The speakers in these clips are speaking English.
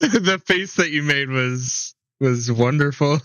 The face that you made was wonderful.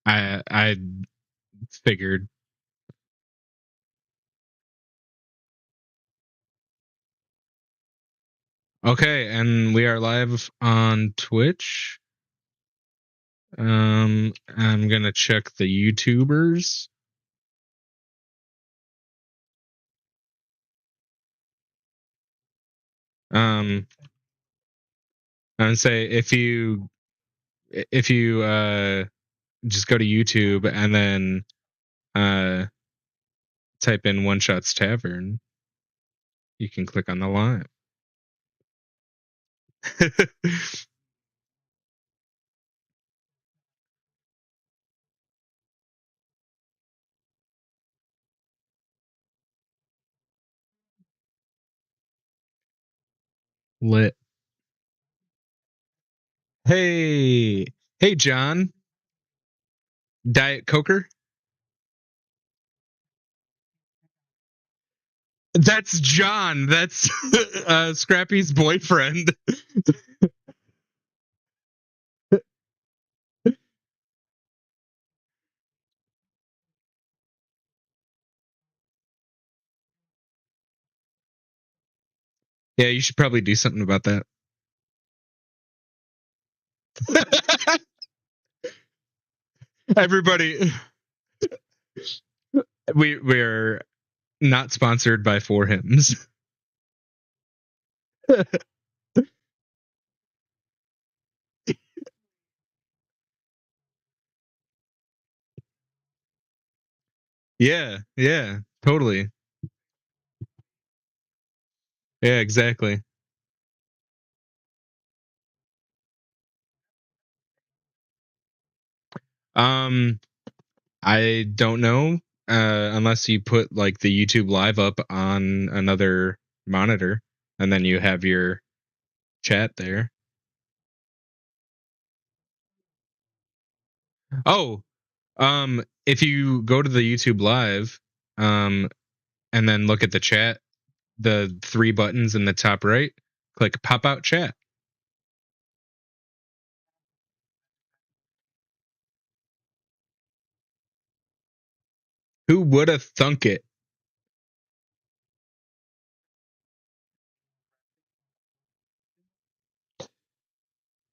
I figured. Okay, and we are live on Twitch. I'm gonna check the YouTubers. And say if you just go to YouTube and then uh type in One Shots Tavern, you can click on the live. Lit. Hey, hey, John, Diet Coker. That's John. That's Scrappy's boyfriend. Yeah, you should probably do something about that. Everybody, we're not sponsored by Four Hymns. Yeah, totally. Yeah, exactly. Um, I don't know unless you put like the YouTube live up on another monitor and then you have your chat there. Oh, if you go to the YouTube live, and then look at the chat, the three buttons in the top right, click pop out chat. Who would have thunk it?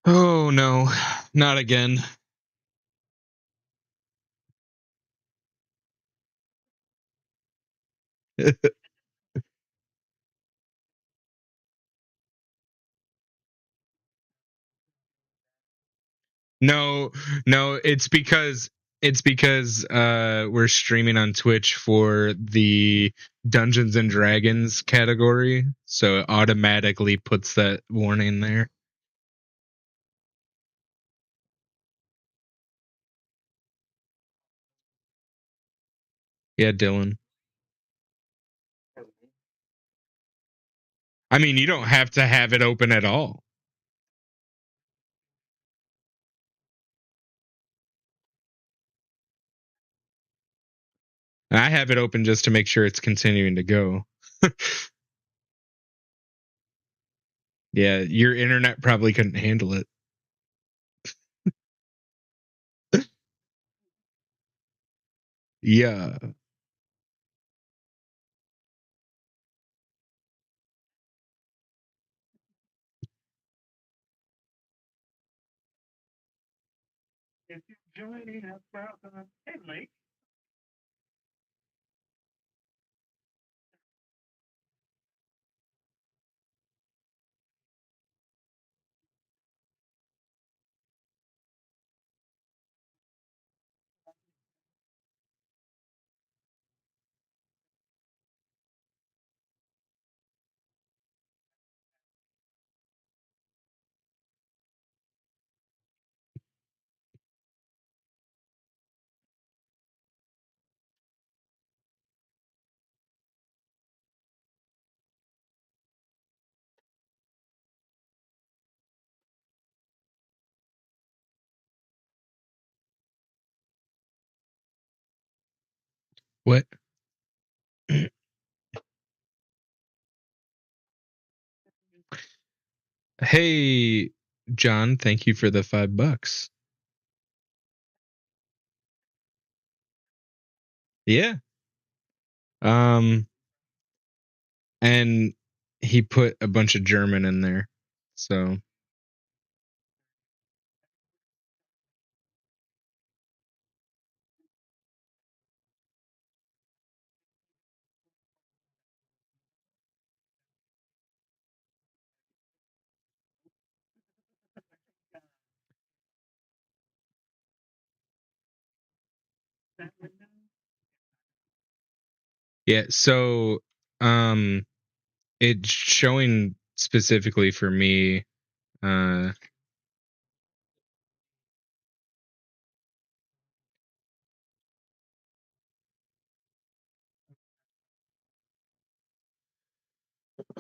Oh no, not again. No, no, it's because we're streaming on Twitch for the Dungeons and Dragons category, so it automatically puts that warning there. Yeah, Dylan. I mean, you don't have to have it open at all. I have it open just to make sure it's continuing to go. Yeah, your internet probably couldn't handle it. Yeah. What? Hey, John, thank you for the $5. Yeah. Um, and he put a bunch of German in there. So, yeah. So, um, it's showing specifically for me. Uh,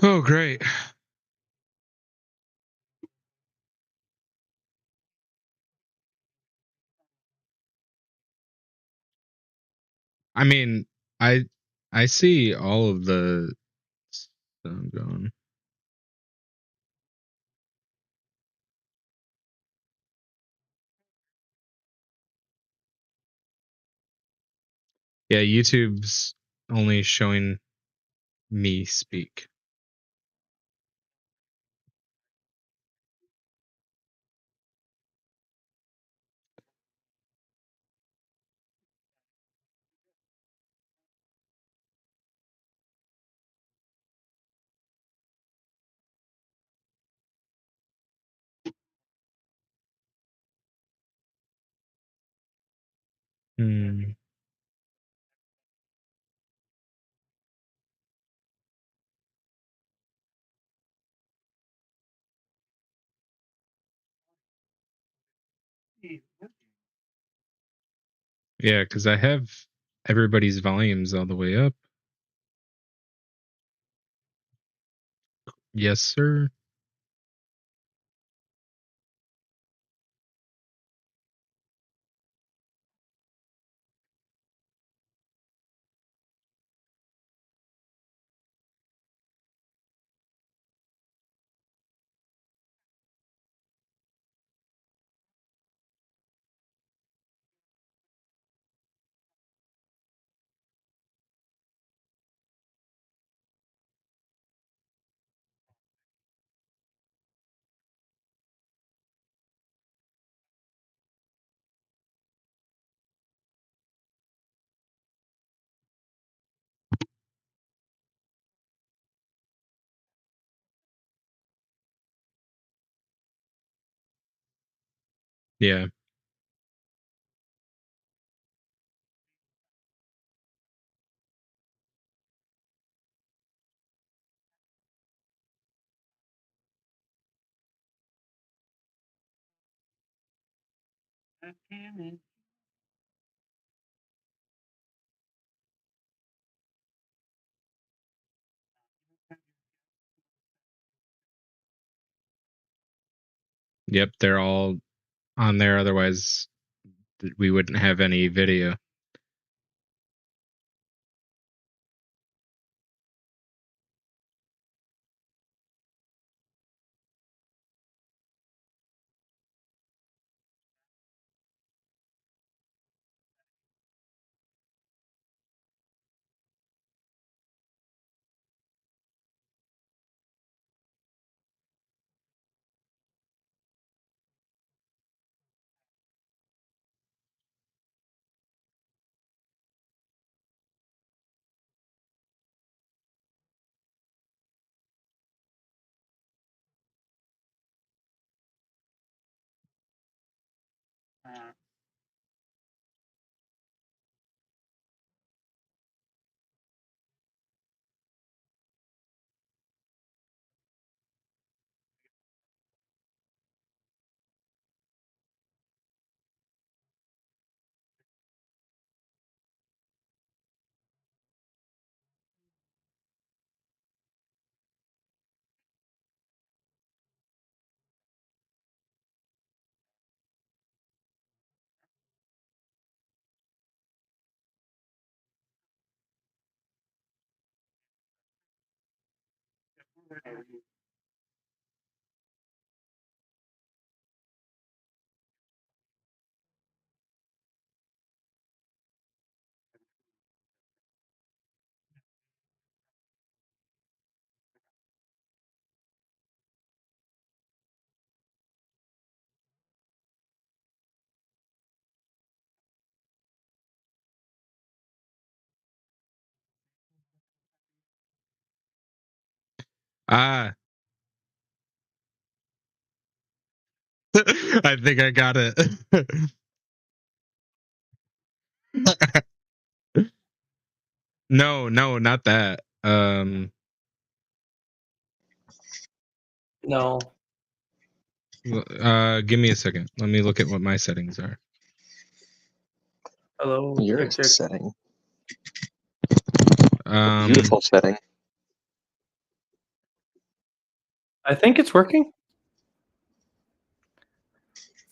oh, great. I mean, I I see all of the stuff going. Yeah, YouTube's only showing me speak. Hmm. Yeah, because I have everybody's volumes all the way up. Yes, sir. Yeah. Yep, they're all on there. Otherwise, we wouldn't have any video. Ah, I think I got it. No, not that. No. Give me a second. Let me look at what my settings are. Hello. Your Check. setting. Um, Beautiful setting. I think it's working.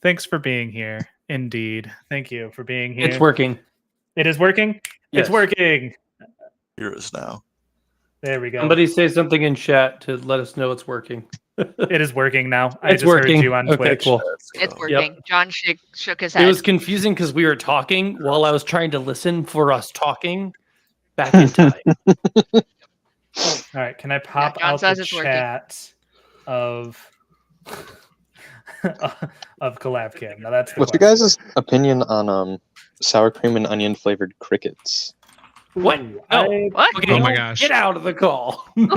Thanks for being here. Indeed. Thank you for being here. It's working. It is working? Yes. It's working. Hear us now. There we go. Somebody say something in chat to let us know it's working. It is working now. I It's just heard working. you on Okay, Twitch. cool. It's Go. working. John shook his head. It was confusing because we were talking while I was trying to listen for us talking back in time. All right. Can I pop John out says the it's working. chat of of Collab Kim? Now that's the What's your question. guys' opinion on sour cream and onion flavored crickets? What? Ooh, No. What? Okay, Oh my gosh. Get out of the call. I'd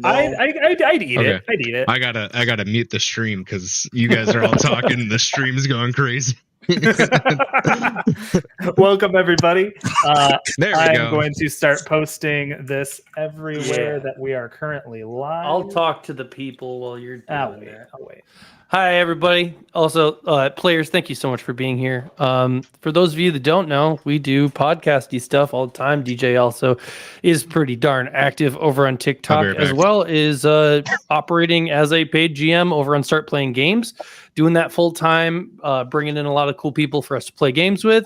eat Okay. it. I'd eat it. I gotta mute the stream because you guys are all talking. The stream's going crazy. Welcome everybody. There we I'm go. going to start posting this everywhere Yeah. that we are currently live. I'll talk to the people while you're doing I'll wait. that. I'll wait. Hi, everybody. Also, players, thank you so much for being here. For those of you that don't know, we do podcasty stuff all the time. DJ also is pretty darn active over on TikTok, right as back. well as operating as a paid GM over on Start Playing Games, doing that full time, bringing in a lot of cool people for us to play games with.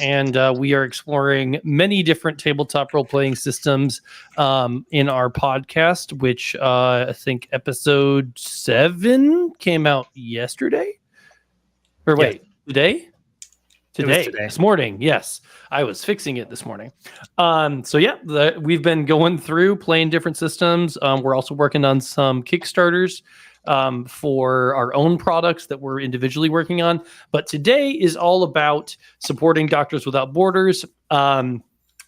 And we are exploring many different tabletop role playing systems in our podcast, which I think episode 7 came out yesterday. Or wait, today? Today, this morning. Yes, I was fixing it this morning. So yeah, we've been going through playing different systems. We're also working on some Kickstarters for our own products that we're individually working on. But today is all about supporting Doctors Without Borders.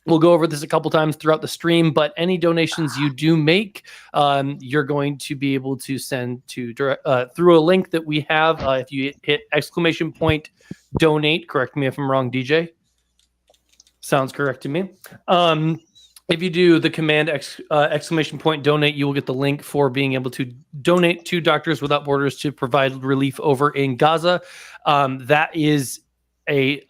We'll go over this a couple times throughout the stream, but any donations you do make, you're going to be able to send to through a link that we have. If you hit !donate, correct me if I'm wrong, DJ. Sounds correct to me. If you do the command !donate, you will get the link for being able to donate to Doctors Without Borders to provide relief over in Gaza. That is an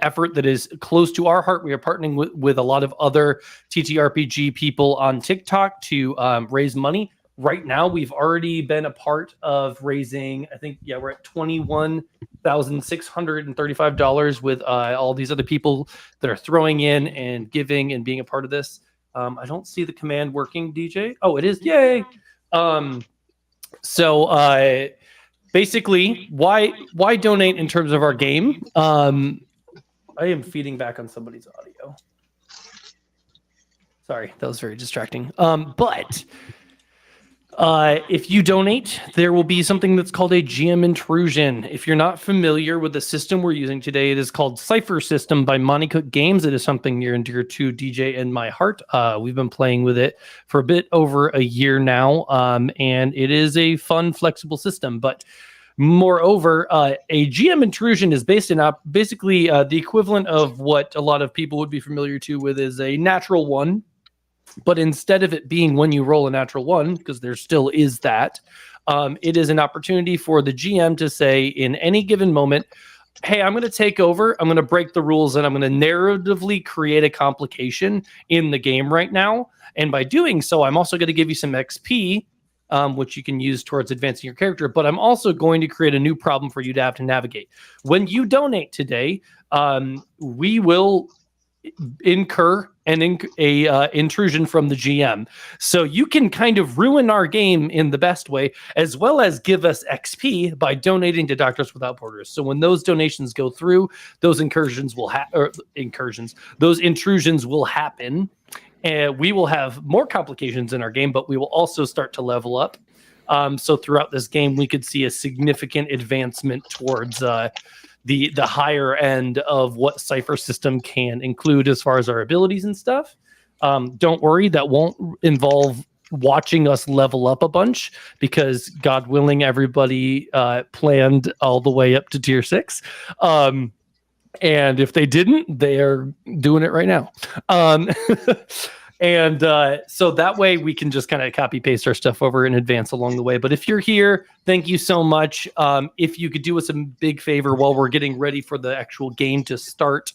effort that is close to our heart. We are partnering with a lot of other TTRPG people on TikTok to raise money. Right now, we've already been a part of raising, I think, we're at $21,635 with all these other people that are throwing in and giving and being a part of this. I don't see the command working, DJ. Oh, it is. Yay. Basically, why donate in terms of our game? I am feeding back on somebody's audio. Sorry, that was very distracting. But if you donate, there will be something that's called a GM intrusion. If you're not familiar with the system we're using today, it is called Cypher System by Monty Cook Games. It is something near and dear to DJ and my heart. We've been playing with it for a bit over a year now, and it is a fun, flexible system. But moreover, a GM intrusion is based in basically the equivalent of what a lot of people would be familiar to with is a natural one. But instead of it being when you roll a natural one, because there still is that, it is an opportunity for the GM to say in any given moment, hey, I'm going to take over, I'm going to break the rules, and I'm going to narratively create a complication in the game right now. And by doing so, I'm also going to give you some XP, which you can use towards advancing your character. But I'm also going to create a new problem for you to have to navigate. When you donate today, we will incur intrusion from the GM. So you can kind of ruin our game in the best way, as well as give us XP by donating to Doctors Without Borders. So when those donations go through, those intrusions will happen, and we will have more complications in our game, but we will also start to level up. So throughout this game, we could see a significant advancement towards the higher end of what Cypher System can include as far as our abilities and stuff. Don't worry, that won't involve watching us level up a bunch, because God willing, everybody planned all the way up to tier 6. And if they didn't, they are doing it right now. And so that way we can just kind of copy paste our stuff over and advance along the way. But if you're here, thank you so much. If you could do us a big favor while we're getting ready for the actual game to start,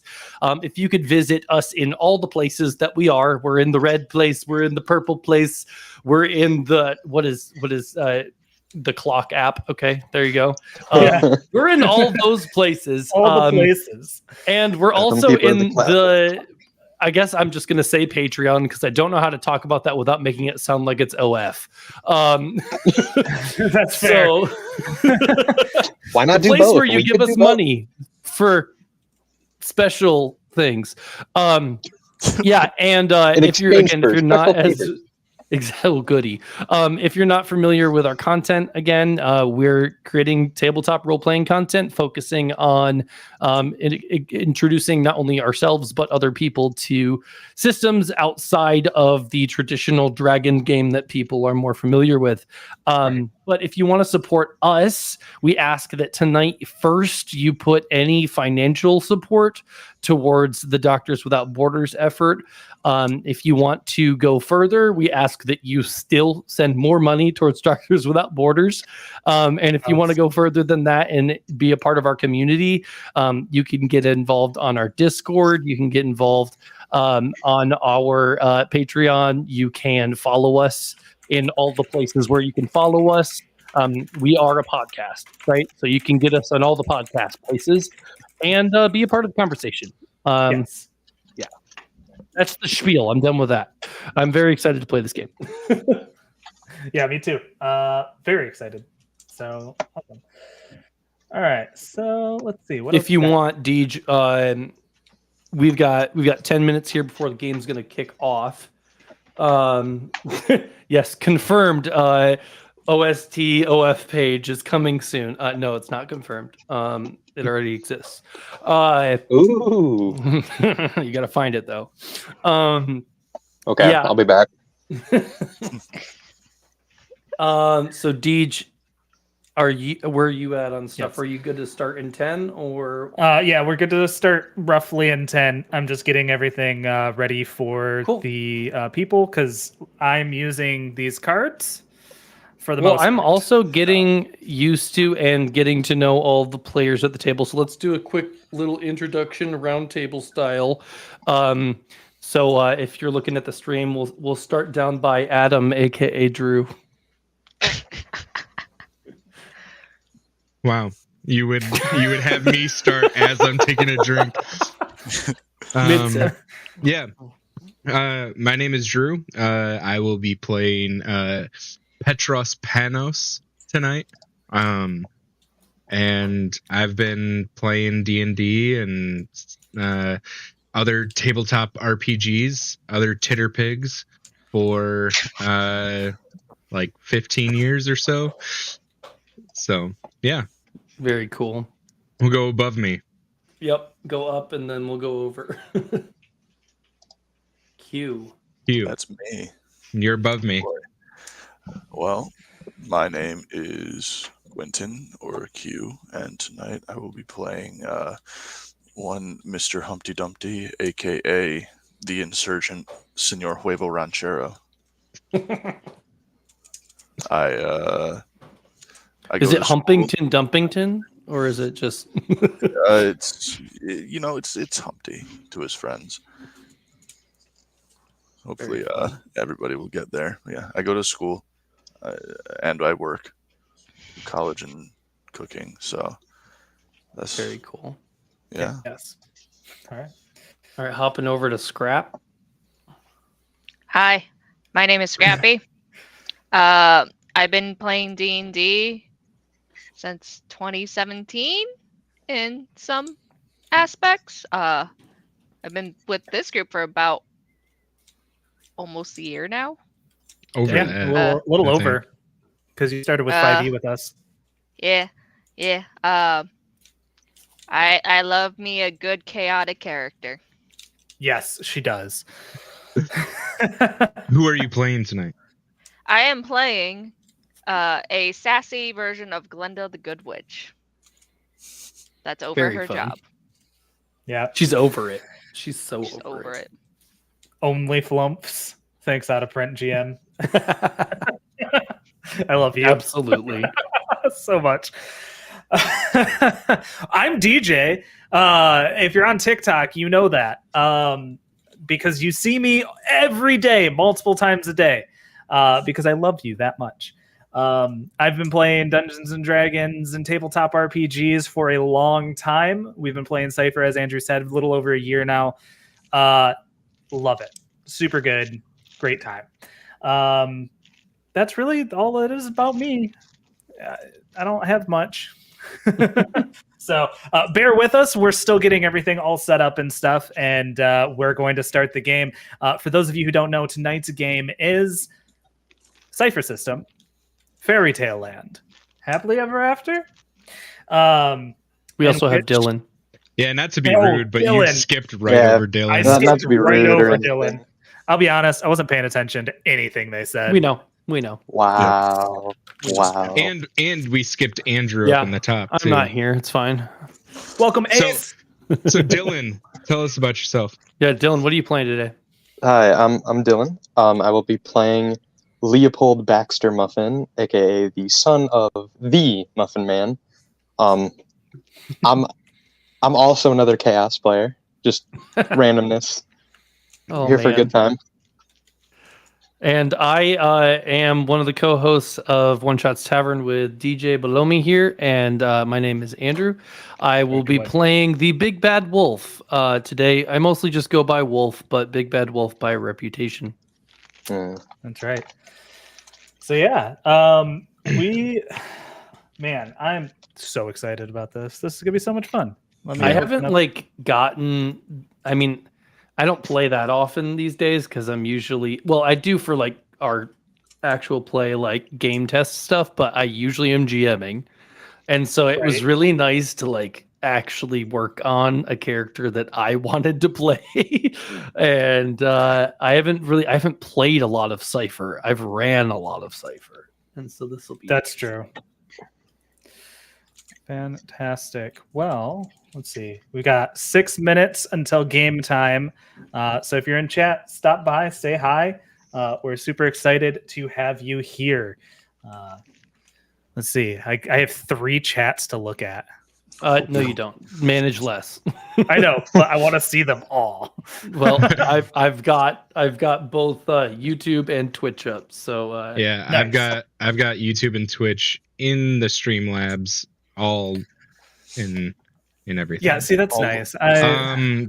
if you could visit us in all the places that we are. We're in the red place, we're in the purple place, we're in the what is the clock app. Okay, there you go. We're in all those places. All the places. And we're also in the I guess I'm just going to say Patreon, because I don't know how to talk about that without making it sound like it's OF. That's fair. So Why not the do place both? where you We give could us do both. money for special things. Yeah, and if you're not as goody. If you're not familiar with our content, again, we're creating tabletop role-playing content, focusing on introducing not only ourselves but other people to systems outside of the traditional dragon game that people are more familiar with. But if you want to support us, we ask that tonight first you put any financial support towards the Doctors Without Borders effort. If you want to go further, we ask that you still send more money towards Doctors Without Borders. And if you want to go further than that and be a part of our community, you can get involved on our Discord. You can get involved on our Patreon. You can follow us in all the places where you can follow us. We are a podcast, right? So you can get us on all the podcast places and be a part of the conversation. Yes. Yeah, that's the spiel. I'm done with that. I'm very excited to play this game. Yeah, me too. Very excited. So awesome. All right. So let's see. What If else you we got? want, Deej, we've got 10 minutes here before the game's going to kick off. Yes, confirmed. OST OF page is coming soon. No, it's not confirmed. It already exists. Ooh. You got to find it though. Okay, Yeah. I'll be back. So Deej, where are you at on stuff? Yes. Are you good to start in 10 or? Yeah, we're good to start roughly in 10. I'm just getting everything ready for Cool. the people, because I'm using these cards for the Well, most I'm part. also getting used to and getting to know all the players at the table. So let's do a quick little introduction, round table style. So if you're looking at the stream, we'll start down by Adam, aka Drew. Wow. You would have me start as I'm taking a drink. Yeah. My name is Drew. I will be playing Petros Panos tonight. And I've been playing D&D and other tabletop RPGs, other titter pigs for like 15 years or so. So, yeah. Very cool. We'll go above me. Yep. Go up and then we'll go over. Q. You. That's me. You're above me. Well, my name is Quentin, or Q, and tonight I will be playing one Mr. Humpty Dumpty, aka the insurgent Senor Huevo Ranchero. I Is go it to school. Humpington Dumpington? Or is it just It's Humpty to his friends. Hopefully, everybody will get there. Yeah, I go to school, and I work, college and cooking. So that's very cool? yeah. Yes. All right. All right, hopping over to Scrap. Hi, my name is Scrappy. I've been playing D&D since 2017 in some aspects. I've been with this group for about almost a year now. Over Yeah, that. a little I think. over, because you started with Uh, 5e with us. Yeah. I love me a good chaotic character. Yes, she does. Who are you playing tonight? I am playing a sassy version of Glenda the Good Witch. That's over Very her fun. job. Yeah, She's over it. She's so She's over it. only flumps. Thanks, out of print GM. I love you. Absolutely. So much. I'm DJ. If you're on TikTok, you know that because you see me every day, multiple times a day, because I love you that much. I've been playing Dungeons and Dragons and tabletop RPGs for a long time. We've been playing Cypher, as Andrew said, a little over a year now. Love it. Super good. Great time. That's really all it is about me. I don't have much. So bear with us. We're still getting everything all set up and stuff, and we're going to start the game. For those of you who don't know, tonight's game is Cypher System, Fairy Tale Land, Happily Ever After. We also And have which- Dylan. Yeah, not to be Oh, rude, but you Dylan. skipped right Yeah, over Dylan. I Not skipped to be right rude or over anything. Dylan. I'll be honest, I wasn't paying attention to anything they said. We know. We know. Wow. Yeah. Wow. And we skipped Andrew Yeah, up in the top I'm too. not here. It's fine. Welcome, So- Ace. So Dylan, tell us about yourself. Yeah, Dylan, what are you playing today? Hi, I'm Dylan. I will be playing Leopold Baxter Muffin, aka the son of the Muffin Man. I'm also another Chaos player. Just randomness. Oh, Here for a man. good time. And I am one of the co-hosts of One Shots Tavern with DJ below me here, and my name is Andrew. I will be playing the Big Bad Wolf today. I mostly just go by Wolf, but Big Bad Wolf by reputation. That's right. So yeah, man, I'm so excited about this. This is gonna be so much fun. I haven't gotten. I mean, I don't play that often these days because I'm usually I do for like our actual play, like game test stuff, but I usually am GMing, and so it was Right. really nice to like actually work on a character that I wanted to play. And I haven't played a lot of Cypher. I've ran a lot of Cypher, and so this will be. That's true. Fantastic. Well, let's see. We got 6 minutes until game time. So if you're in chat, stop by, say hi. We're super excited to have you here. Let's see. I have 3 chats to look at. No, you don't. Manage less. I know, but I want to see them all. Well, I've got both YouTube and Twitch up. So Yeah, Nice. I've got YouTube and Twitch in the Streamlabs, all in everything. Yeah, see, that's Oh, nice.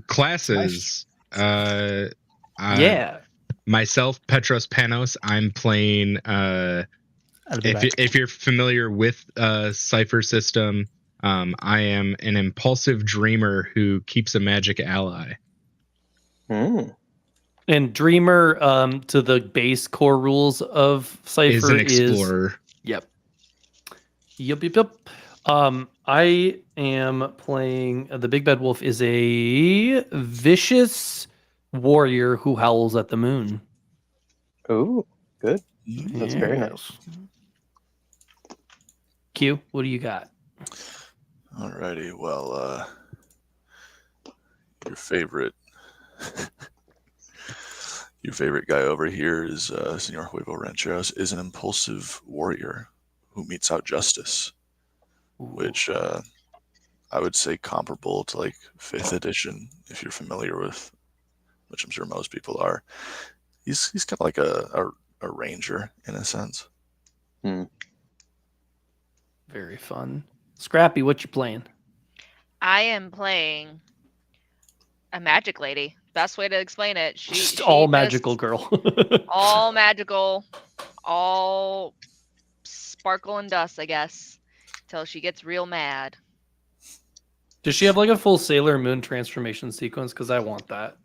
Classes. yeah. Myself, Petros Panos. I'm playing. I'll be back. If you're familiar with Cypher System, I am an impulsive dreamer who keeps a magic ally. And Dreamer, to the base core rules of Cypher Is an explorer. Yep. Yep. I am playing the Big Bad Wolf is a vicious warrior who howls at the moon. Ooh, good. That's very nice. Q, what do you got? Alrighty, well, your favorite guy over here is Senor Huevo Rancheros, is an impulsive warrior who meets out justice, which I would say comparable to like 5th edition, if you're familiar with, which I'm sure most people are. He's kind of like a ranger in a sense. Very fun. Scrappy, what you playing? I am playing a magic lady best way to explain it. Just all just- magical girl. all magical, all sparkle and dust, I guess, till she gets real mad. Does she have like a full Sailor Moon transformation sequence? Because I want that.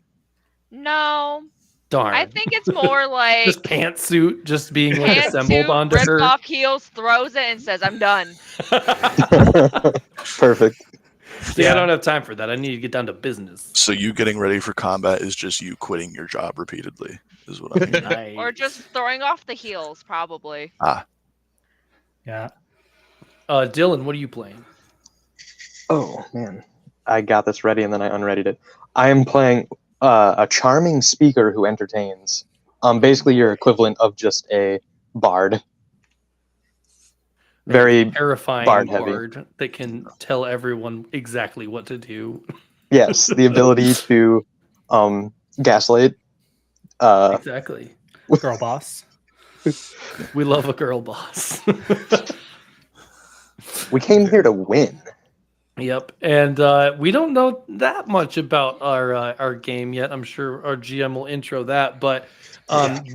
No, Darn. I think it's more like just pantsuit just being like assembled pantsuit, onto rips her. off heels, throws it, and says, "I'm done." Perfect. See, I don't have time for that. I need to get down to business. So you getting ready for combat is just you quitting your job repeatedly, is what I'm hearing. Or just throwing off the heels, probably. Yeah. Dylan, what are you playing? Oh man, I got this ready and then I unreadied it. I am playing a charming speaker who entertains. Basically your equivalent of just a bard. Very Terrifying bard heavy. bard that can tell everyone exactly what to do. yes, the ability to gaslight. Exactly. Girl boss. We love a girl boss. We came here to win. Yep, and we don't know that much about our game yet. I'm sure our GM will intro that, but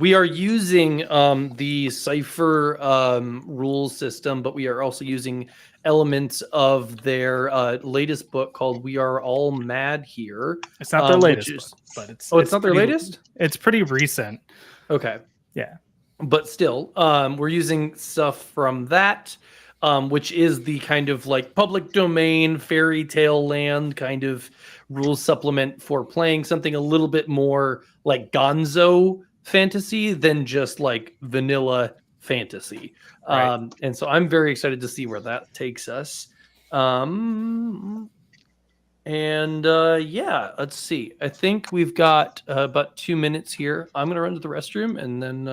we are using the Cypher rules system, but we are also using elements of their latest book called "We Are All Mad Here." It's not their latest which is- book, but it's it's not their pretty- latest? It's pretty recent. Okay. Yeah. But still, we're using stuff from that, which is the kind of like public domain, fairy tale land kind of rules supplement for playing something a little bit more like Gonzo fantasy than just like vanilla fantasy. Right. And so I'm very excited to see where that takes us. Yeah, let's see. I think we've got about 2 minutes here. I'm gonna run to the restroom, and then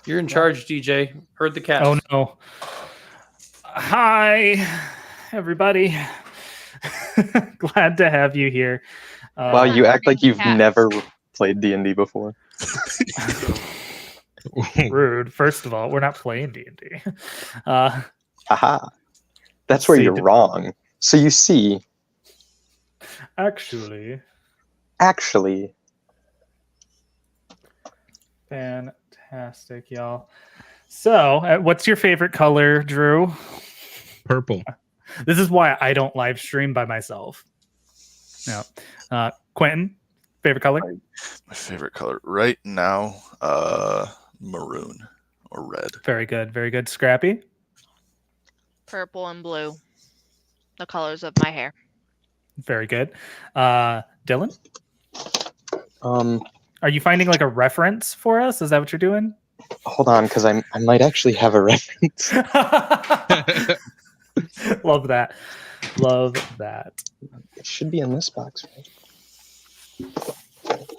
you're in charge, DJ. Heard the cat. Oh no. Hi, everybody. Glad to have you here. Wow, you act like you've Cats. never played D&D before. rude. First of all, we're not playing D&D. Aha. That's where See, you're wrong. So you see, Actually, actually, fantastic, y'all. So, what's your favorite color, Drew? Purple. This is why I don't live stream by myself. No. Quentin, favorite color? My favorite color right now, maroon or red. Very good, very good. Scrappy? Purple and blue, the colors of my hair. Very good. Dylan? um, Are you finding like a reference for us? Is that what you're doing? hold on, because I might actually have a reference. Love that. Love that. It should be in this box, right?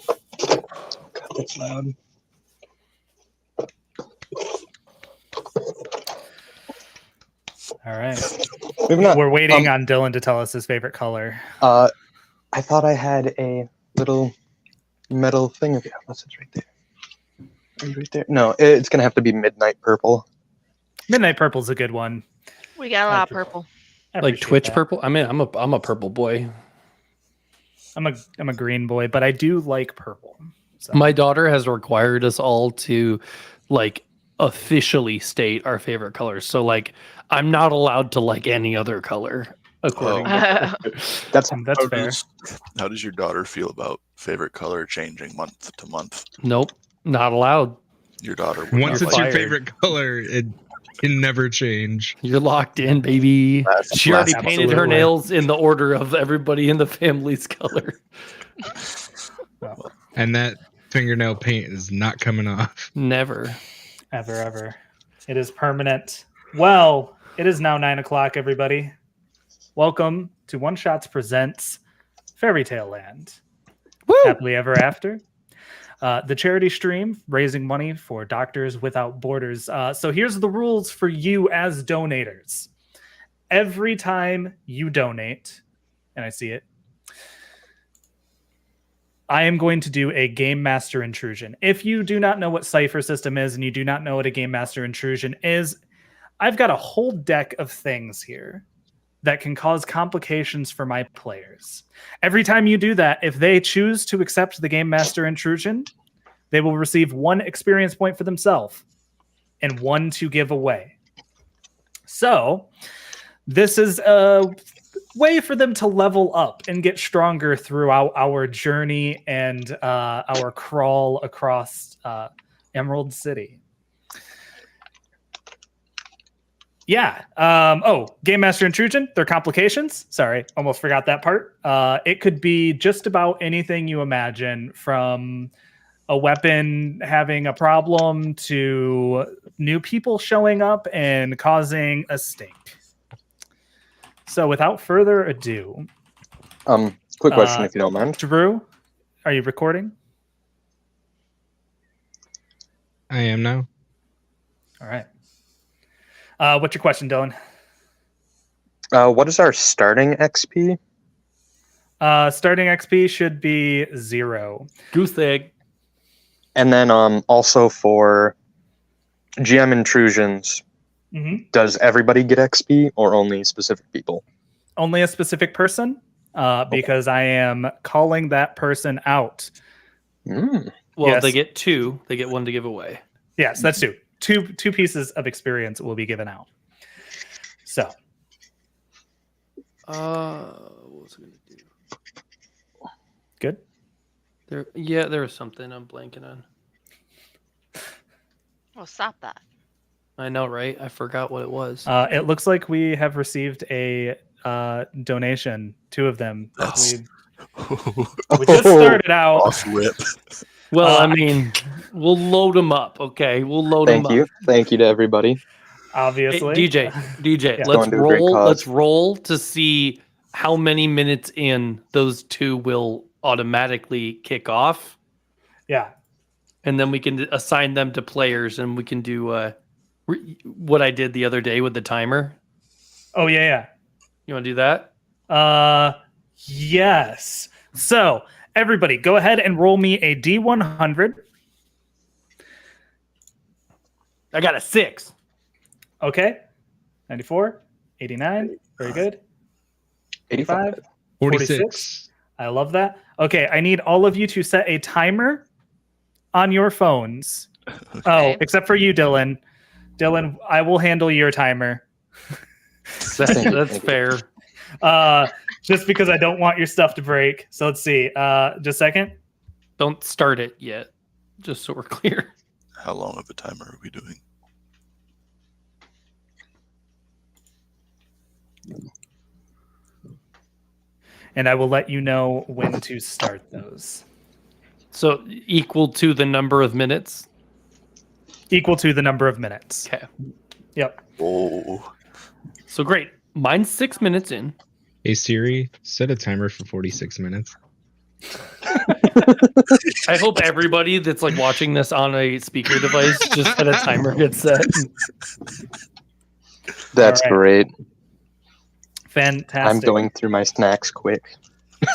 God, that's loud. All right. Maybe not. We're waiting on Dylan to tell us his favorite color. I thought I had a little metal thing of it. Unless it's right there. Right there. No, it's gonna have to be midnight purple. Midnight purple's a good one. We got a lot of purple. I Like appreciate Twitch that. purple. I mean, I'm a purple boy. I'm a green boy, but I do like purple. So. My daughter has required us all to like officially state our favorite colors. So like I'm not allowed to like any other color according to That's That's fair. How does your daughter feel about favorite color changing month to month? Nope, not allowed. Your daughter. would Once not it's You're your fired. favorite color, it can never change. You're locked in, baby. That's She already classic. painted her Absolutely. nails in the order of everybody in the family's color. And that fingernail paint is not coming off. Never. Ever. It is permanent. Well, it is now 9:00, everybody. Welcome to One Shots Presents Fairy Tale Land. Woo! Happily Ever After. The charity stream raising money for Doctors Without Borders. So here's the rules for you as donators. Every time you donate, and I see it, I am going to do a Game Master Intrusion. If you do not know what Cypher System is and you do not know what a Game Master Intrusion is, I've got a whole deck of things here that can cause complications for my players. Every time you do that, if they choose to accept the Game Master intrusion, they will receive 1 experience point for themselves and 1 to give away. So this is a way for them to level up and get stronger throughout our journey and our crawl across Emerald City. Yeah. Game Master intrusion, their complications. Sorry, almost forgot that part. It could be just about anything you imagine, from a weapon having a problem to new people showing up and causing a stink. So without further ado, Quick question, if you don't mind. Drew, are you recording? I am now. All right. What's your question, Dylan? What is our starting XP? Starting XP should be 0. Goose egg. And then also for GM intrusions, does everybody get XP or only specific people? Only a specific person, because I am calling that person out. Mm. Well, Yes. they get 2. They get 1 to give away. Yes, that's 2. Two pieces of experience will be given out. So, What was I gonna do? good. There was something I'm blanking on. Oh, stop that. I know, right? I forgot what it was. It looks like we have received a donation, 2 of them. That's- We just started out. Off rip. Well, Uh, I mean, we'll load them up, okay? We'll load them Thank you. up. Thank you to everybody. Hey, Obviously, DJ, Yeah. let's Going to a great roll. cause. Let's roll to see how many minutes in those 2 will automatically kick off, Yeah. and then we can assign them to players, and we can do what I did the other day with the timer. Oh yeah, You want to do that? yeah. Yes. So everybody, go ahead and roll me a D100. I got a 6. Okay. 94, 89. Very good. 85. 46. I love that. Okay, I need all of you to set a timer on your phones. Okay. Oh, except for you, Dylan. Dylan, I will handle your timer. That's fair. Just because I don't want your stuff to break. So let's see. Just a second. Don't start it yet, just so we're clear. How long of a timer are we doing? And I will let you know when to start those. So equal to the number of minutes. Equal to the number of minutes. Okay. Yep. Oh, So great. Mine's 6 minutes in. Hey Siri, set a timer for 46 minutes. I hope everybody that's like watching this on a speaker device just had a timer get set. That's All right. great. Fantastic. I'm going through my snacks quick.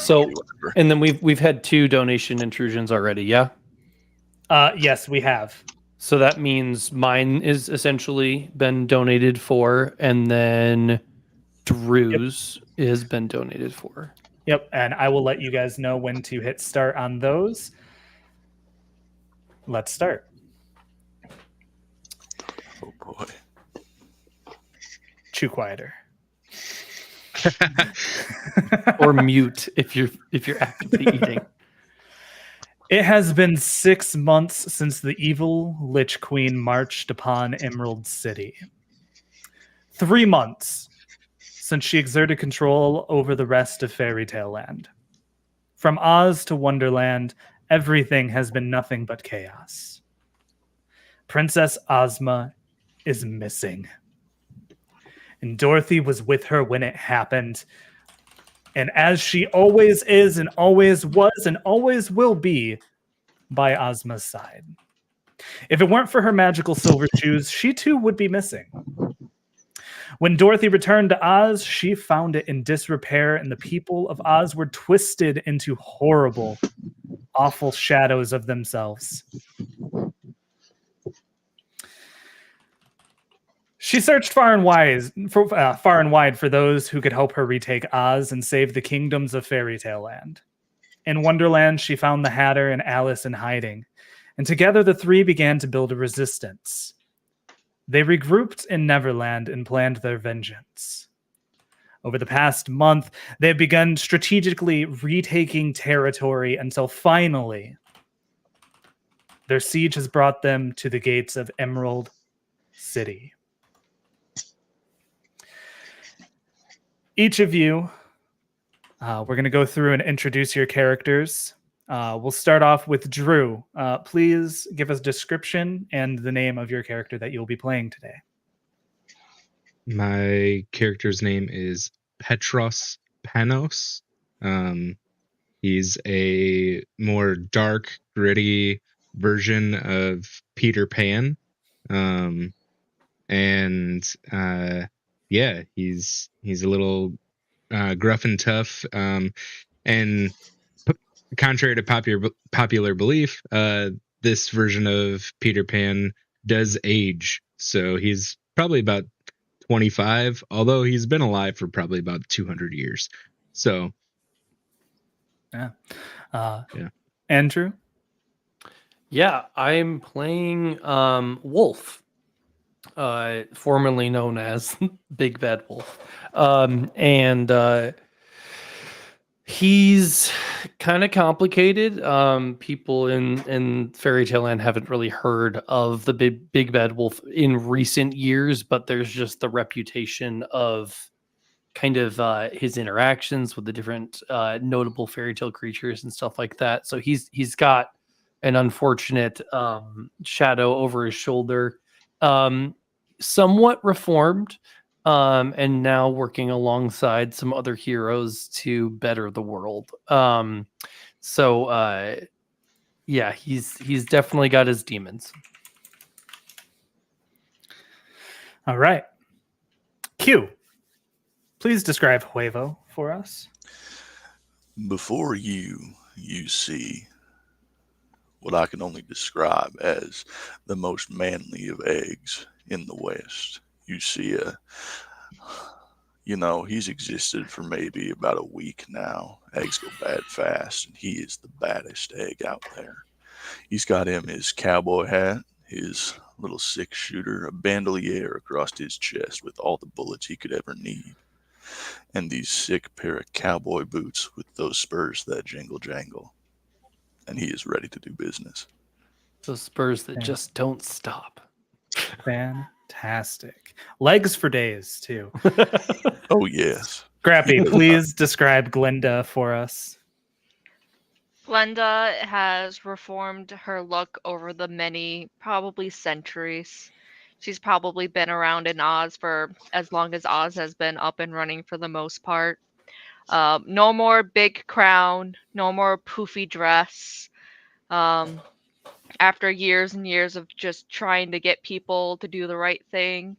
So, and then we've had 2 donation intrusions already. Yeah. Yes, we have. So that means mine is essentially been donated for, and then Drew's has been donated for. Yep. And I will let you guys know when to hit start on those. Let's start. oh boy. Chew quieter. Or mute if you're actively eating. It has been 6 months since the evil Lich Queen marched upon Emerald City. 3 months since she exerted control over the rest of Fairy Tale Land. From Oz to Wonderland, everything has been nothing but chaos. Princess Ozma is missing. And Dorothy was with her when it happened. And as she always is and always was and always will be, by Ozma's side. If it weren't for her magical silver shoes, she too would be missing. When Dorothy returned to Oz, she found it in disrepair, and the people of Oz were twisted into horrible, awful shadows of themselves. She searched far and wide for those who could help her retake Oz and save the kingdoms of Fairy Tale Land. In Wonderland, she found the Hatter and Alice in hiding, and together the three began to build a resistance. They regrouped in Neverland and planned their vengeance. Over the past month, they have begun strategically retaking territory until finally their siege has brought them to the gates of Emerald City. Each of you, we're going to go through and introduce your characters. We'll start off with Drew. Please give us a description and the name of your character that you'll be playing today. My character's name is Petros Panos. He's a more dark, gritty version of Peter Pan. Yeah, he's a little gruff and tough. And contrary to popular belief, this version of Peter Pan does age. So he's probably about 25, although he's been alive for probably about 200 years. So, yeah. Yeah. Andrew? Yeah, I'm playing Wolf, formerly known as Big Bad Wolf. He's kind of complicated. People in Fairy Tale Land haven't really heard of the Big Bad Wolf in recent years, but there's just the reputation of kind of his interactions with the different notable fairy tale creatures and stuff like that. So he's got an unfortunate shadow over his shoulder, somewhat reformed, and now working alongside some other heroes to better the world. Yeah, he's definitely got his demons. All right. Q, please describe Huevo for us. Before you see what I can only describe as the most manly of eggs in the West. You see he's existed for maybe about a week now. Eggs go bad fast, and he is the baddest egg out there. He's got him his cowboy hat, his little 6-shooter, a bandolier across his chest with all the bullets he could ever need, and these sick pair of cowboy boots with those spurs that jingle jangle. And he is ready to do business. Those spurs that Yeah. just don't stop. Fantastic. Legs for days, too. Oh, yes. Scrappy, please describe Glinda for us. Glenda has reformed her look over the many, probably centuries. She's probably been around in Oz for as long as Oz has been up and running for the most part. No more big crown, no more poofy dress. After years and years of just trying to get people to do the right thing,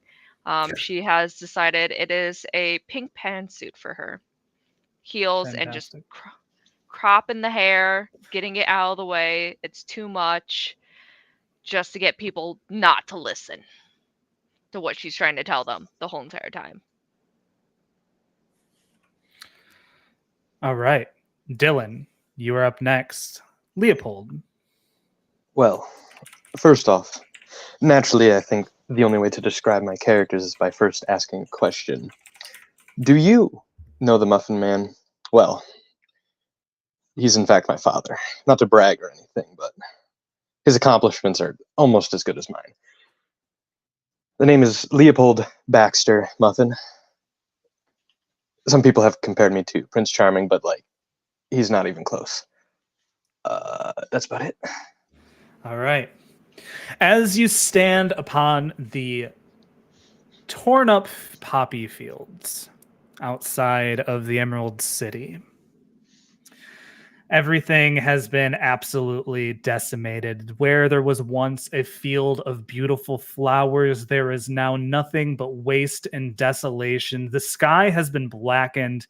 she has decided it is a pink pantsuit for her. Heels and just Fantastic. cropping the hair, getting it out of the way. It's too much just to get people not to listen to what she's trying to tell them the whole entire time. All right. Dylan, you are up next. Leopold. Well, first off, naturally, I think the only way to describe my characters is by first asking a question. Do you know the Muffin Man? Well, he's in fact my father. Not to brag or anything, but his accomplishments are almost as good as mine. The name is Leopold Baxter Muffin. Some people have compared me to Prince Charming, but he's not even close. That's about it. All right. As you stand upon the torn up poppy fields outside of the Emerald City, everything has been absolutely decimated. Where there was once a field of beautiful flowers, there is now nothing but waste and desolation. The sky has been blackened.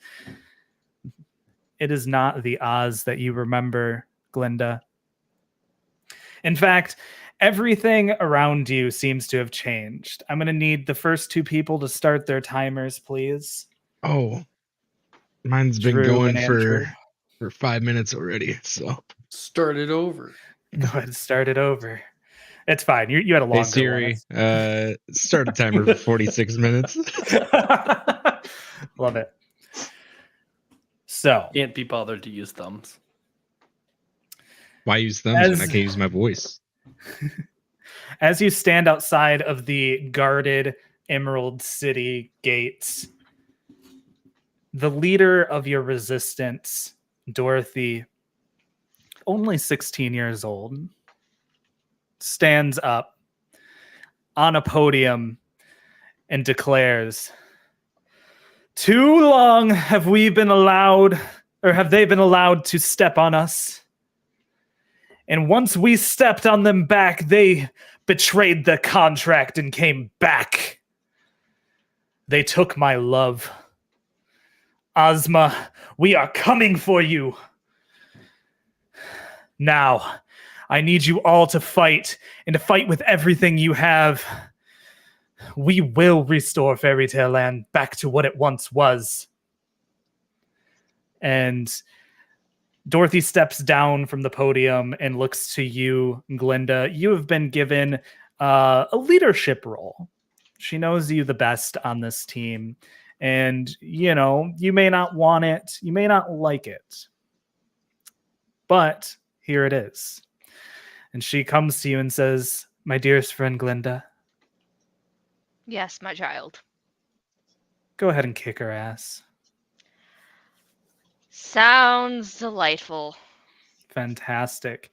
It is not the Oz that you remember, Glinda. In fact, Everything around you seems to have changed. I'm going to need the first 2 people to start their timers, please. Oh, mine's been Drew going and Andrew. for 5 minutes already. So Start it over. Go ahead and start it over. It's fine. You had a longer hey Siri, start a timer for 46 minutes. one. Love it. So, Can't be bothered to use thumbs. Why use thumbs when I can use my voice? as you stand outside of the guarded Emerald City gates, the leader of your resistance, Dorothy, only 16 years old, stands up on a podium and declares, "Too long have we been allowed, or have they been allowed to step on us? And once we stepped on them back, they betrayed the contract and came back. They took my love. Ozma, we are coming for you. Now, I need you all to fight, and to fight with everything you have. We will restore Fairy Tale Land back to what it once was." And Dorothy steps down from the podium and looks to you, Glinda. You have been given a leadership role. She knows you the best on this team. And, you know, you may not want it. You may not like it. But here it is. And she comes to you and says, "My dearest friend Glinda, Yes, my child. go ahead and kick her ass." Sounds delightful. Fantastic.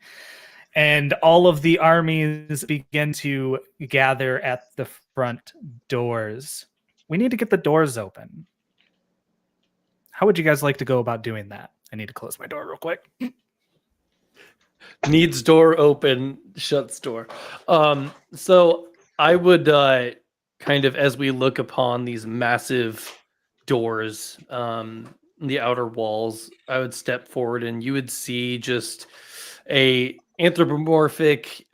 And all of the armies begin to gather at the front doors. We need to get the doors open. How would you guys like to go about doing that? I need to close my door real quick. Needs door open, shuts door. So I would kind of, as we look upon these massive doors, the outer walls, I would step forward and you would see just a anthropomorphic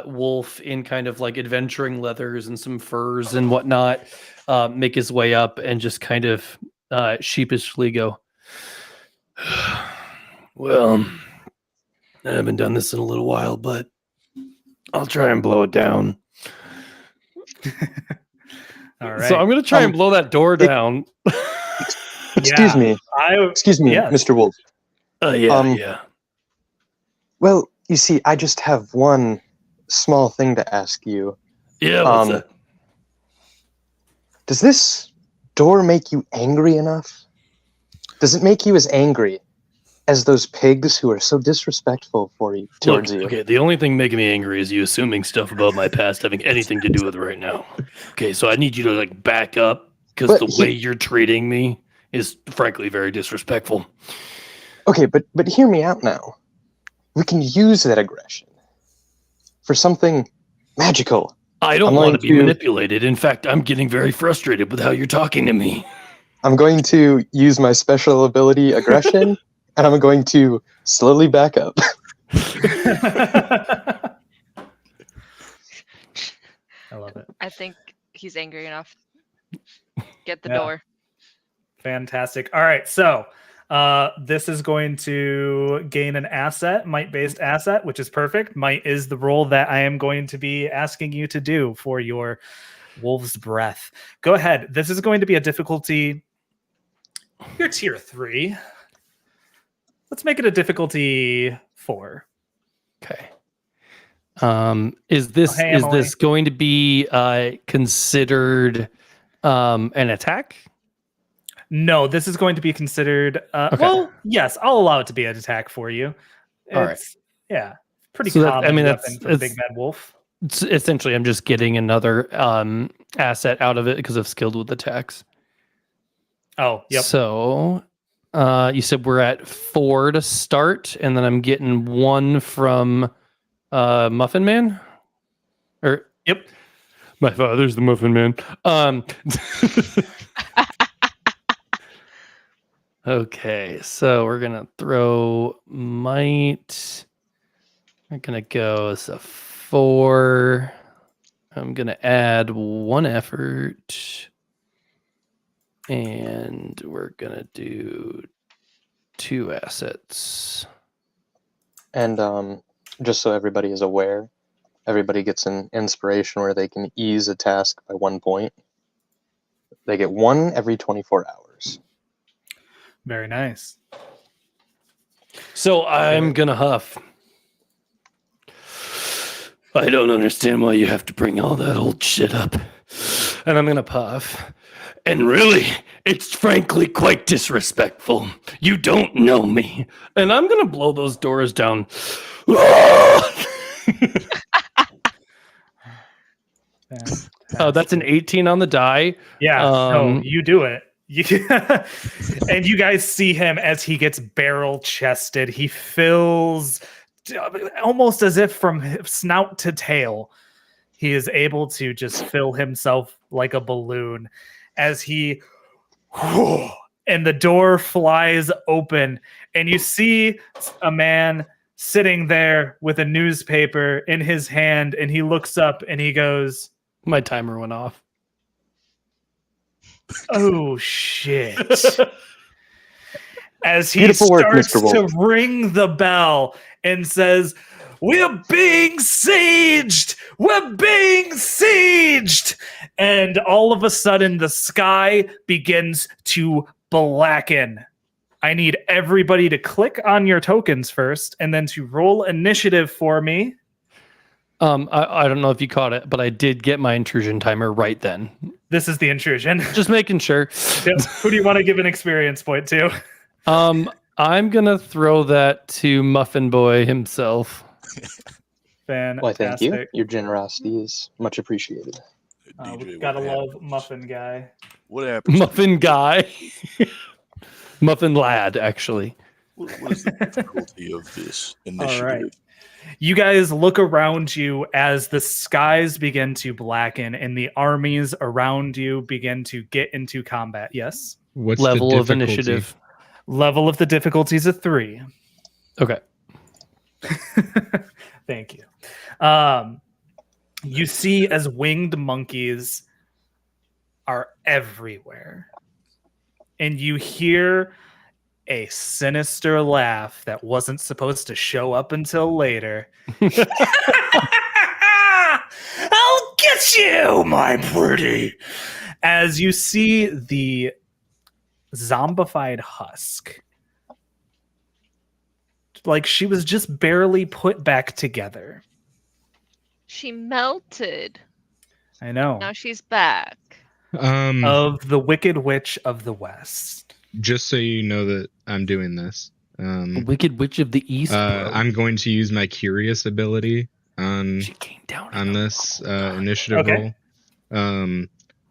wolf in kind of like adventuring leathers and some furs and whatnot make his way up and just kind of sheepishly go, "Well, I haven't done this in a little while, but I'll try and blow it down." All right. So I'm going to try and blow that door down. Excuse me, Yes. Mr. Wolf. Yeah. Well, you see, I just have one small thing to ask you. Yeah, what's Um, that? Does this door make you angry enough? Does it make you as angry as those pigs who are so disrespectful towards you? Okay, the only thing making me angry is you assuming stuff about my past having anything to do with it right now. Okay, so I need you to like back up because But the way you're treating me is frankly very disrespectful. Okay, but hear me out now. We can use that aggression for something magical. I don't I'm want to going be to- manipulated. In fact, I'm getting very frustrated with how you're talking to me. I'm going to use my special ability, aggression, and I'm going to slowly back up. I love it. I think he's angry enough. Get the Yeah. door. Fantastic. All right. So this is going to gain an asset, might-based asset, which is perfect. Might is the role that I am going to be asking you to do for your Wolf's Breath. Go ahead. This is going to be a difficulty. You're tier 3. Let's make it a difficulty 4. Okay. Is this hey, is Emily. this going to be considered an attack? No, this is going to be considered. Okay. Well, yes, I'll allow it to be an attack for you. All right. Yeah, pretty So that- common I mean, weapon for it's- Big Bad Wolf. It's essentially, I'm just getting another asset out of it because I've skilled with attacks. Oh, yep. So you said we're at 4 to start, and then I'm getting 1 from Muffin Man? Or Yep. my father's the Muffin Man. Okay, so we're gonna throw might. We're gonna go as a for. I'm gonna add 1 effort, and we're gonna do 2 assets. And just so everybody is aware, everybody gets an inspiration where they can ease a task by 1 point. They get 1 every 24 hours. Very nice. So I'm gonna huff. I don't understand why you have to bring all that old shit up. And I'm gonna puff. And really, it's frankly quite disrespectful. You don't know me. And I'm gonna blow those doors down. That's an 18 on the die. Yeah, no, Um, you do it. And you guys see him as he gets barrel chested. He fills almost as if from snout to tail. He is able to just fill himself like a balloon as he and the door flies open and you see a man sitting there with a newspaper in his hand and he looks up and he goes, My timer went off. "Oh shit." As he Beautiful work, starts Mr. to Wolf. ring the bell and says, "We're being sieged! We're being sieged!" And all of a sudden, the sky begins to blacken. I need everybody to click on your tokens first and then to roll initiative for me. I don't know if you caught it, but I did get my intrusion timer right then. This is the intrusion. Just making sure. Who do you want to give an experience point to? I'm gonna throw that to Muffin Boy himself. Fantastic. Why, thank you. Your generosity is much appreciated. We DJ, gotta what love happens? Muffin Guy. What happens? Muffin Guy. Muffin Lad, actually. What is the difficulty of this initiative? right. You guys look around you as the skies begin to blacken and the armies around you begin to get into combat. Yes. What's Level the of difficulty? initiative. Level of the difficulty is a 3. Okay. Thank you. You see as winged monkeys are everywhere. And you hear a sinister laugh that wasn't supposed to show up until later. I'll get you, my pretty. As you see the zombified husk, like she was just barely put back together. She melted. I know. Now she's back. Of the Wicked Witch of the West. Just so you know that I'm doing this. Wicked Witch of the East. bro. I'm going to use my curious ability on She came down on in a- this oh, God. initiative Okay. roll,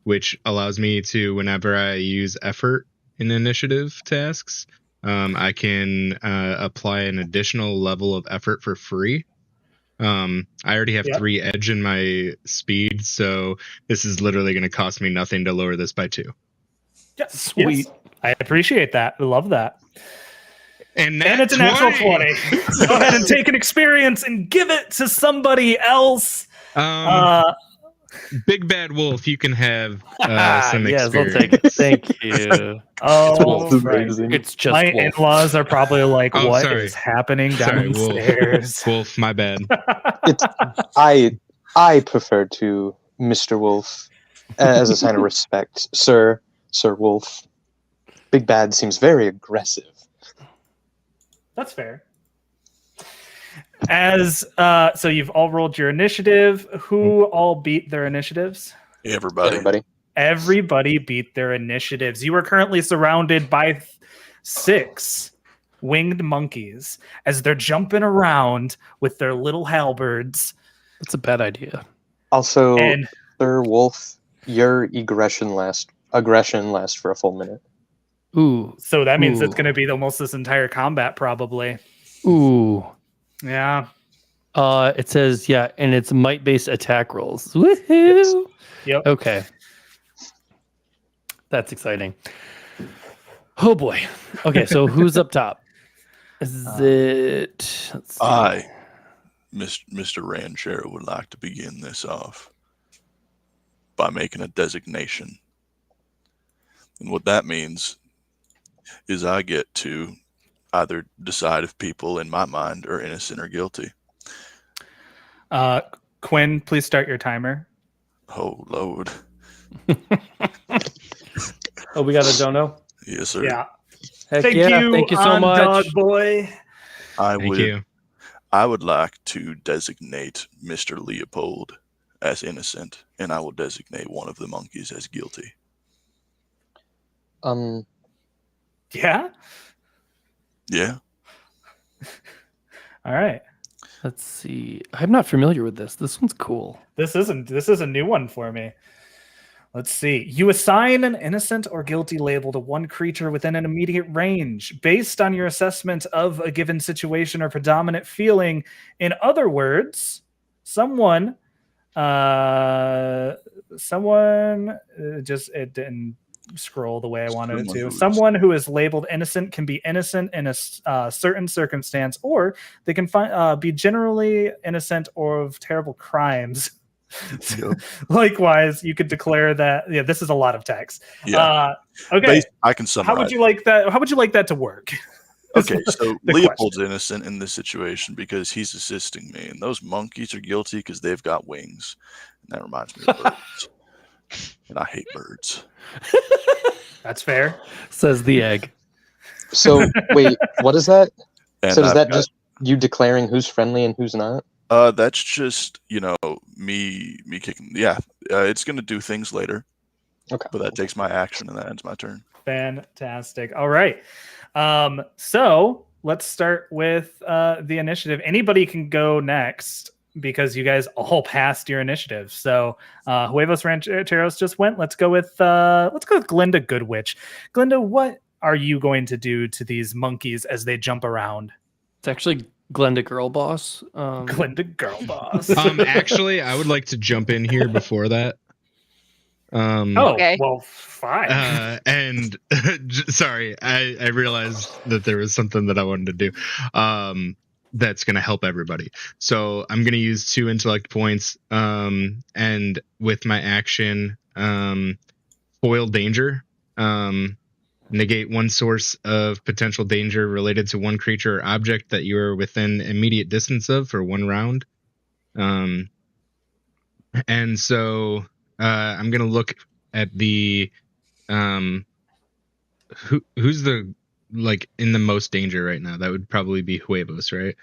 which allows me to, whenever I use effort in initiative tasks, I can apply an additional level of effort for free. I already have Yep. 3 edge in my speed, so this is literally going to cost me nothing to lower this by 2. Yeah, Sweet. yes. I appreciate that. I love that. And And it's a natural 20. Go ahead and take an experience and give it to somebody else. Big Bad Wolf, you can have some yes, I'll experience. take it. Thank you. Oh, Wolf. right. Amazing. It's just My Wolf. in-laws are probably like, Oh, "What is sorry. happening Sorry, Wolf. downstairs?" Wolf, my bad. It's I prefer to Mr. Wolf as a sign of respect, Sir Wolf. Big Bad seems very aggressive. That's fair. As so you've all rolled your initiative. Who all beat their initiatives? Everybody. Everybody beat their initiatives. You are currently surrounded by 6 winged monkeys as they're jumping around with their little halberds. That's a bad idea. Also, And Sir Wolf, your aggression lasts for a full minute. Ooh. so that means it's Ooh. going to be almost this entire combat, probably. Ooh. Yeah. It says, yeah, and it's might-based attack rolls. Woohoo! Yep. Okay. That's exciting. Oh boy. Okay, so who's up top? Is it let's see. I, Mr. Ranchero would like to begin this off by making a designation. And what that means is I get to either decide if people in my mind are innocent or guilty. Quinn, please start your timer. Oh, Lord. Oh, we got a dono. Yes, sir. Yeah. Heck Thank yeah, you. thank you so on much. Dog Boy. Thank you. I would like to designate Mr. Leopold as innocent, and I will designate one of the monkeys as guilty. Yeah. Yeah. All right. Let's see. I'm not familiar with this. This one's cool. This is a new one for me. Let's see. You assign an innocent or guilty label to one creature within an immediate range based on your assessment of a given situation or predominant feeling. In other words, someone it didn't scroll the way I wanted it to. Someone who is labeled innocent can be innocent in a certain circumstance, or they can be generally innocent or of terrible crimes. Yep. Likewise, you could declare that. Yeah, this is a lot of text. Yeah. Okay. I can summarize. How would you like that? How would you like that to work? Okay, so the Leopold's innocent in this situation because he's assisting me, and those monkeys are guilty because they've got wings. And that reminds me of birds. And I hate birds. That's fair. Says the egg. So wait, what is that? And So is I've that got- just you declaring who's friendly and who's not? That's just, me kicking. Yeah, it's going to do things later, Okay. but that takes my action and that ends my turn. Fantastic. All right. So let's start with the initiative. Anybody can go next because you guys all passed your initiative. So Huevos Rancheros just went. Let's go with Glinda Goodwitch. Glinda, what are you going to do to these monkeys as they jump around? It's actually Glenda Girl Boss. Glinda Girl Boss. Actually, I would like to jump in here before that. Okay. Well, fine. And sorry, I realized that there was something that I wanted to do. That's going to help everybody. So I'm going to use 2 intellect points. And with my action, foil danger. Negate one source of potential danger related to one creature or object that you are within immediate distance of for 1 round. And so I'm going to look at the who's the in the most danger right now. That would probably be Huevos, right?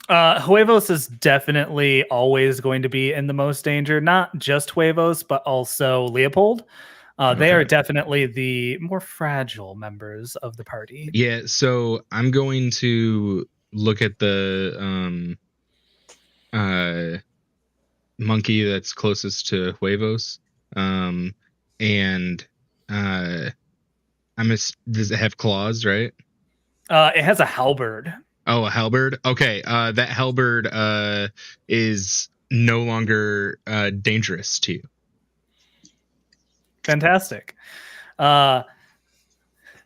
Huevos is definitely always going to be in the most danger, not just Huevos, but also Leopold. They Okay. are definitely the more fragile members of the party. Yeah, so I'm going to look at the monkey that's closest to Huevos. And does it have claws, right? It has a halberd. Oh, a halberd? Okay, that halberd is no longer dangerous to you. Fantastic. All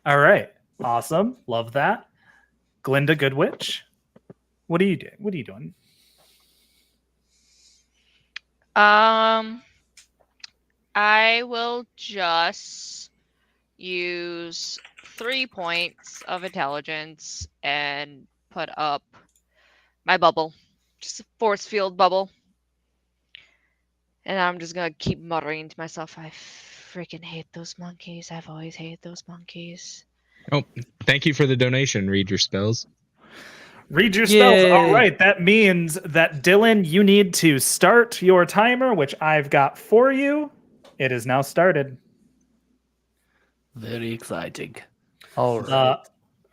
right. Awesome. Love that. Glinda Goodwitch. What are you doing? What are you doing? I will just use 3 points of intelligence and put up my bubble, just a force field bubble. And I'm just gonna keep muttering to myself, I freaking hate those monkeys. I've always hated those monkeys. Oh, thank you for the donation. Read your spells. Read your spells. Yay. All right. That means that, Dylan, you need to start your timer, which I've got for you. It is now started. Very exciting. All right.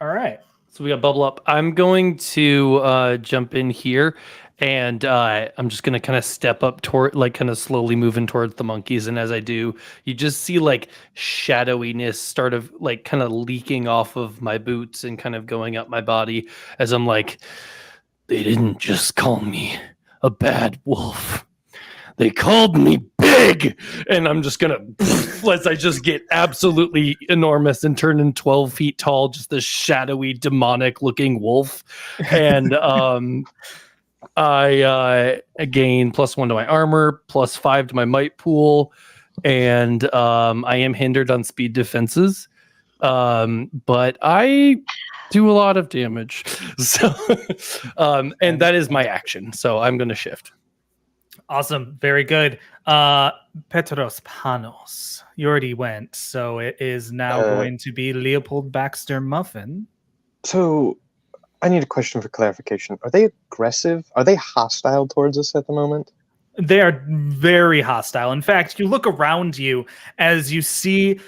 All right. So we got bubble up. I'm going to jump in here, and I'm just going to kind of step up toward, kind of slowly moving towards the monkeys. And as I do, you just see shadowiness start of kind of leaking off of my boots and kind of going up my body as I'm like, they didn't just call me a bad wolf. They called me big, and I'm just gonna, as I just get absolutely enormous and turn in 12 feet tall, just this shadowy, demonic-looking wolf, and I gain +1 to my armor, +5 to my might pool, and I am hindered on speed defenses. But I do a lot of damage. So and that is my action. So I'm gonna shift. Awesome. Very good. Petros Panos. You already went, so it is now going to be Leopold Baxter Muffin. So, I need a question for clarification. Are they aggressive? Are they hostile towards us at the moment? They are very hostile. In fact, you look around you as you see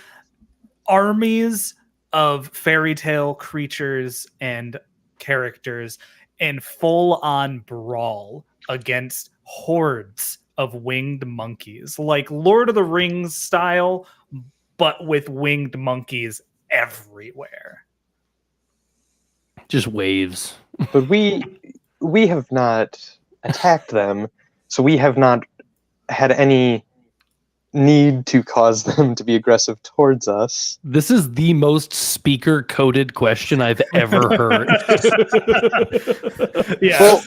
armies of fairy tale creatures and characters in full-on brawl against hordes of winged monkeys, like Lord of the Rings style, but with winged monkeys everywhere. Just waves. But we have not attacked them, so we have not had any need to cause them to be aggressive towards us. This is the most speaker coded question I've ever heard. Yeah. Well,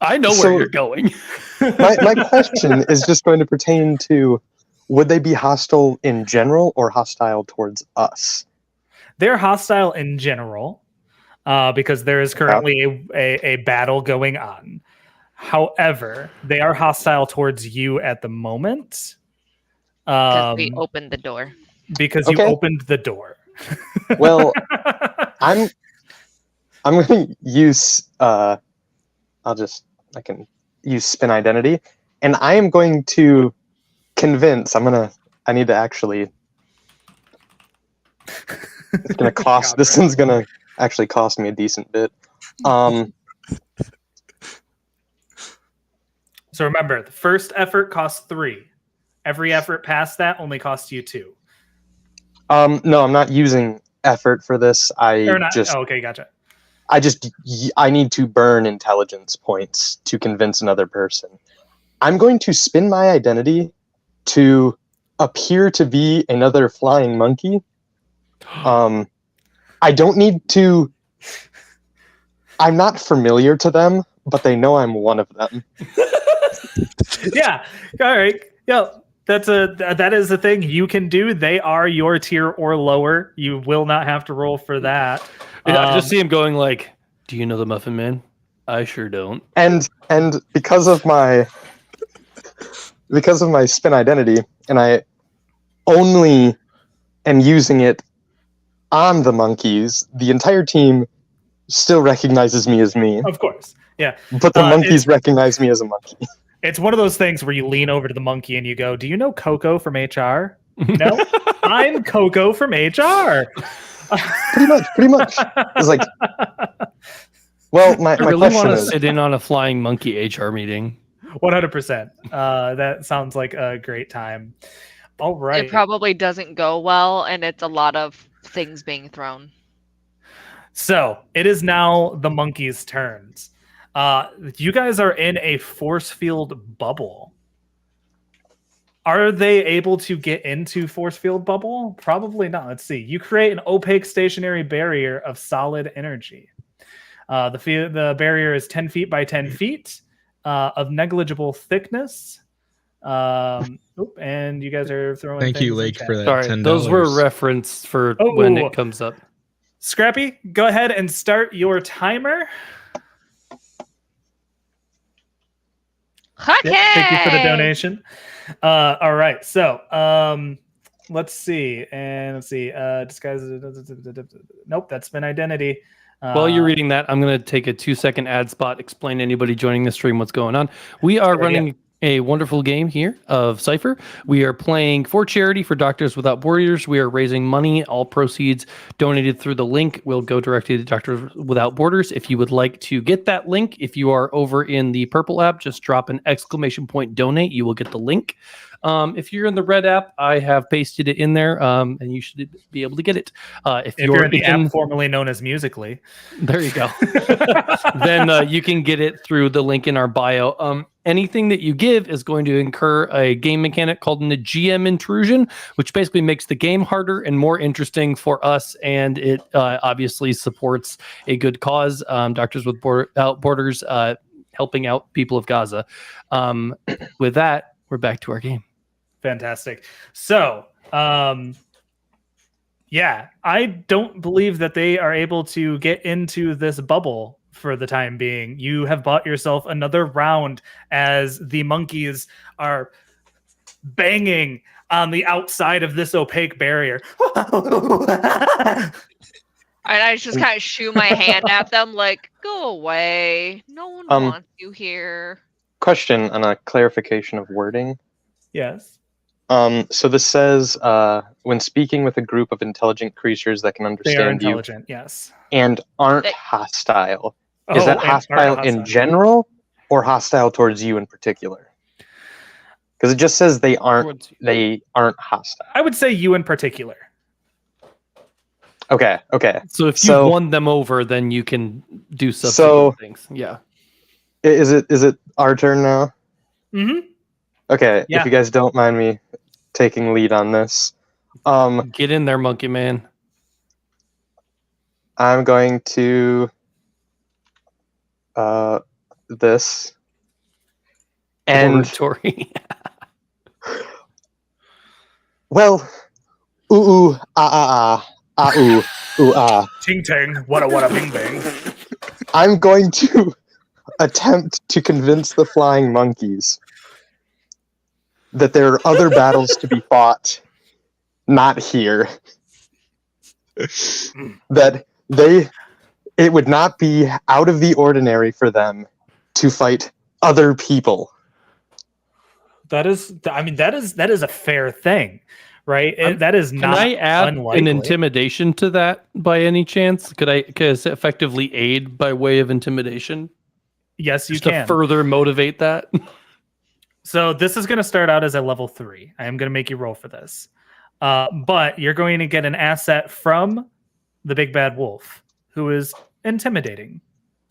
I know So- where you're going. my question is just going to pertain to, would they be hostile in general or hostile towards us? They're hostile in general because there is currently a battle going on. However, they are hostile towards you at the moment Because we opened the door. because you Okay. opened the door. Well, I'm going to use I can use spin identity, and I am going to convince. I need to actually. It's gonna cost. This one's gonna actually cost me a decent bit. So remember, the first effort costs 3. Every effort past that only costs you 2. No, I'm not using effort for this. Or not. Just Oh, okay, gotcha. I need to burn intelligence points to convince another person. I'm going to spin my identity to appear to be another flying monkey. I don't need to. I'm not familiar to them, but they know I'm one of them. Yeah. All right. Yeah. That is a thing you can do. They are your tier or lower. You will not have to roll for that. I just see him going like, "Do you know the Muffin Man? I sure don't." And because of my spin identity, and I only am using it on the monkeys, the entire team still recognizes me as me, Of course. Yeah. but the monkeys recognize me as a monkey. It's one of those things where you lean over to the monkey and you go, "Do you know Coco from HR?" No, I'm Coco from HR. Pretty much. It's like, well, my I really question want to is, sit in on a flying monkey HR meeting. 100%. That sounds like a great time. All right. It probably doesn't go well, and it's a lot of things being thrown. So it is now the monkeys' turns. You guys are in a force field bubble. Are they able to get into force field bubble? Probably not. Let's see. You create an opaque stationary barrier of solid energy. The barrier is 10 feet by 10 feet of negligible thickness. And you guys are throwing. Thank you, things in Lake, chat. for that. Sorry, $10. those were referenced for when it comes up. Scrappy, go ahead and start your timer. Okay. Yep, thank you for the donation. All right, so let's see. Disguise. Nope, that's been identity. While you're reading that, I'm going to take a 2-second ad spot, explain to anybody joining the stream what's going on. We are running a wonderful game here of Cypher. We are playing for charity for Doctors Without Borders. We are raising money. All proceeds donated through the link will go directly to Doctors Without Borders. If you would like to get that link, if you are over in the purple app, just drop an ! donate. You will get the link. If you're in the red app, I have pasted it in there, and you should be able to get it. If you're in the app formerly known as Musical.ly, there you go. Then you can get it through the link in our bio. Anything that you give is going to incur a game mechanic called the GM intrusion, which basically makes the game harder and more interesting for us, and it obviously supports a good cause. Doctors Without Borders helping out people of Gaza. With that, we're back to our game. Fantastic. So, yeah, I don't believe that they are able to get into this bubble for the time being. You have bought yourself another round as the monkeys are banging on the outside of this opaque barrier. And I just kind of shoo my hand at them, like, go away. No one wants you here. Question and a clarification of wording. Yes. So this says, when speaking with a group of intelligent creatures that can They are understand you intelligent, yes. and aren't They- hostile. Is Oh, that and hostile aren't in hostile. general or hostile towards you in particular? Because it just says they aren't hostile. I would say you in particular. Okay. So if you So- won them over, then you can do subsequent So- things. Yeah. Is it our turn now? Mm-hmm. Okay, Yeah. if you guys don't mind me taking lead on this. Get in there, monkey man. I'm going to this and Oratory. well ooh ooh Ting ting, what a bing bang. I'm going to attempt to convince the flying monkeys that there are other battles to be fought, not here. That it would not be out of the ordinary for them to fight other people. That is a fair thing, right? That is Can not I add unlikely. an intimidation to that by any chance? Could I effectively aid by way of intimidation? Yes, you Just to can. further motivate that? So this is going to start out as a level 3. I am going to make you roll for this. But you're going to get an asset from the big bad wolf, who is intimidating.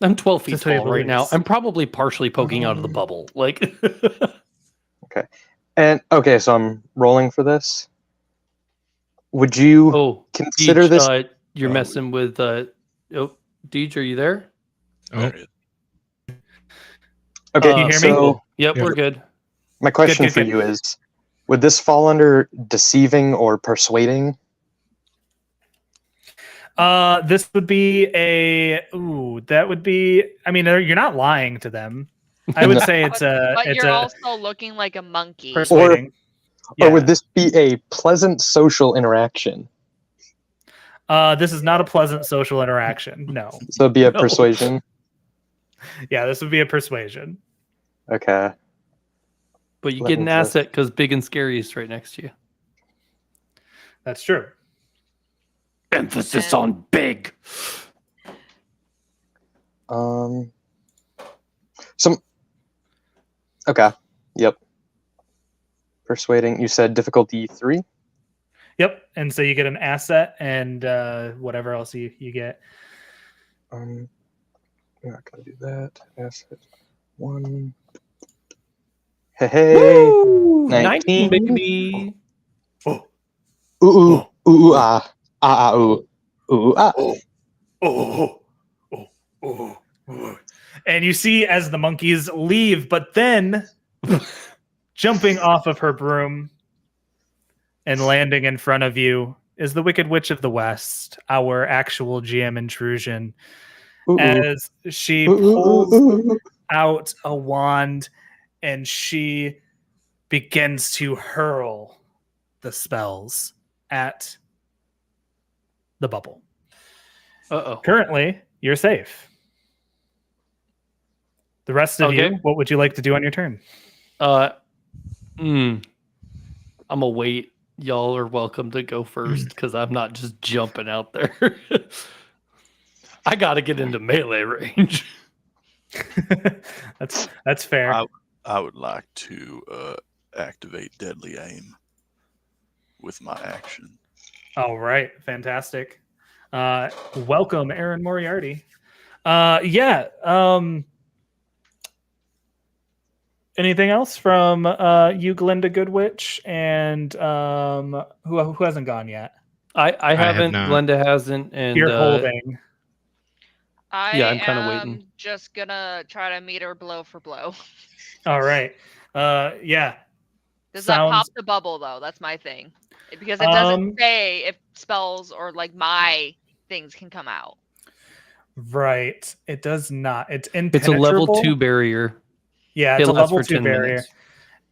I'm 12 feet To say tall the right now. least. I'm probably partially poking out of the bubble. Like, And okay, so I'm rolling for this. Would you oh, consider Deej, this? you're messing with. Deej, are you there? Oh, There it is. Okay, you hear me? so Yep, Yeah. we're good. my question good, for good. you is: would this fall under deceiving or persuading? This would be that would be. I mean, you're not lying to them. I would say it's But it's you're a also looking like a monkey. persuading. Or would this be a pleasant social interaction? This is not a pleasant social interaction. No. So it'd be a No. persuasion. Yeah, this would be a persuasion. Okay. But you Let get me an just- asset because Big and Scary is right next to you. That's true. Emphasis And- on big. Some. Okay. Yep. Persuading. You said difficulty 3. Yep. And so you get an asset and whatever else you get. We're not gonna do that. Asset 1. Hey. Woo! 19. 19, baby. Ooh ooh ooh ah. And you see as the monkeys leave, but then jumping off of her broom and landing in front of you is the Wicked Witch of the West, our actual GM intrusion, Ooh, ooh. as she Ooh, ooh, pulls ooh, ooh. out a wand and she begins to hurl the spells at the bubble. Uh-oh. Currently, you're safe. The rest of Okay. you, what would you like to do on your turn? I'm gonna wait. Y'all are welcome to go first because I'm not just jumping out there. I gotta get into melee range. That's fair. I would like to activate Deadly Aim with my action. All right, fantastic. Welcome, Aaron Moriarty. Yeah. Anything else from you, Glinda Goodwitch, and who hasn't gone yet? I have haven't. not. Glenda hasn't, and You're holding. Yeah, I'm kinda waiting. Just gonna try to meet her blow for blow. All right. Yeah. Does that pop Sounds the bubble though? That's my thing. Because it doesn't um say if spells or like my things can come out. right. It does not. It's It's a impenetrable. level 2 barrier. Yeah, It it's a lasts level for 2 10 barrier. minutes.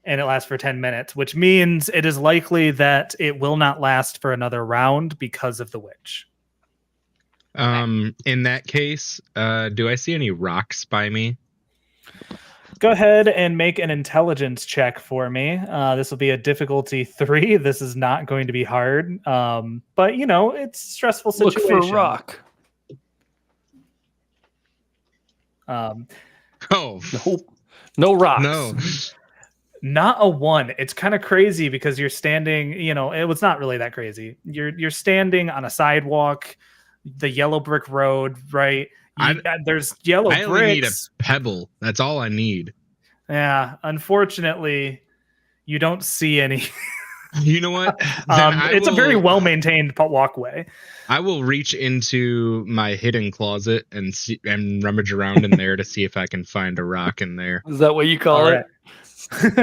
And it lasts for 10 minutes, which means it is likely that it will not last for another round because of the witch. In that case, do I see any rocks by me? Go ahead and make an intelligence check for me. This will be a difficulty 3. This is not going to be hard. But you know, it's a stressful Look situation. for a rock. Um, Oh No rocks. no! not a 1. It's kind of crazy because you're standing, you know, it was not really that crazy. You're standing on a sidewalk, the yellow brick road, right? There's yellow I only need a bricks. pebble. That's all I need. Yeah, unfortunately, you don't see any. You know what? Then It's a very well maintained walkway. I will reach into my hidden closet and see and rummage around in there to see if I can find a rock in there. Is that what you call All it? right.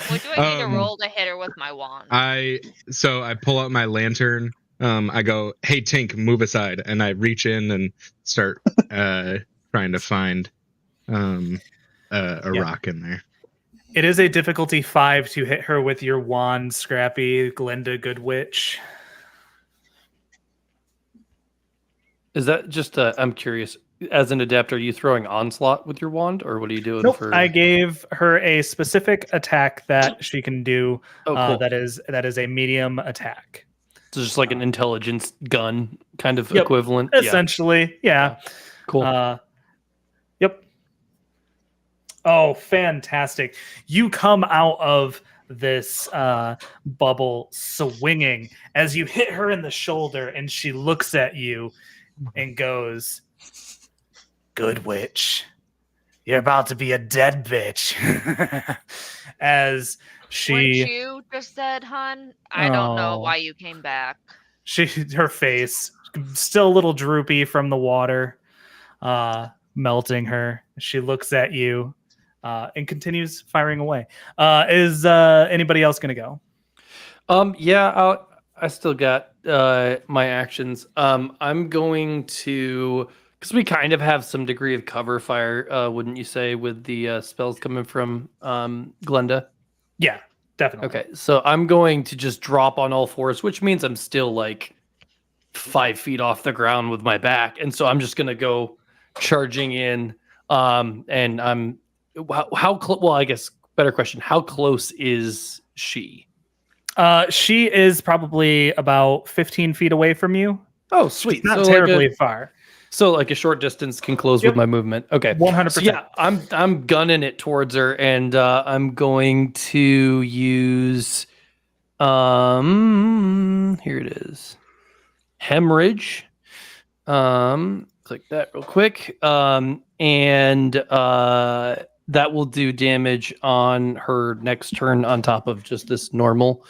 What do I need to roll to hit her with my wand? I pull out my lantern. I go, "Hey Tink, move aside," and I reach in and start trying to find a rock in there. It is a difficulty 5 to hit her with your wand, Scrappy, Glinda, Good Witch. Is that just I'm curious. As an adept, are you throwing onslaught with your wand, or what are you doing Nope. for? I gave her a specific attack that she can do. Oh, cool. That is a medium attack. So just like an intelligence gun kind of Yep. equivalent. Yeah. Essentially, yeah. Cool. Yep. Oh, fantastic. You come out of this bubble swinging as you hit her in the shoulder, and she looks at you and goes, "Good witch, you're about to be a dead bitch." As she... Weren't you just dead, hun? I don't know why you came back. her face still a little droopy from the water melting her. She looks at you and continues firing away. Is anybody else gonna go? Yeah, I still got my actions. I'm going to, because we kind of have some degree of cover fire, wouldn't you say, with the spells coming from Glenda? Yeah, definitely. Okay, so I'm going to just drop on all fours, which means I'm still like 5 feet off the ground with my back, and so I'm just gonna go charging in. And I'm how close? Well, I guess better question: how close is she? She is probably about 15 feet away from you. Oh, sweet! Not So terribly far. So like a short distance can close Yep. with my movement. Okay. 100%. So yeah, I'm gunning it towards her, and I'm going to use here it is. Hemorrhage. Click that real quick. And that will do damage on her next turn on top of just this normal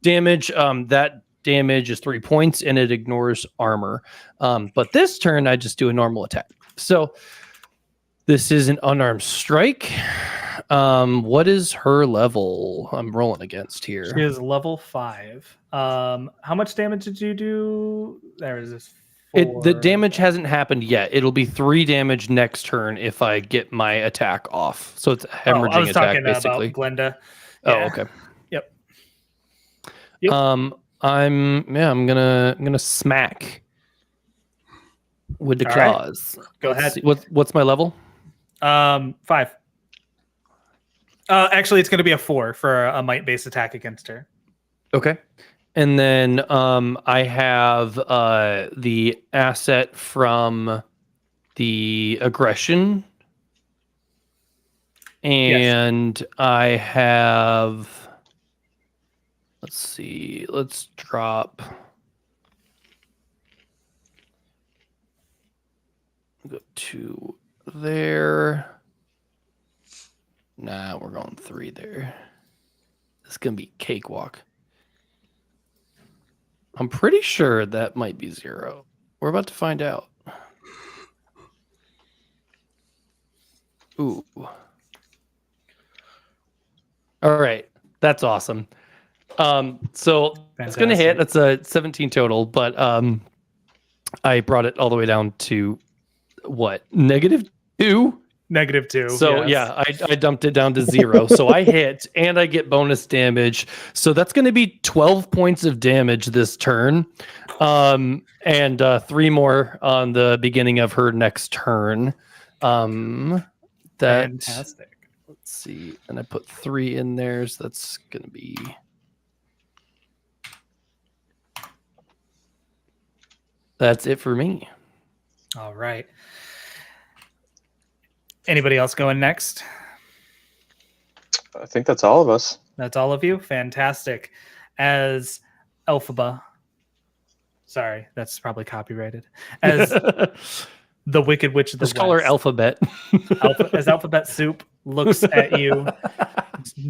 damage. That damage is 3 points and it ignores armor. But this turn, I just do a normal attack. So this is an unarmed strike. What is her level I'm rolling against here? She is level 5. How much damage did you do? There is this. The damage hasn't happened yet. It'll be 3 damage next turn if I get my attack off. So it's a hemorrhaging I was attack, talking basically. about Glenda. Oh, Yeah. okay. Yep. I'm gonna smack with the All right. claws. Go Let's ahead. see. What's my level? 5. Actually, it's going to be a 4 for a might-based attack against her. Okay. And then I have the asset from the aggression. And I have, let's see, let's drop. Go to there. Nah, we're going 3 there. This is going to be cakewalk. I'm pretty sure that might be 0. We're about to find out. Ooh. All right. That's awesome. So it's going to hit. That's a 17 total, but I brought it all the way down to what? -2? -2. So yes. yeah, I dumped it down to 0. So I hit and I get bonus damage. So that's going to be 12 points of damage this turn. And 3 more on the beginning of her next turn. Fantastic. Let's see. And I put 3 in there. So that's going to be... That's it for me. All right. Anybody else going next? I think that's all of us. That's all of you? Fantastic. As Elphaba, sorry, that's probably copyrighted. As the Wicked Witch of the Just call her West, Alphabet. as Alphabet Soup looks at you,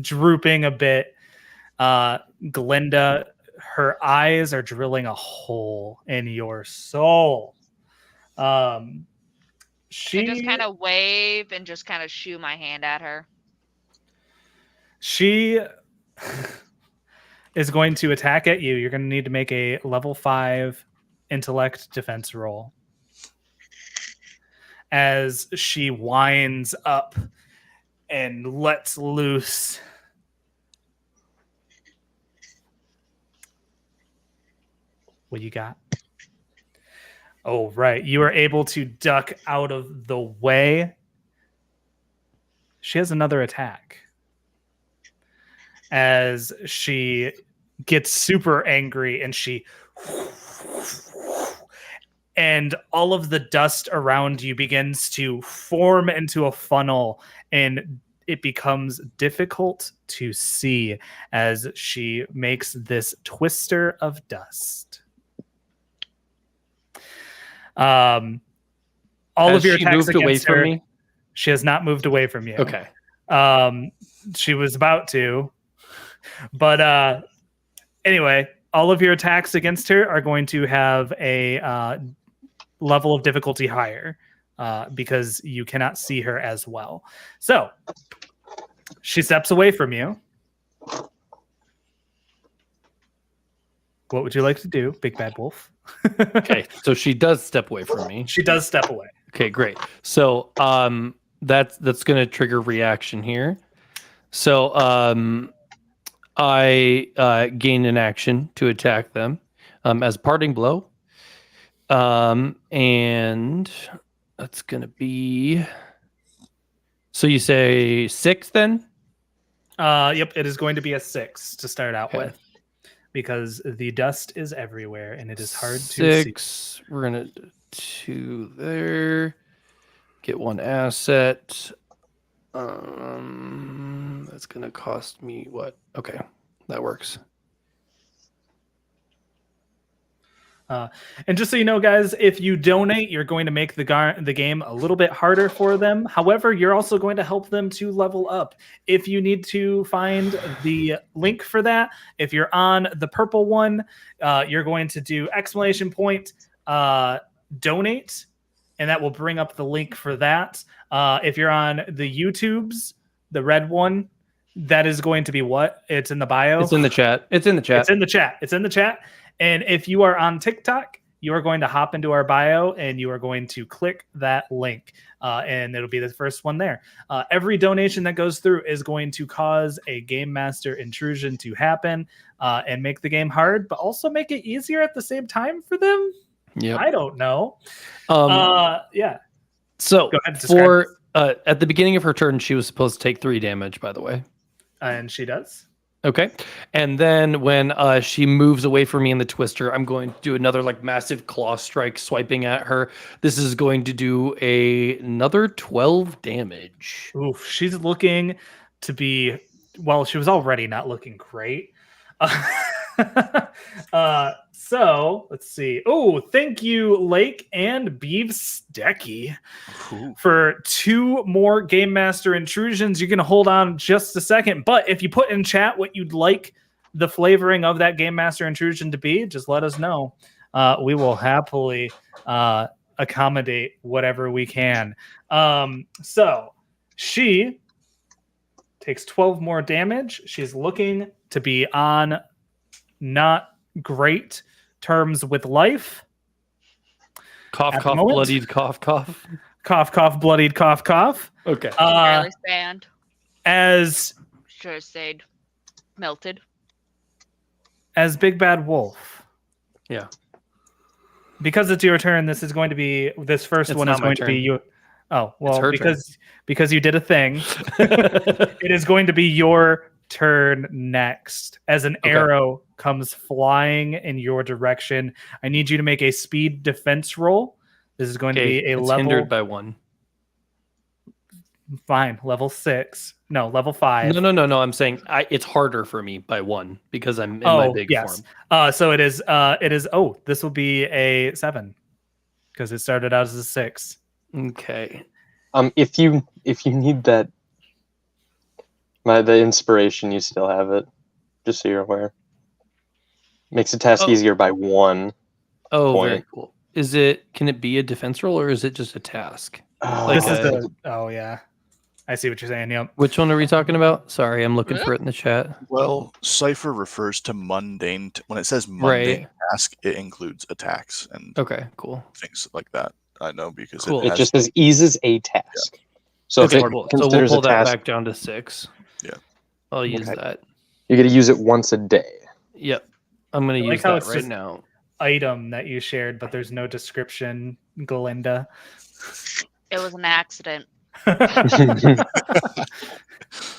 drooping a bit, Glinda, her eyes are drilling a hole in your soul. She I just kind of wave and just kind of shoo my hand at her. She is going to attack at you. You're going to need to make a level 5 intellect defense roll. As she winds up and lets loose. What you got? Oh, right. You are able to duck out of the way. She has another attack. As she gets super angry and and all of the dust around you begins to form into a funnel, and it becomes difficult to see as she makes this twister of dust. All of your she attacks moved away against from her, me? she has not moved away from you. Okay. She was about to, but anyway, all of your attacks against her are going to have a level of difficulty higher because you cannot see her as well. So she steps away from you. What would you like to do, Big Bad Wolf? Okay, so she does step away from me. She does step away. Okay, great. So that's going to trigger reaction here. So I gain an action to attack them as a parting blow. And that's going to be... So you say 6 then? Yep, it is going to be a 6 to start out Okay. with. Because the dust is everywhere and it is hard to see. 6. We're going to 2 there. Get 1 asset. That's going to cost me what? Okay, that works. And just so you know, guys, if you donate, you're going to make the game a little bit harder for them. However, you're also going to help them to level up. If you need to find the link for that, if you're on the purple one, you're going to do ! Donate, and that will bring up the link for that. If you're on the YouTubes, the red one, that is going to be what? It's in the bio. It's in the chat. It's in the chat. It's in the chat. It's in the chat. And if you are on TikTok, you are going to hop into our bio and you are going to click that link. And it'll be the first one there. Every donation that goes through is going to cause a Game Master intrusion to happen and make the game hard, but also make it easier at the same time for them. Yep. I don't know. Yeah. So Go ahead, describe at the beginning of her turn, she was supposed to take 3 damage, by the way. And she does. Okay. And then when she moves away from me in the twister, I'm going to do another like massive claw strike swiping at her. This is going to do another 12 damage. Oof, she's looking to be, well, she was already not looking great. So let's see. Oh, thank you, Lake and Beeves Decky, for 2 more Game Master intrusions. You're going to hold on just a second. But if you put in chat what you'd like the flavoring of that Game Master intrusion to be, just let us know. We will happily accommodate whatever we can. So she takes 12 more damage. She's looking to be on not great terms with life. Cough, At the cough, moment? bloodied, cough, cough. Cough, cough, bloodied, cough, cough. Okay. Barely stand. As Should have stayed melted. Big Bad Wolf. Yeah. Because it's your turn, this first It's one not is my going to be turn. you. Oh, well, her turn. because you did a thing, it is going to be your turn next. As an Okay. arrow comes flying in your direction, I need you to make a speed defense roll. This is going to Okay, be a it's level hindered by 1. fine, level 6. No, level 5. No. I'm saying it's harder for me by 1 because I'm in my big form. So it is this will be a 7 because it started out as a 6. Okay. If you need that, the inspiration, you still have it. Just so you're aware. Makes the task Oh. easier by 1. Oh, Point. very cool. Can it be a defense roll or is it just a task? Like This is a- the yeah. I see what you're saying. Yep. Which one are we talking about? Sorry, I'm looking Yeah. for it in the chat. Well, Cipher refers to mundane. When it says mundane Right. task, it includes attacks and Okay, cool. things like that. I know because Cool. it It has, just says eases a task. So Okay, if it cool. So we'll considers pull a that task, back down to 6. Yeah. I'll use Okay. that. you get to use it once a day. Yep. I'm going I to like use how that it's right just- now. Item that you shared, but there's no description, Glinda. It was an accident.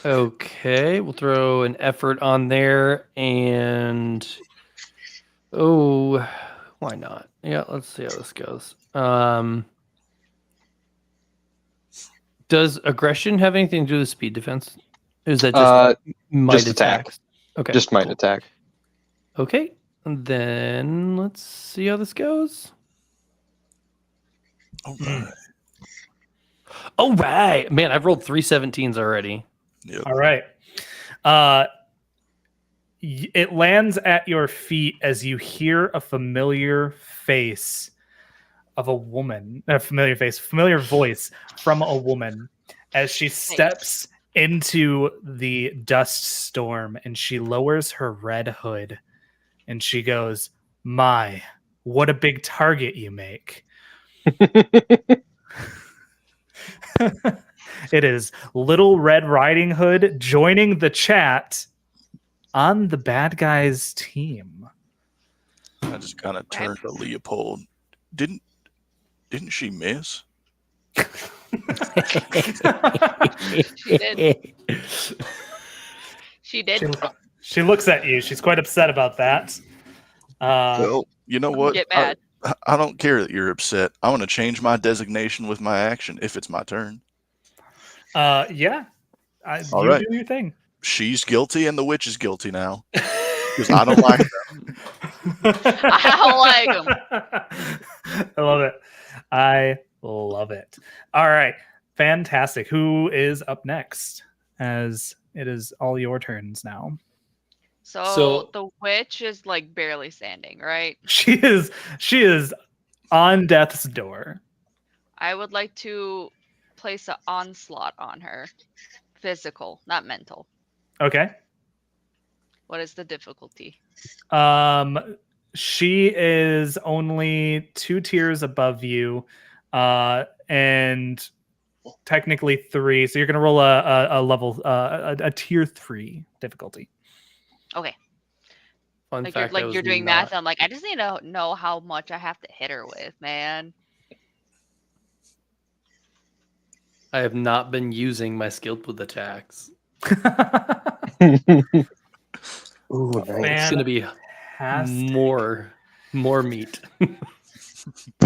Okay, we'll throw an effort on there and why not? Yeah, let's see how this goes. Does aggression have anything to do with speed defense? Or is that just might just attack. attacks? Okay. Just might cool. attack. Okay. And then let's see how this goes. all right. All right. Man, I've rolled 3 17s already. Yep. All right. It lands at your feet as you hear a familiar face of a woman, familiar voice from a woman as she steps into the dust storm and she lowers her red hood and she goes, "My, what a big target you make." It is Little Red Riding Hood joining the chat on the bad guys team. I just kind of turned to Leopold. Didn't she miss? She did. She did. She looks at you. She's quite upset about that. Well, you know what? Get mad. I don't care that you're upset. I want to change my designation with my action if it's my turn. Yeah. All You right. do your thing. She's guilty and the witch is guilty now. Because I don't like them. I don't like 'em. I love it. I love it. All right. Fantastic. Who is up next? As it is all your turns now. So the witch is like barely standing, right? She is on death's door. I would like to place an onslaught on her. Physical, not mental. Okay. What is the difficulty? She is only 2 tiers above you, and technically 3. So you're gonna roll a level a tier 3 difficulty. Okay. Fun Like fact, you're doing math. I'm like, I just need to know how much I have to hit her with, man. I have not been using my skilled with attacks. Ooh, nice. It's going to be Fantastic. more meat.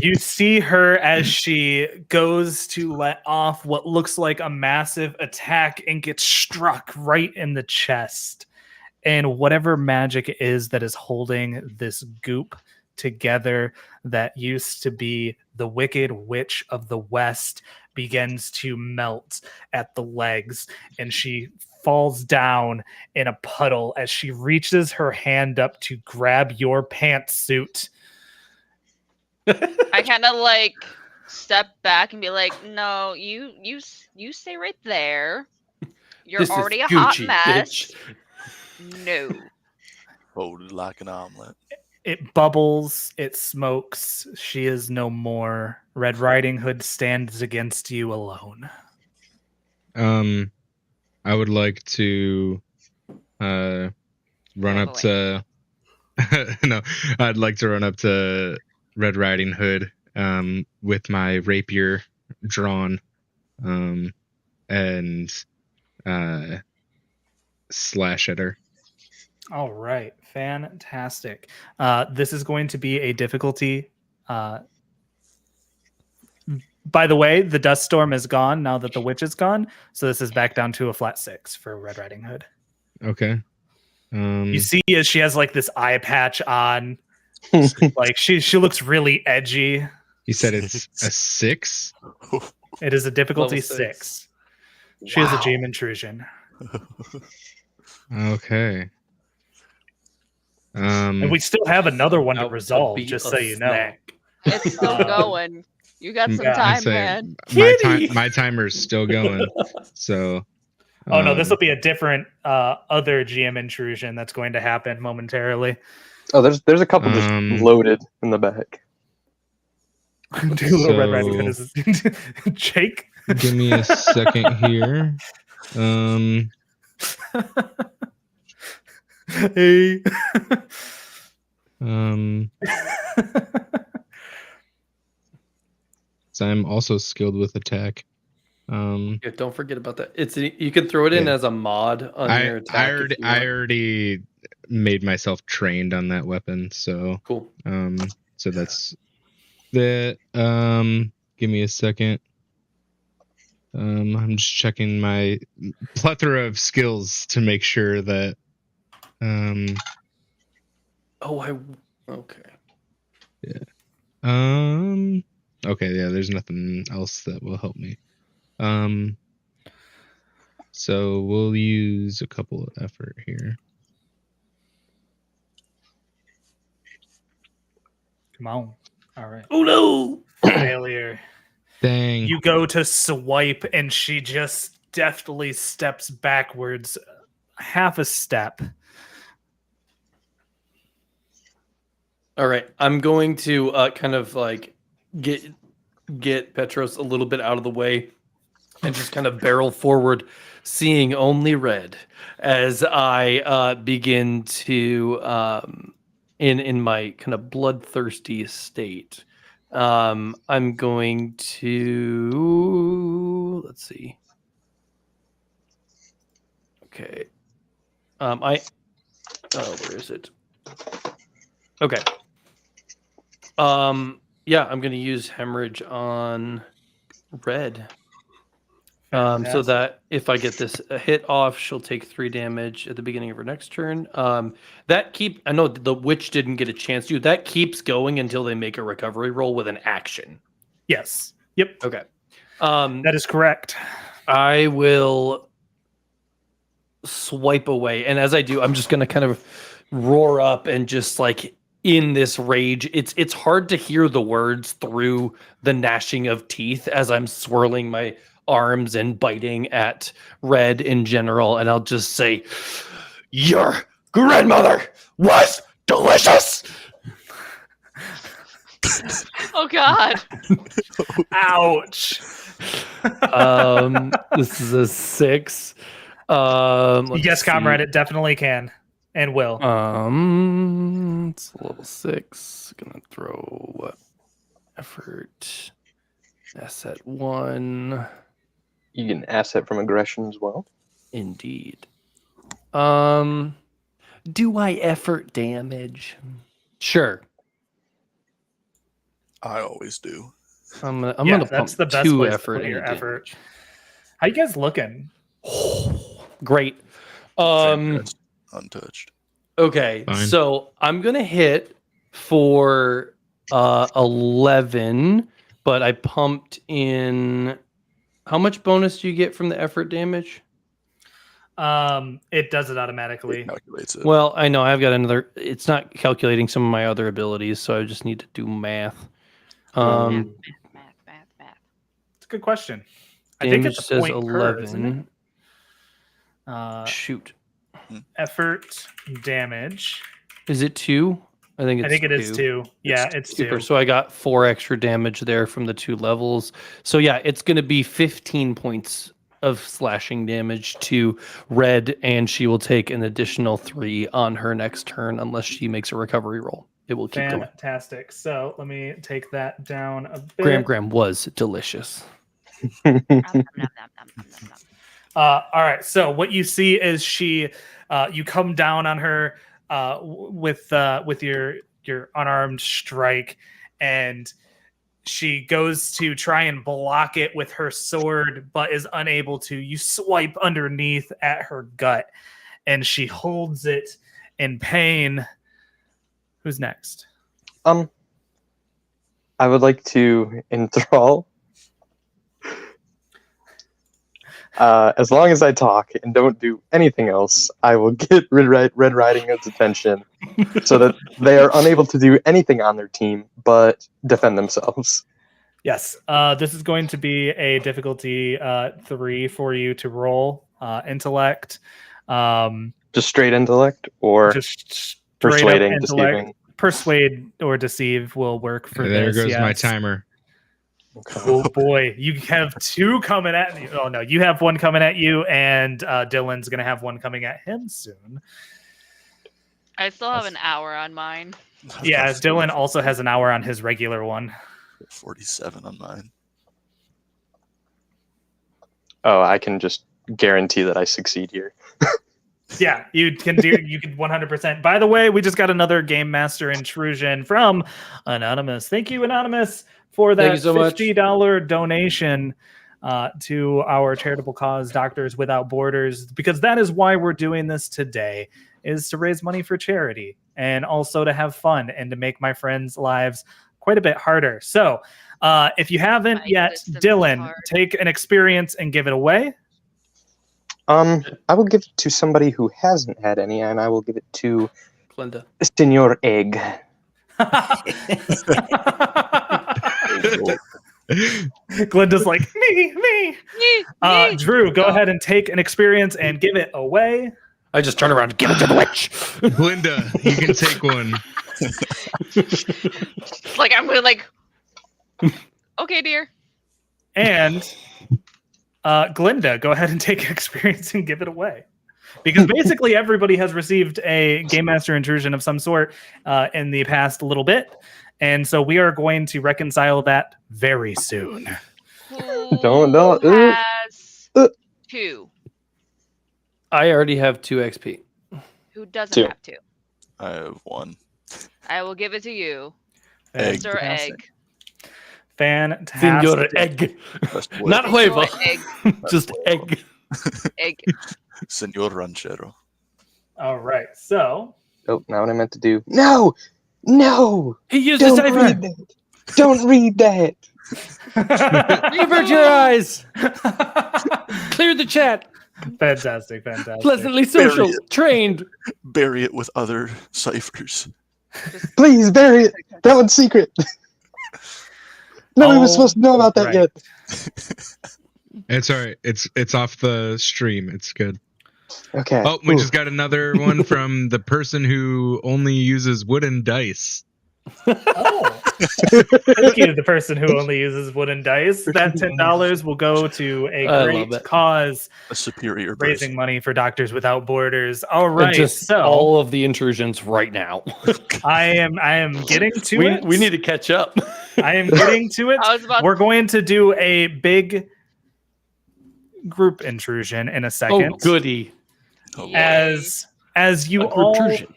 You see her as she goes to let off what looks like a massive attack and gets struck right in the chest. And whatever magic it is that is holding this goop together that used to be the Wicked Witch of the West begins to melt at the legs, and she falls down in a puddle as she reaches her hand up to grab your pantsuit. I kind of like step back and be like, "No, you stay right there. You're This is already a hot Gucci, mess. bitch. No." Folded like an omelet. It bubbles, it smokes. She is no more. Red Riding Hood stands against you alone. I would like to run up to no, I'd like to run up to Red Riding Hood with my rapier drawn and slash at her. All right, fantastic. This is going to be a difficulty. By the way, the dust storm is gone now that the witch is gone, so this is back down to a flat 6 for Red Riding Hood. Okay. You see, as she has like this eye patch on, like she looks really edgy. You said it's a 6? It is a difficulty Level 6. She has a GM intrusion. Okay. And we still have another one to I'll resolve, beat just a so you know. snack. It's still going. You got some Yeah, I time, say man. my timer's still going. So Oh no, this will be a different other GM intrusion that's going to happen momentarily. Oh, there's a couple just loaded in the back. Two little Red Riding Hood is Jake. give me a second here. Hey. So I'm also skilled with attack. Yeah, don't forget about that. You can throw it in Yeah. as a mod on your attack. I already made myself trained on that weapon, so Cool. so that's that. Give me a second. I'm just checking my plethora of skills to make sure that Okay. okay, yeah, there's nothing else that will help me. So we'll use a couple of effort here. Come on. All right. Oh no! Failure. Dang. You go to swipe and she just deftly steps backwards half a step. All right, I'm going to kind of like get Petros a little bit out of the way and just kind of barrel forward, seeing only red as I begin to in my kind of bloodthirsty state. I'm going to let's see. Okay. Where is it? Okay. Yeah, I'm going to use hemorrhage on red. So that if I get this hit off, she'll take 3 damage at the beginning of her next turn. I know the witch didn't get a chance to. That keeps going until they make a recovery roll with an action. Yes. Yep. Okay. That is correct. I will swipe away, and as I do, I'm just going to kind of roar up and just like in this rage. It's hard to hear the words through the gnashing of teeth as I'm swirling my arms and biting at red in general, and I'll just say, "Your grandmother was delicious." Oh God. Ouch. This is a 6. Let's Yes, comrade, see. it definitely can and will. It's a level 6. Gonna throw effort. Asset 1. You get an asset from aggression as well. Indeed. Do I effort damage? Sure. I always do. I'm Yeah, gonna that's pump the best 2 place to effort put your into effort. damage. How you guys looking? Great. Fantastic. Untouched. Okay, Fine. so I'm gonna hit for 11, but I pumped in. How much bonus do you get from the effort damage? It does it automatically. It calculates it. Well, I know I've got another. It's not calculating some of my other abilities, so I just need to do math. Math. It's a good question. I think Damage it's a says point per, isn't it? 11. Shoot. Effort damage. Is it 2? I think it is 2. Yeah, it's 2. Super. So I got 4 extra damage there from the 2 levels. So yeah, it's going to be 15 points of slashing damage to Red, and she will take an additional 3 on her next turn unless she makes a recovery roll. It will keep going. Fantastic. So let me take that down a bit. Graham was delicious. All right. So what you see is you come down on her with your unarmed strike, and she goes to try and block it with her sword, but is unable to. You swipe underneath at her gut, and she holds it in pain. Who's next? I would like to enthrall. As long as I talk and don't do anything else, I will get Red Riding Hood's attention so that they are unable to do anything on their team but defend themselves. Yes. This is going to be a difficulty 3 for you to roll. Intellect. Just straight intellect or Just straight up persuading, intellect. deceiving. Persuade or deceive will work for There this. goes my yes. timer. Oh boy, you have 2 coming at you. Oh no, you have 1 coming at you, and Dylan's gonna have 1 coming at him soon. I still have an hour on mine. Yeah, Dylan also has an hour on his regular one. 47 on mine. Oh, I can just guarantee that I succeed here. Yeah, you can 100%. By the way, we just got another Game Master intrusion from Anonymous. Thank you, Anonymous, for that Thank you so much. $50 donation to our charitable cause, Doctors Without Borders, because that is why we're doing this today, is to raise money for charity and also to have fun and to make my friends' lives quite a bit harder. So if you haven't yet, Dylan, take an experience and give it away. I will give it to somebody who hasn't had any, and I will give it to Glinda. Senor Egg. Glinda's like, me. Drew, go ahead and take an experience and give it away. I just turn around and give it to the witch. Glinda, you can take one. Like I'm really like, okay, dear. And Glinda, go ahead and take an experience and give it away. Because basically everybody has received a Game Master intrusion of some sort in the past little bit. And so we are going to reconcile that very soon. Who Don't. has 2? I already have 2 XP. Who doesn't 2. have 2? I have 1. I will give it to you, Egg. Mr. Egg. Fantastic. Senor Egg. Best boy. Not Senor huevo. Egg. Just egg. Egg. Senor Ranchero. All right. So Oh, not what I meant to do. No! He used his Don't cipher. read that! Don't read that! Avert your eyes. Clear the chat. fantastic. Pleasantly social. Bury it. Trained. Bury it with other ciphers. Please bury it! That one's secret! Nobody was Oh, supposed to know about that right. yet. It's all right. It's off the stream. It's good. Okay. Oh, we Ooh. just got another one from the person who only uses wooden dice. Oh. Thank you to the person who only uses wooden dice. That $10 will go to a I love great it. cause, A superior raising person. money for Doctors Without Borders. All And right, just so all of the intrusions right now. I am getting to it. we need to catch up. I am getting to it. I was about We're going to do a big group intrusion in a second. Oh, goody. Oh, boy. As you A all protrusion.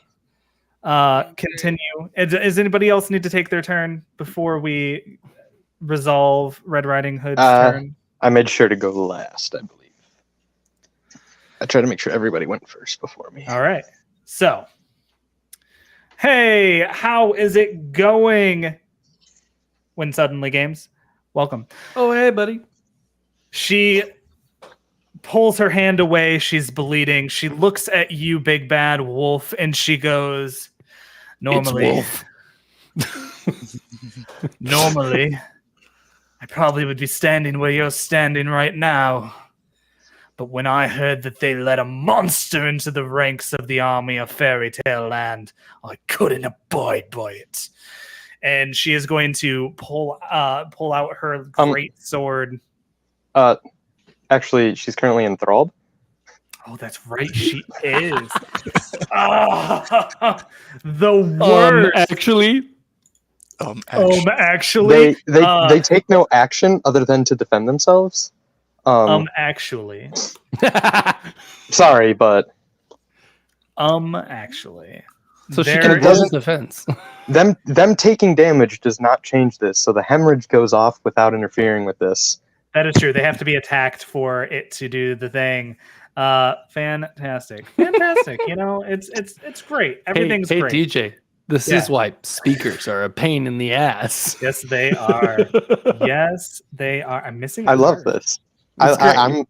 continue, does anybody else need to take their turn before we resolve Red Riding Hood's turn? I made sure to go last, I believe. I tried to make sure everybody went first before me. All right. So, hey, how is it going? When Suddenly Games, welcome. Oh, hey, buddy. She pulls her hand away. She's bleeding. She looks at you, big bad wolf, and she goes, normally, normally, I probably would be standing where you're standing right now. But when I heard that they let a monster into the ranks of the army of Fairy Tale Land, I couldn't abide by it. And she is going to pull out her great sword. Actually, she's currently enthralled. Oh, that's right, she is. The worst. Actually, Actually, They take no action other than to defend themselves. Actually, sorry, but actually. so she There can is- hold defense. them taking damage does not change this. So the hemorrhage goes off without interfering with this. That is true. They have to be attacked for it to do the thing. Fantastic. You know, it's great. Everything's hey, great. DJ, this Yeah. is why speakers are a pain in the ass. Yes, they are. Yes, they are. I'm missing. I a love word. this. It's great. I'm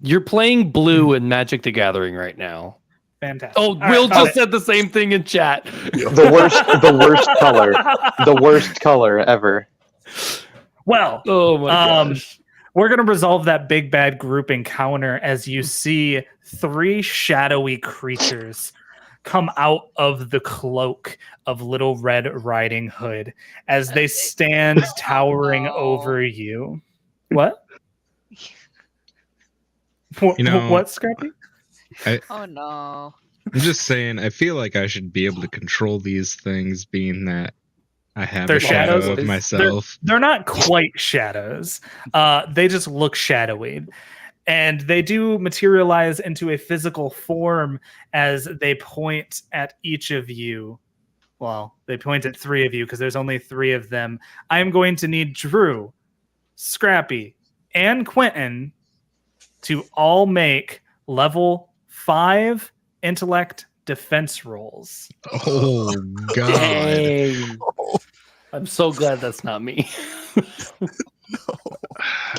You're playing blue in Magic the Gathering right now. Fantastic. Oh, All right, Will found just it. said the same thing in chat. the worst color ever. Well, Oh my gosh. we're going to resolve that big bad group encounter as you see 3 shadowy creatures come out of the cloak of Little Red Riding Hood as they stand towering no. over you. What? You know- What, Scrappy? Oh no. I'm just saying, I feel like I should be able to control these things, being that I have They're a shadow shadows? of myself. They're not quite shadows. They just look shadowy. And they do materialize into a physical form as they point at each of you. Well, they point at 3 of you because there's only 3 of them. I'm going to need Drew, Scrappy, and Quentin to all make level 5 intellect defense rolls. Oh god! Dang. I'm so glad that's not me.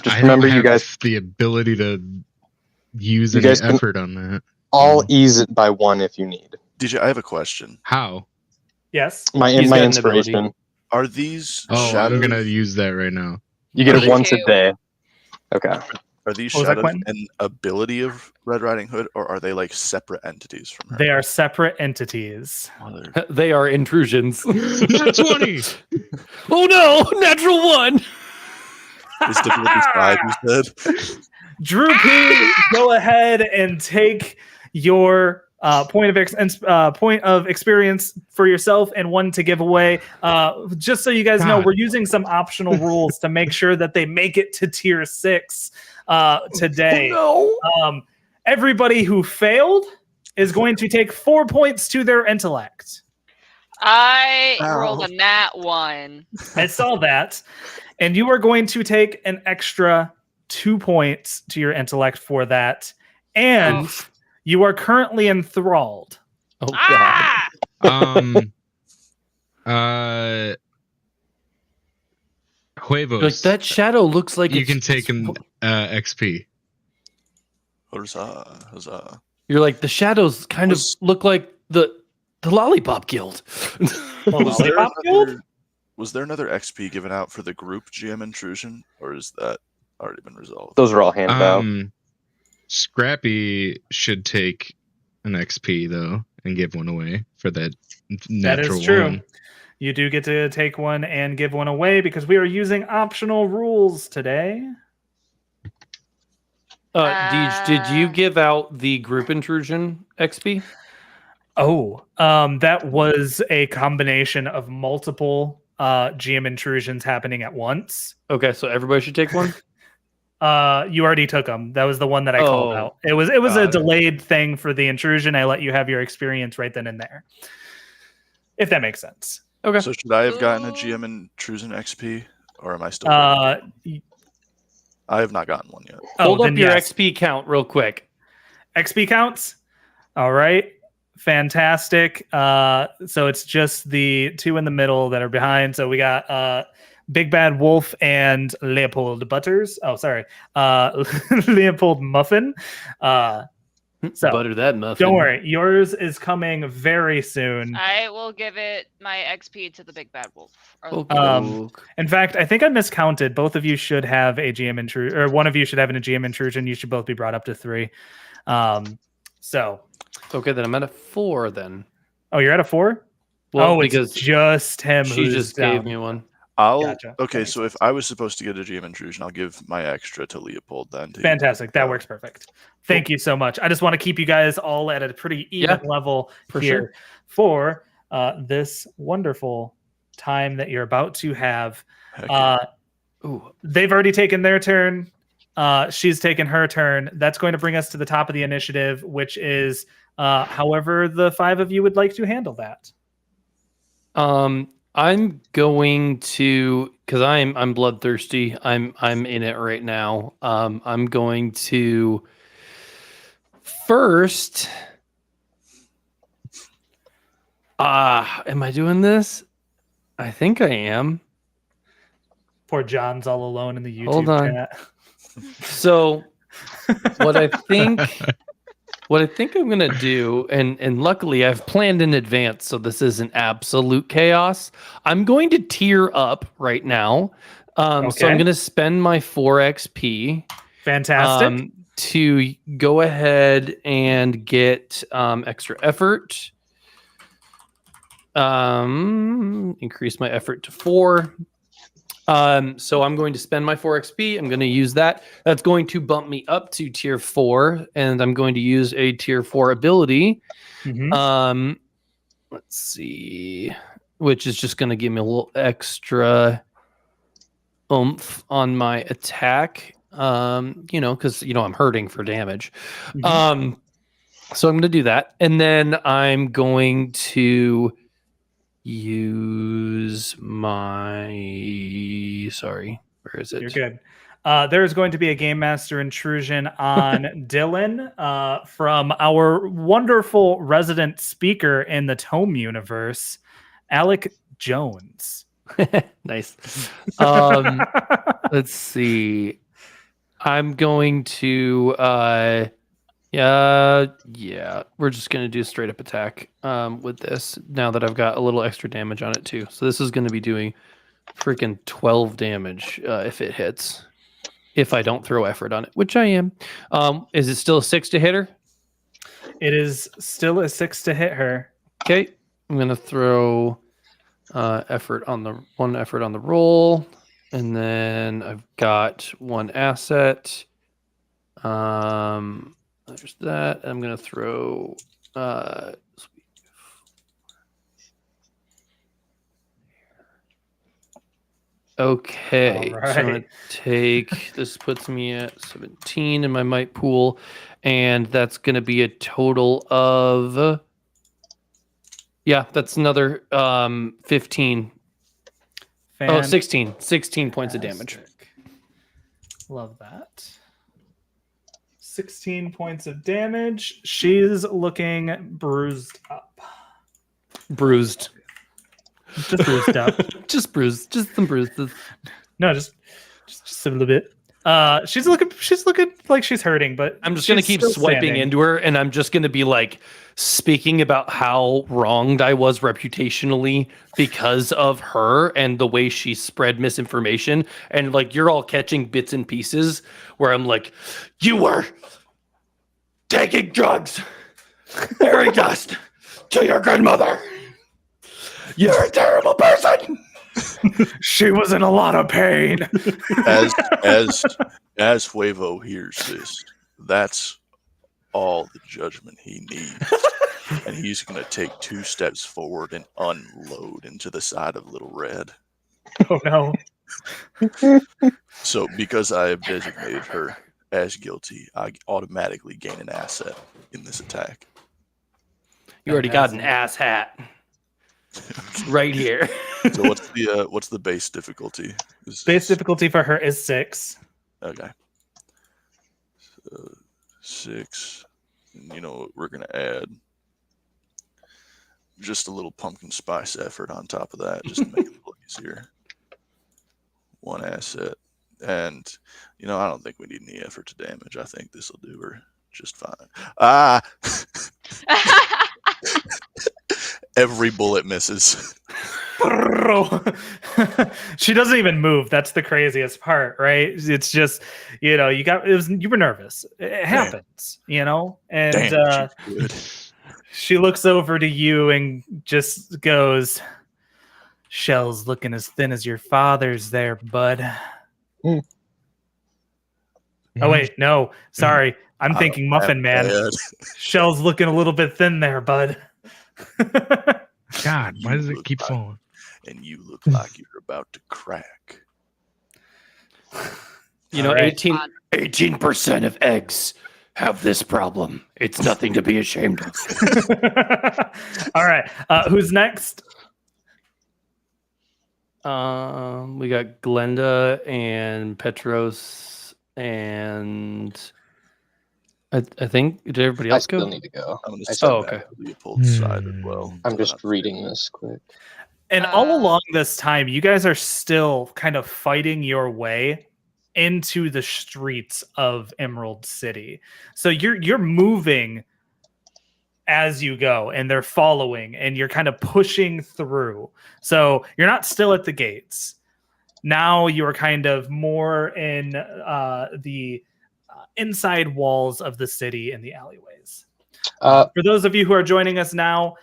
Just I remember, don't you have guys- the ability to use You any guys can- effort on that. I'll ease it by 1 if you need. DJ, I have a question. How? Yes. He's My got an ability. inspiration. Are these Oh, shadows? I'm gonna use that right now. You get Are it they once a two? day. Okay. Are these What was that, shadows Quentin? an ability of Red Riding Hood, or are they like separate entities from her? They are separate entities. Mother- They are intrusions. Not 20. Oh no, natural 1. Is difficulty 5, you said? Drew P, go ahead and take your point of experience for yourself and 1 to give away. Just so you guys know, God. we're using some optional rules to make sure that they make it to tier 6 today. No. Everybody who failed is going to take 4 points to their intellect. I Ow. rolled a nat 1. I saw that. And you are going to take an extra 2 points to your intellect for that. And Oof. you are currently enthralled. Oh god. Ah! Huevos. Like that shadow looks like you it's- can take an XP. Huzzah, huzzah. You're like the shadows kind of Was- look like the Lollipop Guild. Was there, Lollipop Guild? was there another XP given out for the group GM intrusion, or is that already been resolved? Those are all handed out. Scrappy should take an XP though and give one away for that natural That is true. one. You do get to take one and give one away because we are using optional rules today. Deej, did you give out the group intrusion XP? Oh, that was a combination of multiple GM intrusions happening at once. Okay, so everybody should take one. You already took them. That was the one that I called Oh, out. It was got a it. delayed thing for the intrusion. I let you have your experience right then and there. If that makes sense. Okay. So should I have gotten a GM intrusion XP, or am I still? I have not gotten one yet. Hold up then your yes. XP count real quick. XP counts. All right. Fantastic. So it's just the 2 in the middle that are behind. So we got Big Bad Wolf and Leopold Butters. Oh, sorry, Leopold Muffin. So Butter that muffin. don't worry, yours is coming very soon. I will give it my XP to the Big Bad Wolf. In fact, I think I miscounted. Both of you should have a GM intrusion, or one of you should have a GM intrusion. You should both be brought up to 3. So Okay, then I'm at a 4 then. oh, you're at a 4. Well, it's because just him. she who's just down. gave me one. Gotcha. Okay, so if I was supposed to get a GM intrusion, I'll give my extra to Leopold then. Fantastic. That works perfect. Thank you so much. I just want to keep you guys all at a pretty even level for here for this wonderful time that you're about to have. Heck yeah. They've already taken their turn. She's taken her turn. That's going to bring us to the top of the initiative, which is however the 5 of you would like to handle that. I'm going to, because I'm bloodthirsty. I'm in it right now. I'm going to first. Am I doing this? I think I am. Poor John's all alone in the YouTube Hold on. chat. So what I think I'm gonna do, and luckily I've planned in advance, so this isn't absolute chaos. I'm going to tier up right now. So I'm gonna spend my 4 XP. Fantastic. To go ahead and get extra effort. Increase my effort to 4. So I'm going to spend my 4 XP. I'm going to use that. That's going to bump me up to tier 4, and I'm going to use a tier 4 ability. Mhm. Let's see, which is just going to give me a little extra oomph on my attack. Because I'm hurting for damage. Mhm. So I'm going to do that, and then I'm going to use my where is it? You're good. There's going to be a Game Master intrusion on Dylan from our wonderful resident speaker in the Tome universe, Alec Jones. Nice. Let's see. I'm going to we're just going to do straight up attack with this now that I've got a little extra damage on it too. So this is going to be doing freaking 12 damage if it hits. If I don't throw effort on it, which I am. Is it still a 6 to hit her? It is still a 6 to hit her. Okay. I'm going to throw effort on the roll, and then I've got 1 asset. There's that. I'm going to throw okay. All right. So I'm going to take this, puts me at 17 in my might pool, and that's going to be a total of that's another 15. Oh, 16 points of damage. Fantastic. Love that. 16 points of damage. She's looking bruised up. Bruised. Just bruised up. Just bruised. Just some bruises. No, just a little bit. She's looking like she's hurting, but I'm just gonna keep swiping into her, and I'm just gonna be like speaking about how wronged I was reputationally because of her and the way she spread misinformation. And like you're all catching bits and pieces where I'm like, you were taking drugs, fairy dust to your grandmother. You're a terrible person. She was in a lot of pain. As Huevo hears this, that's all the judgment he needs. And he's going to take 2 steps forward and unload into the side of Little Red. Oh no. So because I have designated her as guilty, I automatically gain an asset in this attack. You already got an ass hat right here. So what's the base difficulty? Base difficulty for her is 6. Okay. So 6. And you know what we're gonna add? Just a little pumpkin spice effort on top of that, just to make it a little easier. one asset. And, I don't think we need any effort to damage. I think this will do her just fine. Ah! Every bullet misses. She doesn't even move. That's the craziest part, right? It's just, you were nervous. It happens, and Damn, she's good. she looks over to you and just goes, "Shell's looking as thin as your father's there, bud." Mm. Oh wait, no, sorry. I'm thinking Muffin Man. Bad. Shell's looking a little bit thin there, bud. God, why does it look keep like- falling? And you look like you're about to crack. You know, All right. 18% of eggs have this problem. It's nothing to be ashamed of. All right, who's next? We got Glenda and Petros and I think did everybody I else still go? need to go. I'm going I to step Oh, back okay. to Leopold's side as well. I'm just reading this quick. And all along this time, you guys are still kind of fighting your way into the streets of Emerald City. So you're moving as you go, and they're following, and you're kind of pushing through. So you're not still at the gates. Now you are kind of more in the inside walls of the city and the alleyways. For those of you who are joining us now,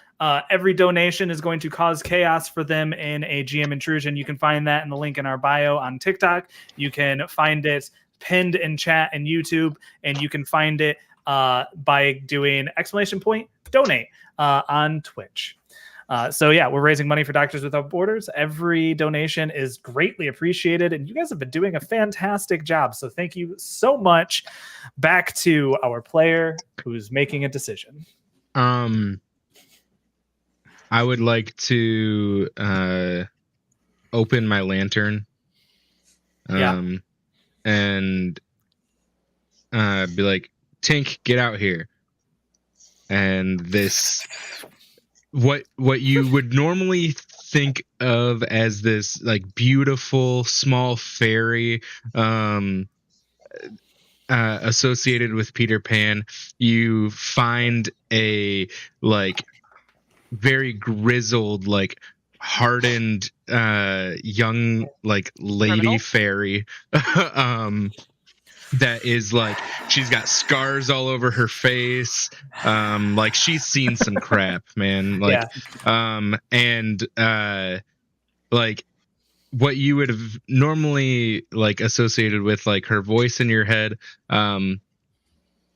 every donation is going to cause chaos for them in a GM intrusion. You can find that in the link in our bio on TikTok. You can find it pinned in chat and YouTube, and you can find it by doing !donate on Twitch. So yeah, we're raising money for Doctors Without Borders. Every donation is greatly appreciated, and you guys have been doing a fantastic job. So thank you so much. Back to our player who's making a decision. I would like to open my lantern. And be like, Tink, get out here. And this, what you would normally think of as this like beautiful small fairy associated with Peter Pan, you find a like very grizzled, like hardened young like lady Criminal? fairy that is like, she's got scars all over her face, like she's seen some crap, man, like like what you would have normally like associated with like her voice in your head,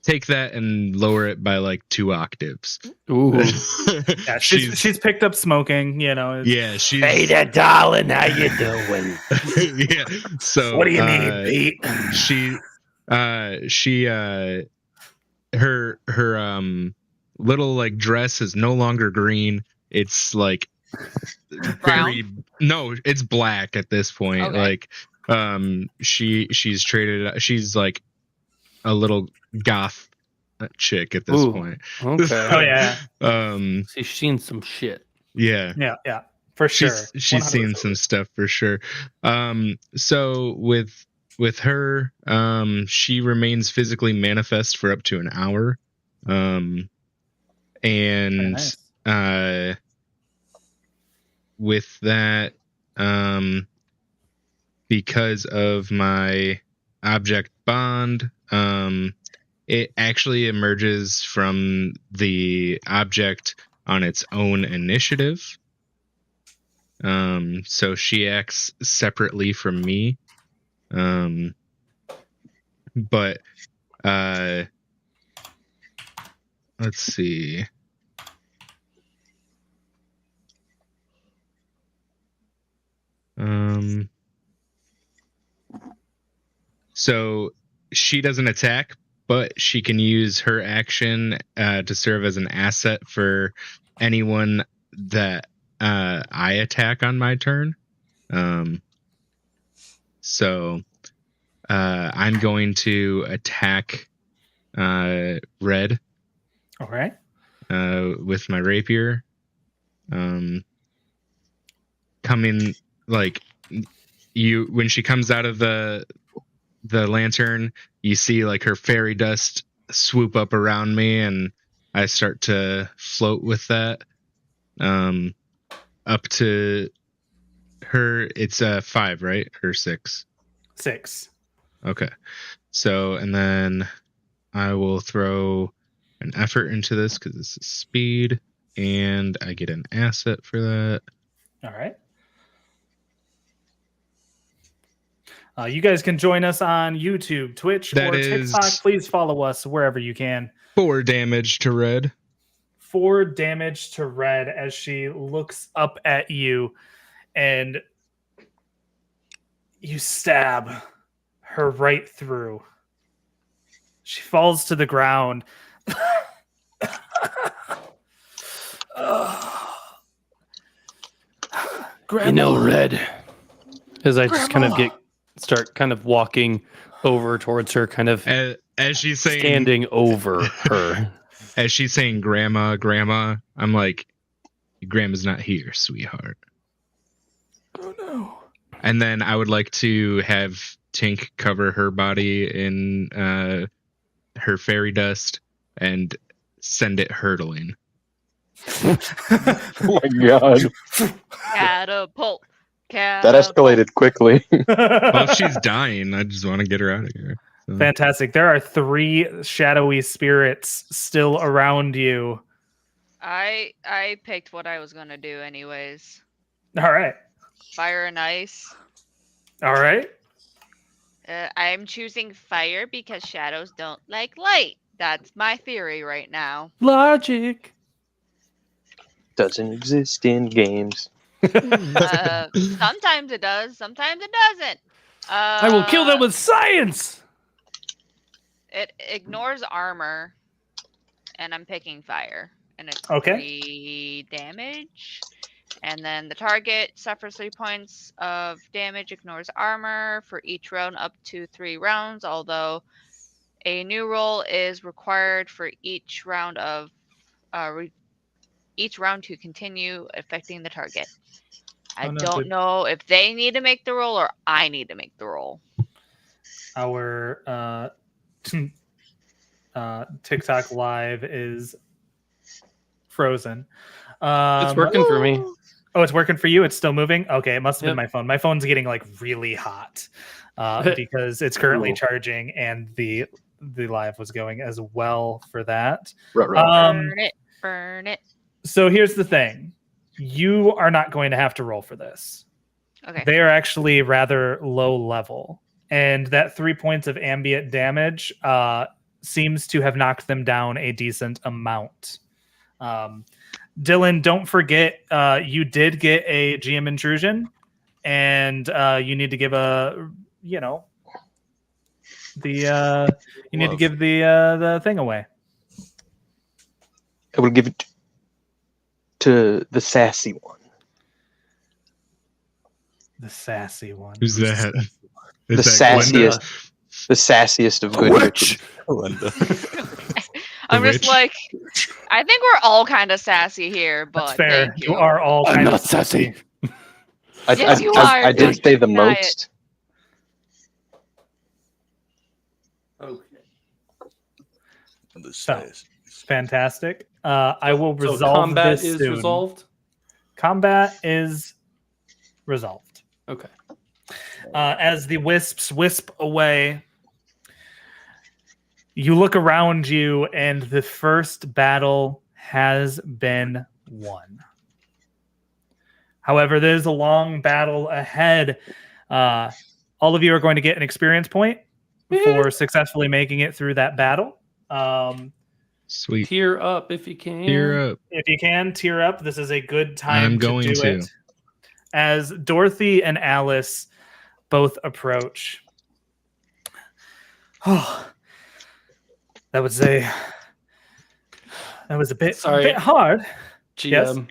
take that and lower it by like 2 octaves. Ooh. Yeah, she's picked up smoking, Yeah, she's Hey there, darling. How you doing? yeah. So What do you need, Pete? her little like dress is no longer green. It's like very it's black at this point. Okay. Like she's traded, she's like a little goth chick at this point. Okay. Oh yeah, She's seen some shit. Yeah. yeah, for sure. She's seen 100%. some stuff for sure. So with her, she remains physically manifest for up to an hour. And Very nice. with that, because of my object bond, it actually emerges from the object on its own initiative. So she acts separately from me. But let's see. So she doesn't attack, but she can use her action to serve as an asset for anyone that I attack on my turn. So I'm going to attack Red. All right. With my rapier. Coming like when she comes out of the lantern, you see like her fairy dust swoop up around me, and I start to float with that. Up to her, it's 5, right? Or 6? 6. Okay. So, and then I will throw an effort into this because this is speed, and I get an asset for that. All right. You guys can join us on YouTube, Twitch, That or is- TikTok. Please follow us wherever you can. 4 damage to red. 4 damage to red as she looks up at you, and you stab her right through. She falls to the ground. You know, Red. As I just kind of start kind of walking over towards her, kind of As she's saying, standing over her. as she's saying, "Grandma, Grandma," I'm like, "Grandma's not here, sweetheart." Oh no! And then I would like to have Tink cover her body in her fairy dust and send it hurtling. Oh my god. Catapult. That escalated quickly. Well, if she's dying, I just want to get her out of here. So. Fantastic. There are 3 shadowy spirits still around you. I picked what I was gonna do anyways. All right. Fire and ice. All right. I'm choosing fire because shadows don't like light. That's my theory right now. Logic. Doesn't exist in games. Sometimes it does, sometimes it doesn't. I will kill them with science. It ignores armor, and I'm picking fire, and it's Okay. 3 damage. And then the target suffers 3 points of damage, ignores armor for each round up to 3 rounds, although a new roll is required for each round of each round to continue affecting the target. I Oh, no, don't good. know if they need to make the roll or I need to make the roll. Our TikTok live is frozen. It's working for me. Oh, it's working for you? It's still moving? Okay, it must have been Yep. my phone. My phone's getting like really hot because it's currently Ooh. charging, and the live was going as well for that. Burn it, burn it. So here's the thing. You are not going to have to roll for this. Okay. They are actually rather low level. And that 3 points of ambient damage seems to have knocked them down a decent amount. Dylan, don't forget, you did get a GM intrusion, and you need to give you need to give the thing away. I will give it to the sassy one. The sassy one. Who's that? The Is that Glenda? sassiest. The sassiest of good Witch. I'm The just witch? like, I think we're all kind of sassy here, but That's fair. thank You are all I'm kind not of sassy. Yes, you are. I did say the Deny it. most. Okay. Fantastic. I will So resolve combat this is soon. resolved. Combat is resolved. Okay. As the wisps wisp away, you look around you, and the first battle has been won. However, there's a long battle ahead. All of you are going to get an experience point for successfully making it through that battle. Sweet. Tear up if you can. Tear up. If you can, tear up. This is a good time I'm going to do to. it. As Dorothy and Alice both approach. Oh, that was a bit Sorry. bit hard. GM.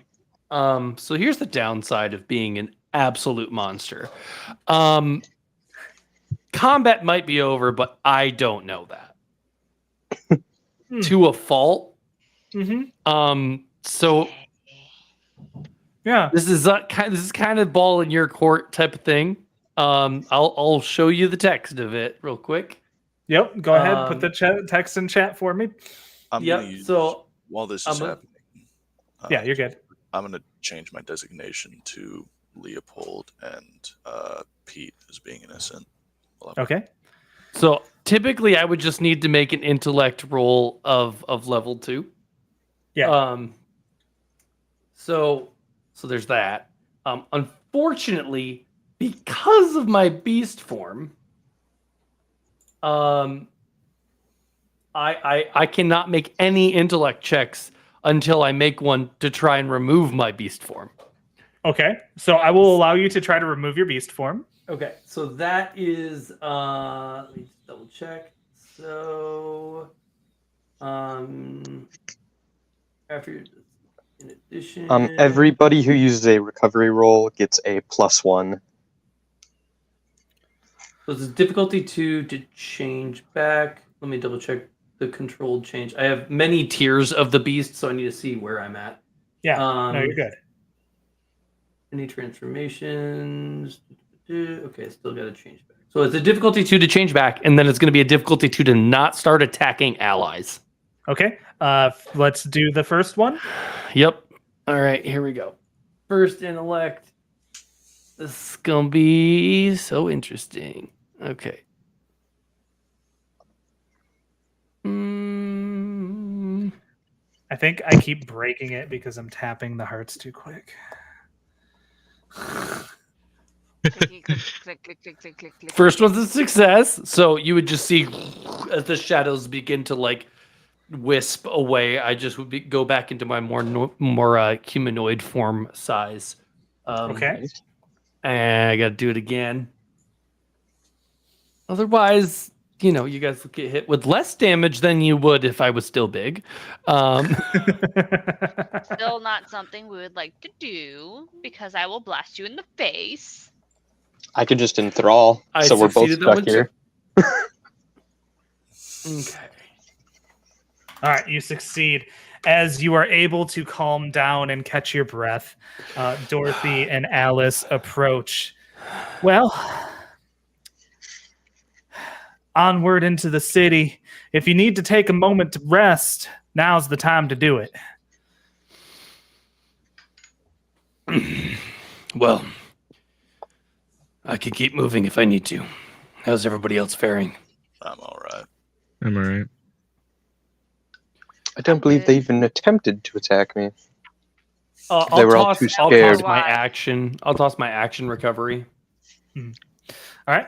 So here's the downside of being an absolute monster. Combat might be over, but I don't know that. To a fault. Mm-hmm. So Yeah. this is kind of ball in your court type of thing. I'll show you the text of it real quick. Yep. Go ahead. Put the text in chat for me. I'm Yep, gonna use so while this is I'm a- happening. Yeah, you're good. I'm gonna change my designation to Leopold and Pete as being innocent. Okay. So typically, I would just need to make an intellect roll of level 2. Yeah. So there's that. Unfortunately, because of my beast form, I cannot make any intellect checks until I make one to try and remove my beast form. Okay. So I will allow you to try to remove your beast form. Okay, so that is let me just double check. So after in addition Everybody who uses a recovery roll gets a +1. so it's difficulty 2 to change back. Let me double check the controlled change. I have many tiers of the beast, so I need to see where I'm at. Yeah. No, you're good. Any transformations? Okay, still got to change back. So it's a difficulty 2 to change back, and then it's going to be a difficulty 2 to not start attacking allies. Okay. Let's do the first one. Yep. All right, here we go. First intellect. This is going to be so interesting. Okay. I think I keep breaking it because I'm tapping the hearts too quick. Clicky, click, click, click, click, click, click, click, First click. one's a success. So you would just see as the shadows begin to like wisp away. I just would go back into my more humanoid form size. Okay. And I got to do it again. Otherwise, you know, you guys will get hit with less damage than you would if I was still big. Still not something we would like to do because I will blast you in the face. I could just enthrall, I so we're both succeeded that stuck one here. Okay. All right, you succeed. As you are able to calm down and catch your breath, Dorothy and Alice approach. Well, onward into the city. If you need to take a moment to rest, now's the time to do it. Well, I can keep moving if I need to. How's everybody else faring? I'm all right. I'm all right. I don't believe they even attempted to attack me. I'll They were all too I'll scared. toss my action. I'll toss my action recovery. All right.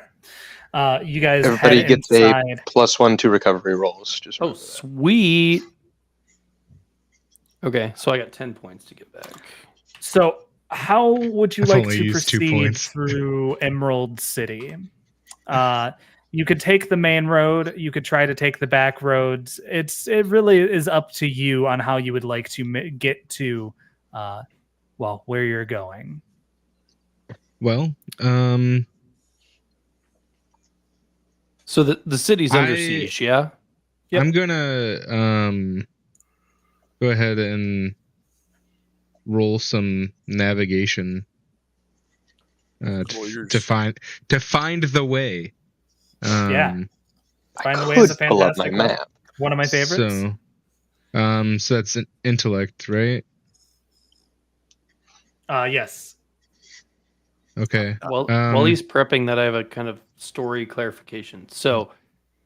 You guys Everybody head gets inside. a +1 to recovery rolls. Just Oh, remember that. sweet. Okay, so I got 10 points to get back. So, how would you I've like only to used 2 proceed points. through Emerald City? You could take the main road. You could try to take the back roads. It really is up to you on how you would like to get to, where you're going. Well, So the city's under I- siege, yeah? Yep. I'm gonna go ahead and roll some navigation Warriors. to find the way. Yeah. I Find the Way is a could pull up my fantastic one. map. One of my favorites. So that's an intellect, right? Yes. Okay. Well, while Um, he's prepping that, I have a kind of story clarification. So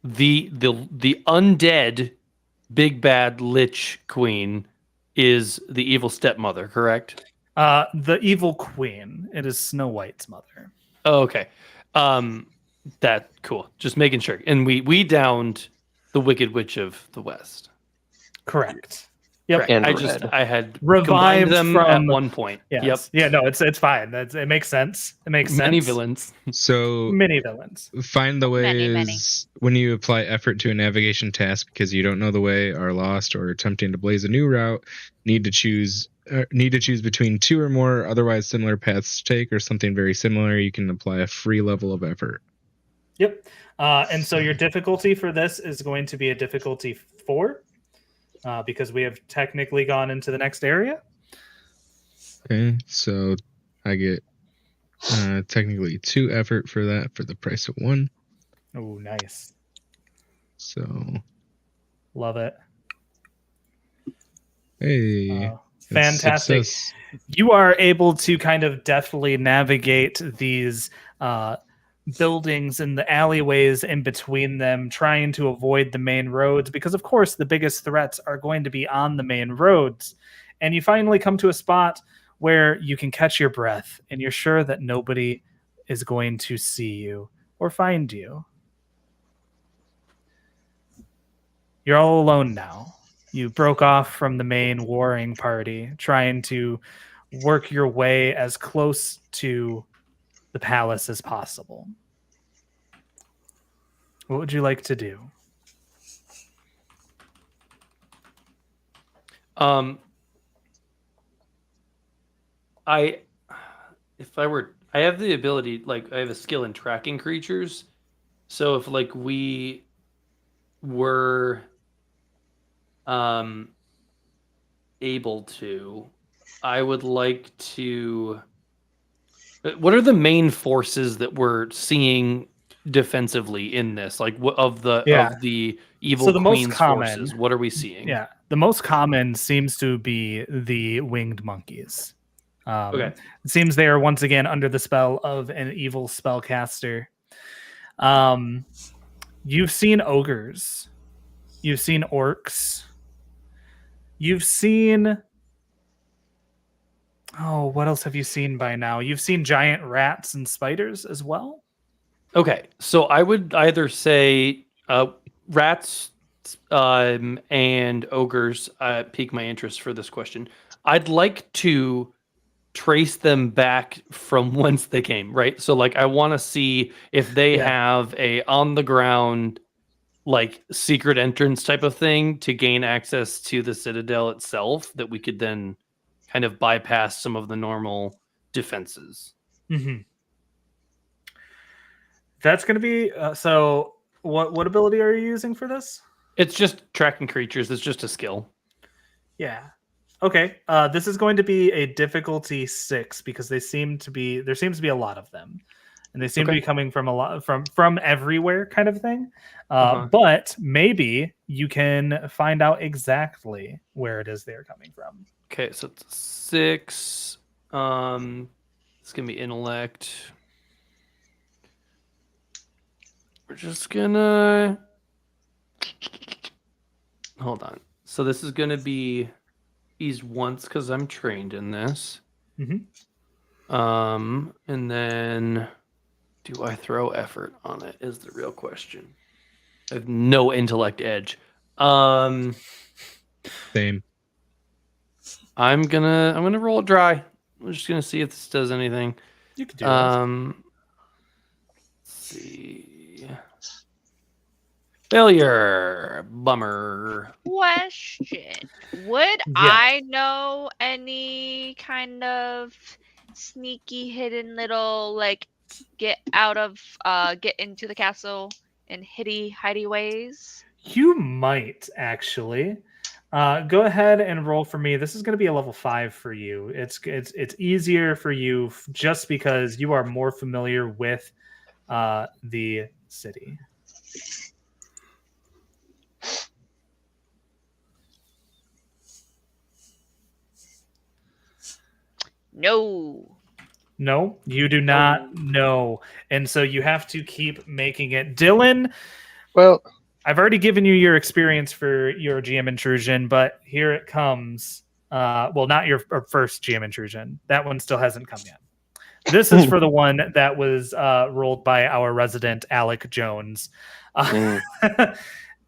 the undead big bad lich queen is the evil stepmother, correct? The evil queen. It is Snow White's mother. Oh, okay. That cool. Just making sure. And we downed the Wicked Witch of the West. Correct. Yep. Correct. And I had Revived combined them from- at one point. Yes. Yep. Yeah. No. It's fine. It makes sense. It makes sense. Many villains. So Many villains. find the way Many, many. is when you apply effort to a navigation task because you don't know the way, are lost, or attempting to blaze a new route. Need to choose between 2 or more otherwise similar paths to take, or something very similar. You can apply a free level of effort. Yep. And so your difficulty for this is going to be a difficulty 4, because we have technically gone into the next area. Okay, so I get Technically 2 effort for that for the price of 1. Oh, nice. So, Love it. hey, it's Fantastic. success. You are able to kind of deftly navigate these buildings and the alleyways in between them, trying to avoid the main roads, because of course the biggest threats are going to be on the main roads. And you finally come to a spot where you can catch your breath and you're sure that nobody is going to see you or find you. You're all alone now. You broke off from the main warring party, trying to work your way as close to the palace as possible. What would you like to do? I have the ability, like I have a skill in tracking creatures. So if like we were able to, I would like to. What are the main forces that we're seeing defensively in this? Like of the evil So the most queen's common- forces, what are we seeing? Yeah, the most common seems to be the winged monkeys. Okay. It seems they are once again under the spell of an evil spellcaster. You've seen ogres. You've seen orcs. You've seen... Oh, what else have you seen by now? You've seen giant rats and spiders as well? Okay, so I would either say rats and ogres pique my interest for this question. I'd like to trace them back from whence they came, right? So like I want to see if they have a on the ground like secret entrance type of thing to gain access to the citadel itself that we could then kind of bypass some of the normal defenses. Mm-hmm. That's going to be so. What ability are you using for this? It's just tracking creatures. It's just a skill. Yeah. Okay. This is going to be a difficulty 6 because there seems to be a lot of them, and they seem to be coming from a lot from everywhere, kind of thing. But maybe you can find out exactly where it is they're coming from. Okay, so it's 6. It's gonna be intellect. We're just gonna hold on. So this is gonna be ease once because I'm trained in this. Mm-hmm. And then do I throw effort on it? Is the real question. I have no intellect edge. Same. I'm gonna roll it dry. I'm just gonna see if this does anything. You could do that. Let's see. Failure. Bummer. Question: would I know any kind of sneaky, hidden little like get into the castle in hidey ways? You might actually. Go ahead and roll for me. This is going to be a level 5 for you. It's easier for you just because you are more familiar with the city. No, you do not know. And so you have to keep making it. Dylan, Well, I've already given you your experience for your GM intrusion, but here it comes. Well, not your first GM intrusion. That one still hasn't come yet. This is for the one that was rolled by our resident Alec Jones.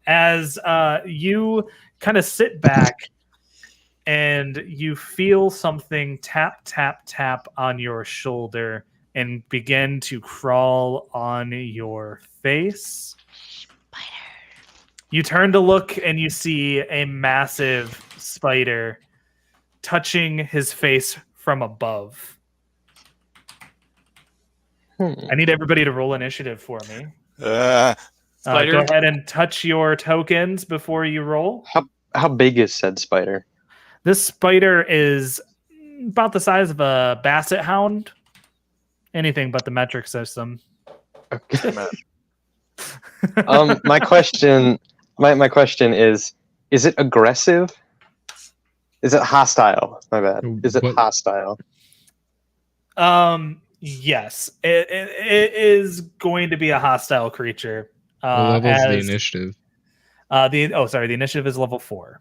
As you kind of sit back and you feel something tap, tap, tap on your shoulder and begin to crawl on your face. Spider. You turn to look and you see a massive spider touching his face from above. I need everybody to roll initiative for me. Go ahead and touch your tokens before you roll. How big is said spider? This spider is about the size of a basset hound. Anything but the metric system. Matt, My question is it aggressive? Is it hostile? My bad. Is it What- hostile? Yes, it is going to be a hostile creature. What level's the as- initiative? the initiative is level 4.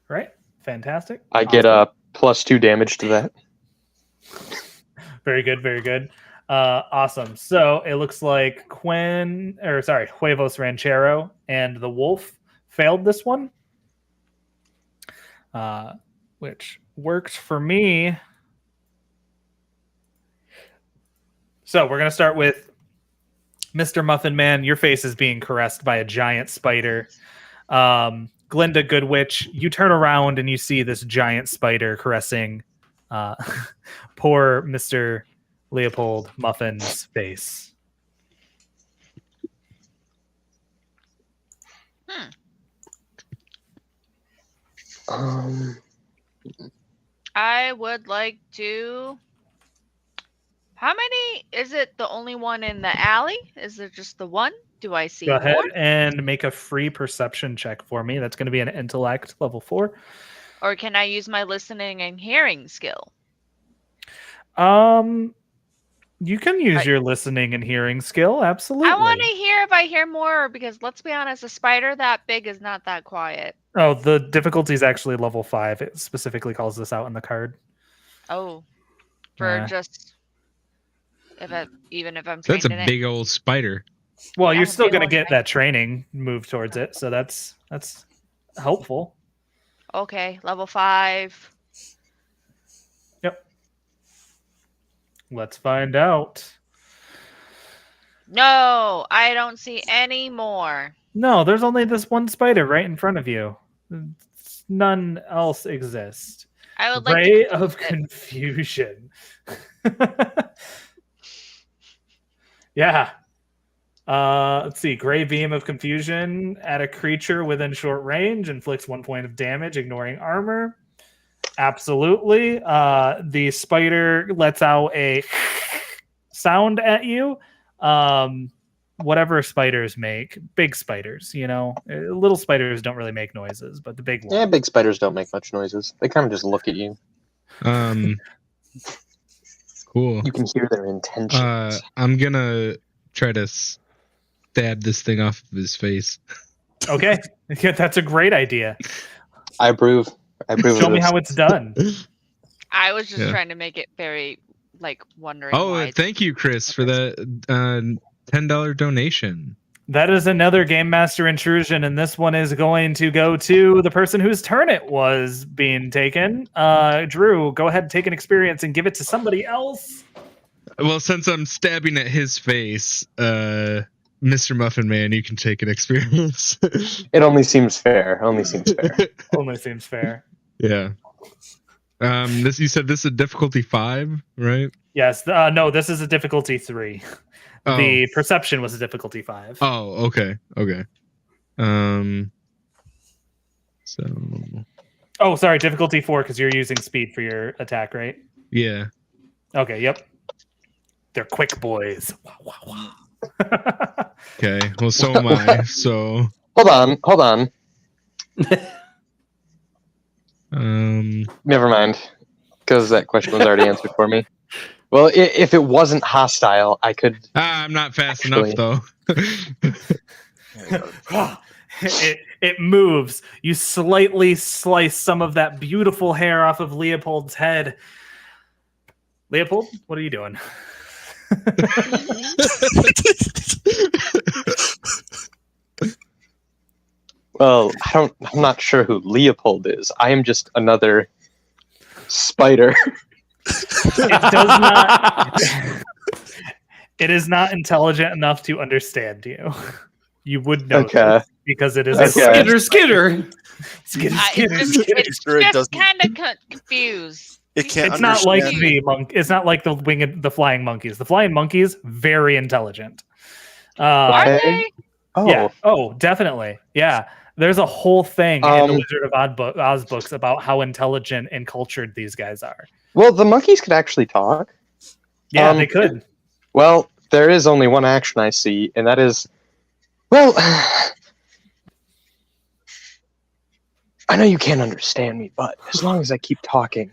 Right, fantastic. I get Awesome. a +2 damage to that. Very good, very good. Awesome. So it looks like Huevos Ranchero and the wolf failed this one, which worked for me. So we're gonna start with Mr. Muffin Man. Your face is being caressed by a giant spider. Glinda Goodwitch, you turn around and you see this giant spider caressing poor Mr. Leopold Muffin's face. I would like to. How many? Is it the only one in the alley? Is there just the one? Do I see Go ahead more? and make a free perception check for me. That's going to be an intellect level 4. Or can I use my listening and hearing skill? You can use your listening and hearing skill. Absolutely. I want to hear if I hear more because let's be honest, a spider that big is not that quiet. Oh, the difficulty is actually level 5. It specifically calls this out in the card. Oh, for Yeah. just even if I'm That's a trained in big old spider. Well, Yeah, you're it's a still big going to old get thing. that training move towards it, so that's helpful. it. Okay, level 5. Let's find out. No, I don't see any more. No, there's only this one spider right in front of you. None else exist. I would like Ray to of use it. confusion. Yeah. Let's see. Gray beam of confusion at a creature within short range inflicts 1 point of damage, ignoring armor. Absolutely. The spider lets out a sound at you. Whatever spiders make, big spiders, little spiders don't really make noises, but the big ones. Yeah, big spiders don't make much noises. They kind of just look at you. Cool. You can hear their intentions. I'm gonna try to stab this thing off of his face. Okay. Yeah, that's a great idea. I approve. Show of me this. how it's done. I was just Yeah. trying to make it very wondering. Oh, why thank you, Chris, for the $10 donation. That is another Game Master intrusion, and this one is going to go to the person whose turn it was being taken. Drew, go ahead and take an experience and give it to somebody else. Well, since I'm stabbing at his face, Mr. Muffin Man, you can take an experience. It only seems fair. Only seems fair. Yeah. You said this is a difficulty 5, right? Yes. No, this is a difficulty 3. Oh. The perception was a difficulty 5. Oh, okay. So Oh, sorry, difficulty 4 because you're using speed for your attack, right? yeah. Okay. Yep. They're quick boys. Okay. Well, so am I. So Hold on. Never mind, because that question was already answered for me. Well, if it wasn't hostile, I could. I'm not fast Actually- enough though. It moves. You slightly slice some of that beautiful hair off of Leopold's head. Leopold, what are you doing? Well, I'm not sure who Leopold is. I am just another spider. It does not. It is not intelligent enough to understand you. You would know Okay. this because it is Okay. Skitter, skitter. Skitter, It's skitter, just, skitter. it's Sure, it just doesn't- kind of confused. It can't It's not like understand- the monk. It's not like the flying monkeys. The flying monkeys very intelligent. Are Okay. they? Oh, Yeah. Oh, definitely. Yeah. There's a whole thing in the Um, Wizard of Oz books about how intelligent and cultured these guys are. well, the monkeys could actually talk. Yeah, Um, they could. Well, there is only one action I see, and that is, well, I know you can't understand me, but as long as I keep talking,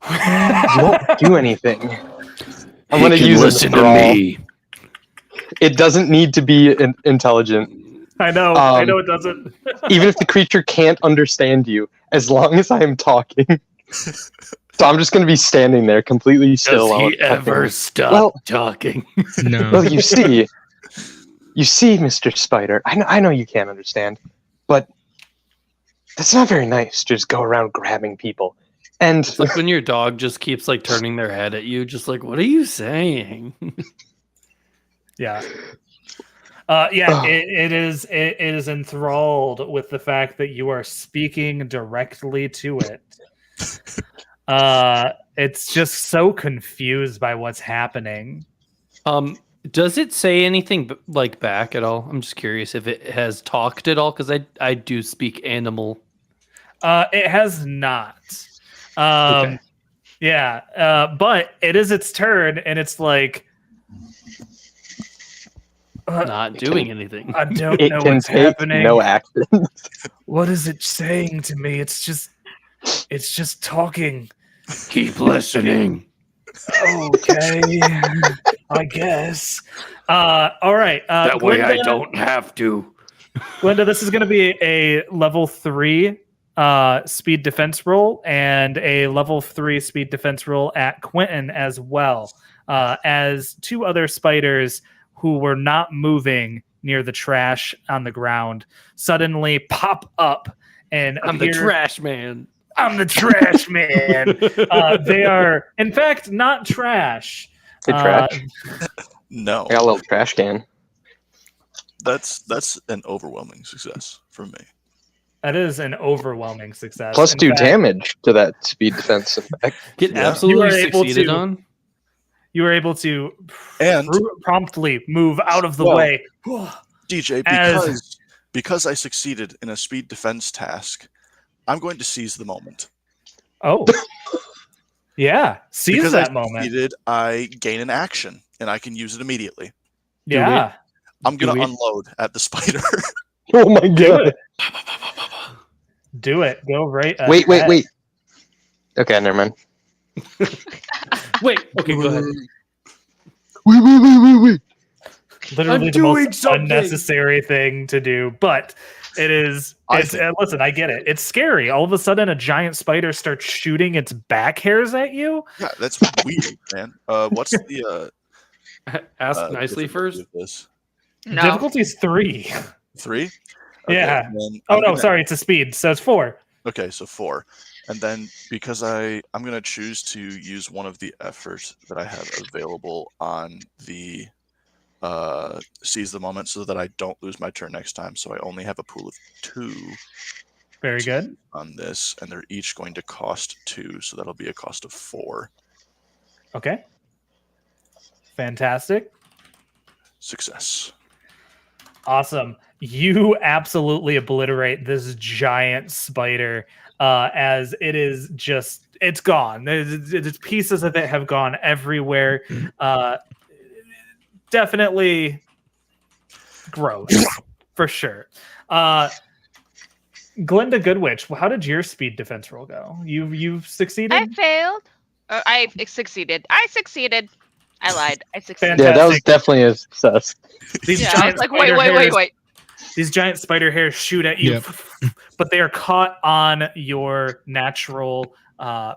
you won't do anything. I'm going to use a brawl. It doesn't need to be intelligent. I know. I know it doesn't. Even if the creature can't understand you, as long as I am talking. So I'm just going to be standing there completely still. while I'm talking. stop talking? No. Well, you see, Mr. Spider, I know you can't understand, but that's not very nice. Just go around grabbing people. And It's like when your dog just keeps like turning their head at you, just like, what are you saying? Yeah. Ugh. It is enthralled with the fact that you are speaking directly to it. It's just so confused by what's happening. Does it say anything like back at all? I'm just curious if it has talked at all, because I do speak animal. It has not. Okay. Yeah, but it is its turn, and it's like Not doing anything. I don't it know can what's take happening. no action. What is it saying to me? It's just talking. Keep listening. Okay, I guess. All right. That way I Glinda- don't have to. Glinda, this is going to be a level 3 speed defense roll and a level 3 speed defense roll at Quentin as well, as two other spiders who were not moving near the trash on the ground suddenly pop up and I'm the appear. trash man. I'm the trash man. They are, in fact, not trash. Hey, trash. No, I got a little trash can. that's an overwhelming success for me. That is an overwhelming success. Plus In 2 fact, damage to that speed defense. In fact. Get Yeah. absolutely You are able succeeded to- on. You were able to And promptly move out of the Well, way. DJ, As- because I succeeded in a speed defense task, I'm going to seize the moment. Oh, yeah. Seize Because that I moment. succeeded, I gain an action, and I can use it immediately. Yeah. I'm going Do to it. unload at the spider. Oh my Do god. it. Do it. Go right. Wait. ahead. Okay, never mind. Wait. Okay, go ahead. Wait. Literally I'm the most doing something. unnecessary thing to do, but it is. Listen, I get it. It's scary. All of a sudden, a giant spider starts shooting its back hairs at you. Yeah, that's weird, man. What's the Ask nicely difficulty first. of this? No. Difficulty's 3. 3? Yeah. then Oh I'm no, gonna- sorry, it's a speed, so it's 4. Okay, so 4. And then because I'm going to choose to use one of the efforts that I have available on the seize the moment so that I don't lose my turn next time. So I only have a pool of 2 Very good. on this, and they're each going to cost 2, so that'll be a cost of 4. Okay. Fantastic. Success. Awesome. You absolutely obliterate this giant spider as it is just, it's gone. There's pieces of it have gone everywhere. Definitely gross, for sure. Glinda Goodwitch, how did your speed defense roll go? You've succeeded? I failed. I succeeded. I lied. I succeeded. Yeah, that was Fantastic. definitely a success. These Yeah, I giant was like, spider wait. hairs- These giant spider hairs shoot at you, Yep. but they are caught on your natural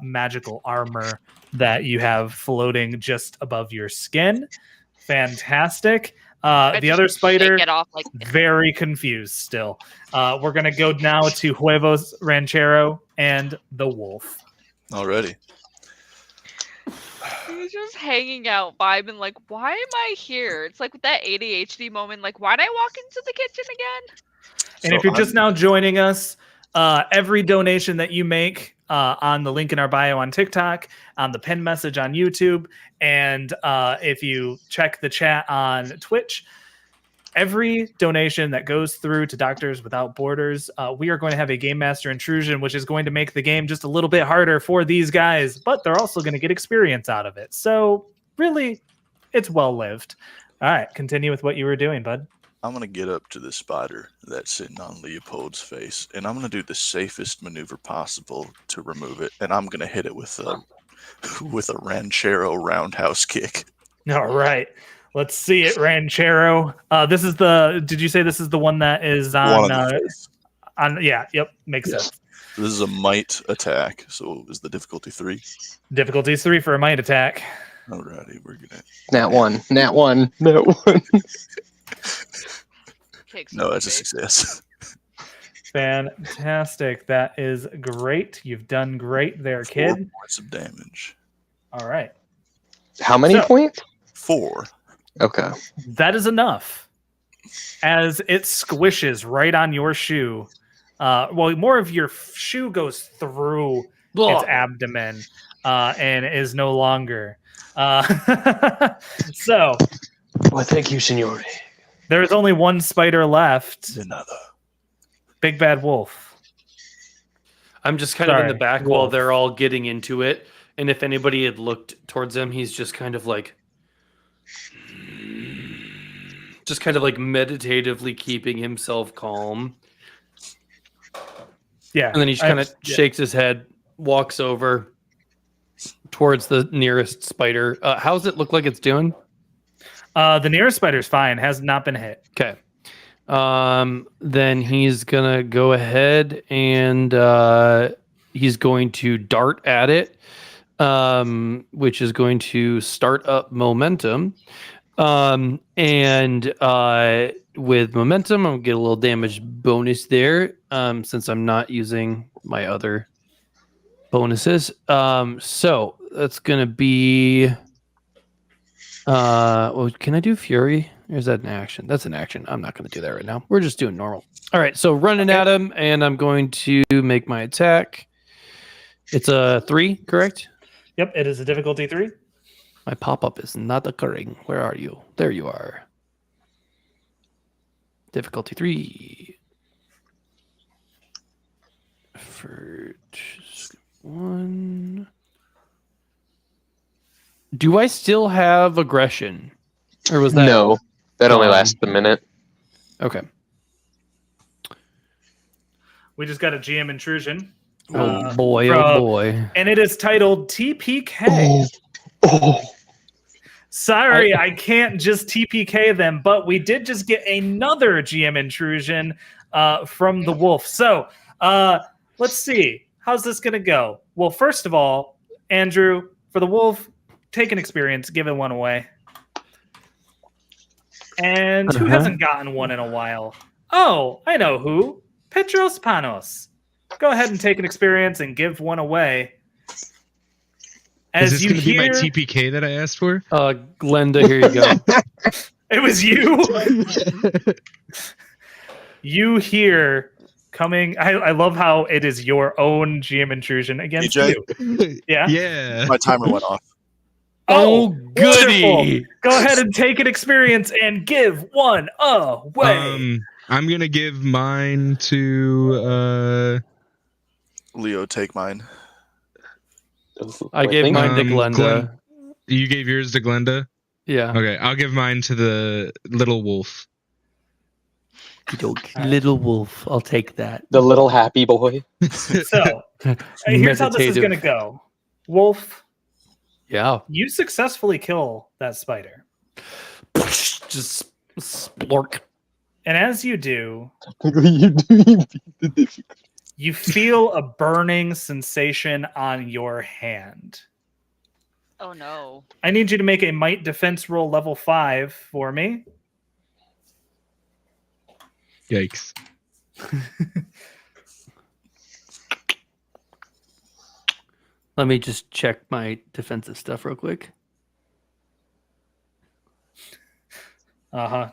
magical armor that you have floating just above your skin. Fantastic. I The just other spider, shake it off like very confused still. We're going to go now to Huevos Ranchero and the wolf. Already. He's just hanging out, vibing. Like, why am I here? It's like that ADHD moment. Like, why'd I walk into the kitchen again? And So if you're just I'm- now joining us, every donation that you make on the link in our bio on TikTok, on the pin message on YouTube, and if you check the chat on Twitch, every donation that goes through to Doctors Without Borders, we are going to have a Game Master intrusion, which is going to make the game just a little bit harder for these guys, but they're also going to get experience out of it. So really, it's well lived. All right, continue with what you were doing, bud. I'm going to get up to the spider that's sitting on Leopold's face, and I'm going to do the safest maneuver possible to remove it, and I'm going to hit it with a ranchero roundhouse kick. All right. Let's see it, Ranchero. This is the. Did you say this is the one that is on? One of the face. On yeah. Yep. Makes sense. This is a might attack, so is the difficulty 3? Difficulty is 3 for a might attack. Alrighty, we're gonna. Nat 1. Kicks No, in the that's a face. success. Fantastic. That is great. You've done great there, 4 kid. points of damage. All right. How many So- points? 4. Okay. That is enough. As it squishes right on your shoe. Well, more of your shoe goes through its abdomen and is no longer. So Well, thank you, Signore. there's only one spider left. Another. Big Bad Wolf. I'm just kind of in the Sorry, back while wolf. they're all getting into it. And if anybody had looked towards him, he's just kind of like meditatively keeping himself calm. Yeah. And then he just kind of shakes his head, walks over towards the nearest spider. How's it look like it's doing? The nearest spider's fine. Has not been hit. Okay. Then he's gonna go ahead and he's going to dart at it, which is going to start up momentum. And with momentum, I'll get a little damage bonus there, since I'm not using my other bonuses. So that's gonna be. Well, can I do Fury? Or is that an action? That's an action. I'm not going to do that right now. We're just doing normal. All right, so running at him, and I'm going to make my attack. It's a 3, correct? Yep. It is a difficulty 3. My pop-up is not occurring. Where are you? There you are. Difficulty 3. For just 1. Do I still have aggression? Or was that No, that only gone? lasts a minute. Okay. We just got a GM intrusion. Oh boy, from- oh boy. And it is titled TPK. Oh, Sorry, I can't just TPK them, but we did just get another GM intrusion from the wolf. So let's see. How's this going to go? Well, first of all, Andrew, for the wolf, take an experience, give it one away. And who hasn't gotten one in a while? Oh, I know who. Petros Panos. Go ahead and take an experience and give one away. Is As this you going to be hear, my TPK that I asked for? Glenda, here you go. it was you. You hear coming. I love how it is your own GM intrusion against DJ? you. Yeah. Yeah. My timer went off. Oh, goody. wonderful. Go ahead and take an experience and give one away. I'm gonna give mine to Leo, take mine. I gave mine to Glenda. Glen- you gave yours to Glenda? Yeah. Okay, I'll give mine to the little wolf. Little wolf. I'll take that. the little happy boy. So here's how this is Meditative. going to go. Wolf, Yeah. you successfully kill that spider. Just splork. And as you do, you do. you feel a burning sensation on your hand. Oh no. I need you to make a might defense roll level 5 for me. Yikes. Let me just check my defensive stuff real quick.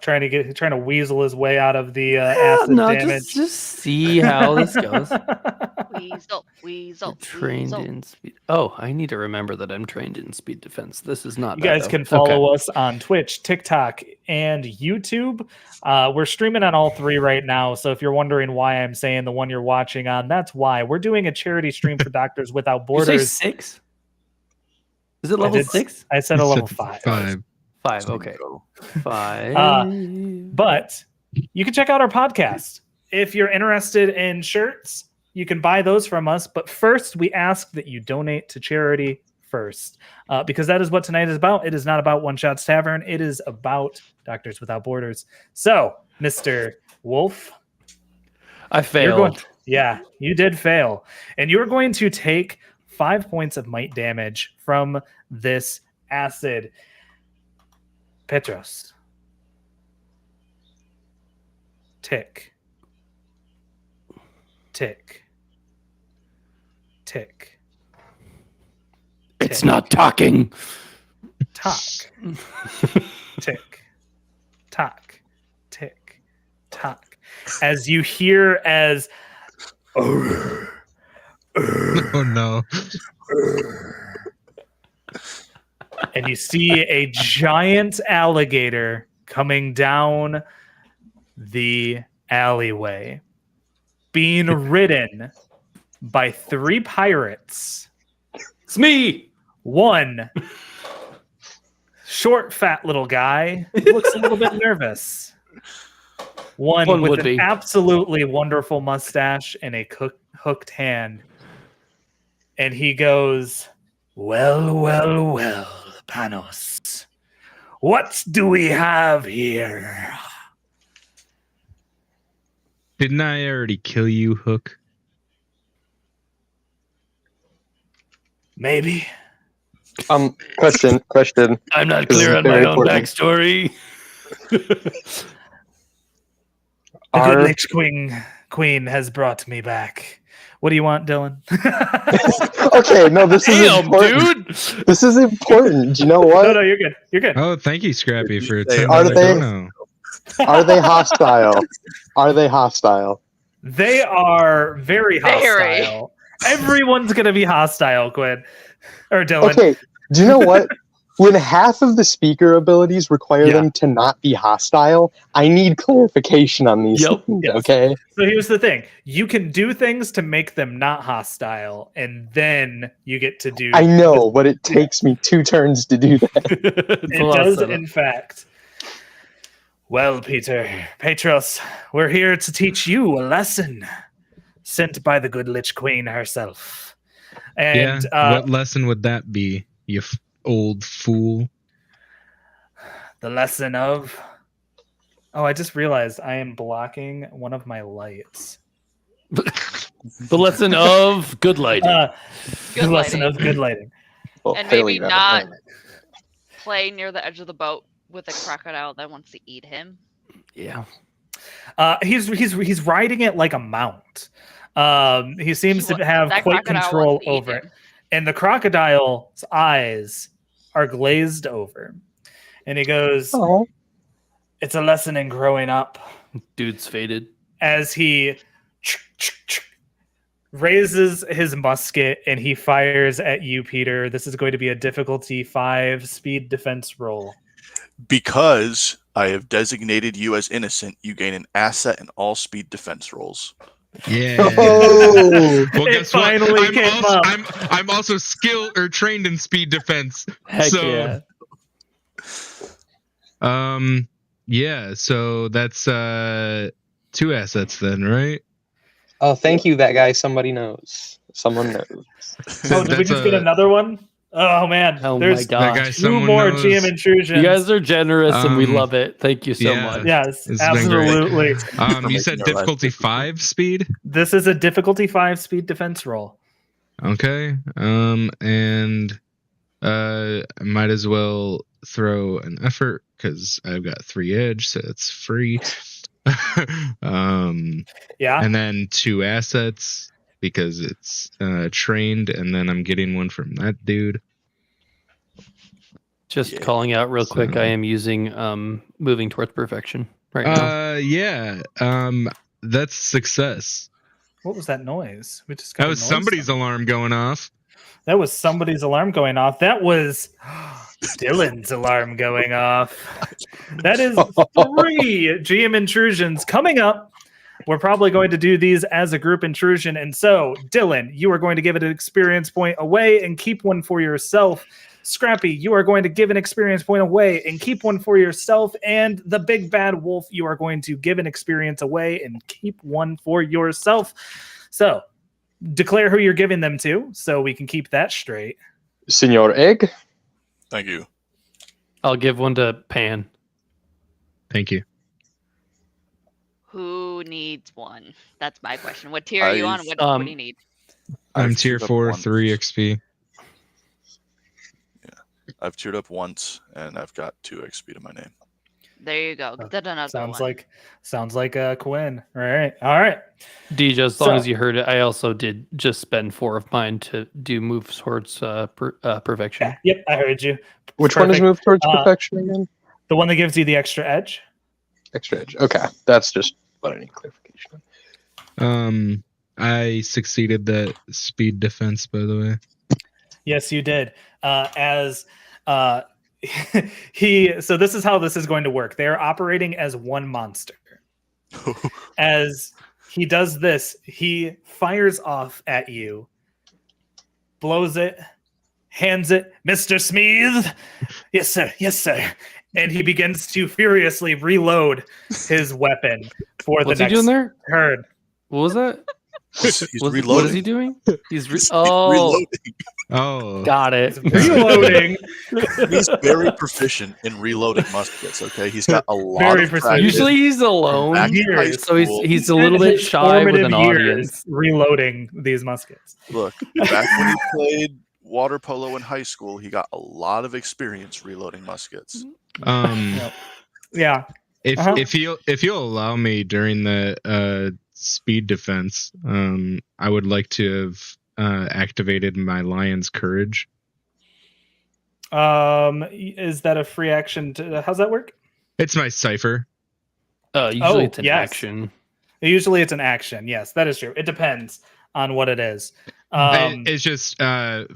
Trying to weasel his way out of the acid no, damage. just see how this goes. Weasel. Trained Weasel. in speed. Oh, I need to remember that I'm trained in speed defense. This is not. You bad, guys though. can follow us on Twitch, TikTok, and YouTube. We're streaming on all three right now. So if you're wondering why I'm saying the one you're watching on, that's why. We're doing a charity stream for Doctors Without Did you say Borders. 6? Is it level 6? I said You a level said 5. 5. 5. Okay. 5. But you can check out our podcast. If you're interested in shirts, you can buy those from us. But first, we ask that you donate to charity first, because that is what tonight is about. It is not about One Shots Tavern. It is about Doctors Without Borders. So, Mr. Wolf, I failed. yeah, you did fail. And you're going to take 5 points of might damage from this acid. Petros. Tick. Tick. Tick. It's Tick. not talking. Tock. Tick. Tock. Tick. Tock. As you hear as Oh no. and you see a giant alligator coming down the alleyway, being ridden by 3 pirates. It's me. One short, fat little guy who looks a little bit nervous. One One with would an be. absolutely wonderful mustache and a hooked hand. And he goes, well, well, well, Panos. What do we have here? Didn't I already kill you, Hook? Maybe. Question. I'm not This is clear on my very own important. backstory. The Are- good Lich Queen has brought me back. What do you want, Dylan? Okay, no, this is Damn, important. dude. This is important. Do you know No, what? no, you're good. You're good. Oh, thank you, Scrappy, for They- sending are the they- dono. Are they hostile? Are they hostile? They are very Very. hostile. Everyone's gonna be hostile, Quinn. Or Dylan. Okay, do you know what? When half of the speaker abilities require Yeah. them to not be hostile, I need clarification on these Yep. things, Yes. okay? So here's the thing. You can do things to make them not hostile, and then you get to do I know, but it takes me 2 turns to do that. It's a it lot of does setup. in fact. Well, Petros, we're here to teach you a lesson sent by the good Lich Queen herself. And What lesson would that be, you old fool? the lesson of... Oh, I just realized I am blocking one of my lights. The lesson of good lighting. Good the lesson lighting. of good lighting. Well, And clearly maybe you haven't not- done it. Play near the edge of the boat with a crocodile that wants to eat him. Yeah. He's riding it like a mount. He seems to have That quite crocodile control wants to eat over it. him. And the crocodile's eyes are glazed over. And he goes, Oh, it's a lesson in growing up. Dude's faded. As he raises his musket and he fires at you, Peter. This is going to be a difficulty 5 speed defense roll. Because I have designated you as innocent, you gain an asset in all speed defense rolls. Yeah. Oh. Well, It guess what? finally came also, up. I'm also skilled or trained in speed defense. Heck So- yeah. Yeah, so that's 2 assets then, right? Oh, thank you, that guy. Somebody knows. Someone knows. Oh, did we That's just get another one? Oh, man. Oh my There's god. That guy, 2 someone more knows. GM intrusions. You guys are generous and we Um, love it. Thank you so yeah. much. Yes, This has been great. absolutely. You said making our lives difficulty 5 speed? This is a difficulty 5 speed defense roll. Okay. And I might as well throw an effort because I've got 3 edge, so it's free. Yeah. And then 2 assets because it's trained, and then I'm getting one from that dude. Just Yeah. calling out real quick. So- I am using moving towards perfection right now. Yeah. That's success. What was that noise? We just got That a was noise somebody's somewhere. alarm going off. That was somebody's alarm going off. That was Dylan's alarm going off. That is 3 GM intrusions coming up. We're probably going to do these as a group intrusion. And so, Dylan, you are going to give it an experience point away and keep one for yourself. Scrappy, you are going to give an experience point away and keep one for yourself. And the big bad wolf, you are going to give an experience away and keep one for yourself. So, declare who you're giving them to so we can keep that straight. Senor Egg. Thank you. I'll give one to Pan. Thank you. Who needs one? That's my question. What tier are you on? What do you need? I'm I've tier tiered up 4, once. 3 XP. I've tiered up once, and I've got 2 XP to my name. There you go. Get another Sounds one. like Quinn. All right. DJ, as long So- as you heard it, I also did just spend 4 of mine to do move towards perfection. Yeah, yep, I heard you. Which one is Perfect. move towards Uh, perfection again? The one that gives you the extra edge. Extra edge. Okay, that's just what I need clarification. I succeeded that speed defense, by the way. Yes, you did. As so this is how this is going to work. They're operating as one monster. As he does this, he fires off at you, blows it, hands it, Mr. Smith. Yes, sir. And he begins to furiously reload his weapon for What's the he next doing there? turn. What was that? He's What reloading. is he doing? He's Reloading. Oh, got it. Reloading. He's very proficient in reloading muskets. Okay, he's got a lot Very of proficient. practice. Usually he's alone, Back in high Years. so he's school, he's a little bit His shy with an formative audience. reloading these muskets. Look, back when he played water polo in high school, he got a lot of experience reloading muskets. Yeah. if Uh-huh. if you'll allow me during the speed defense, I would like to have activated my Lion's Courage. Is that a free action? How's that work? It's my cipher. Usually it's an yes. action. Usually it's an action. Yes, that is true. It depends on what it is. It's just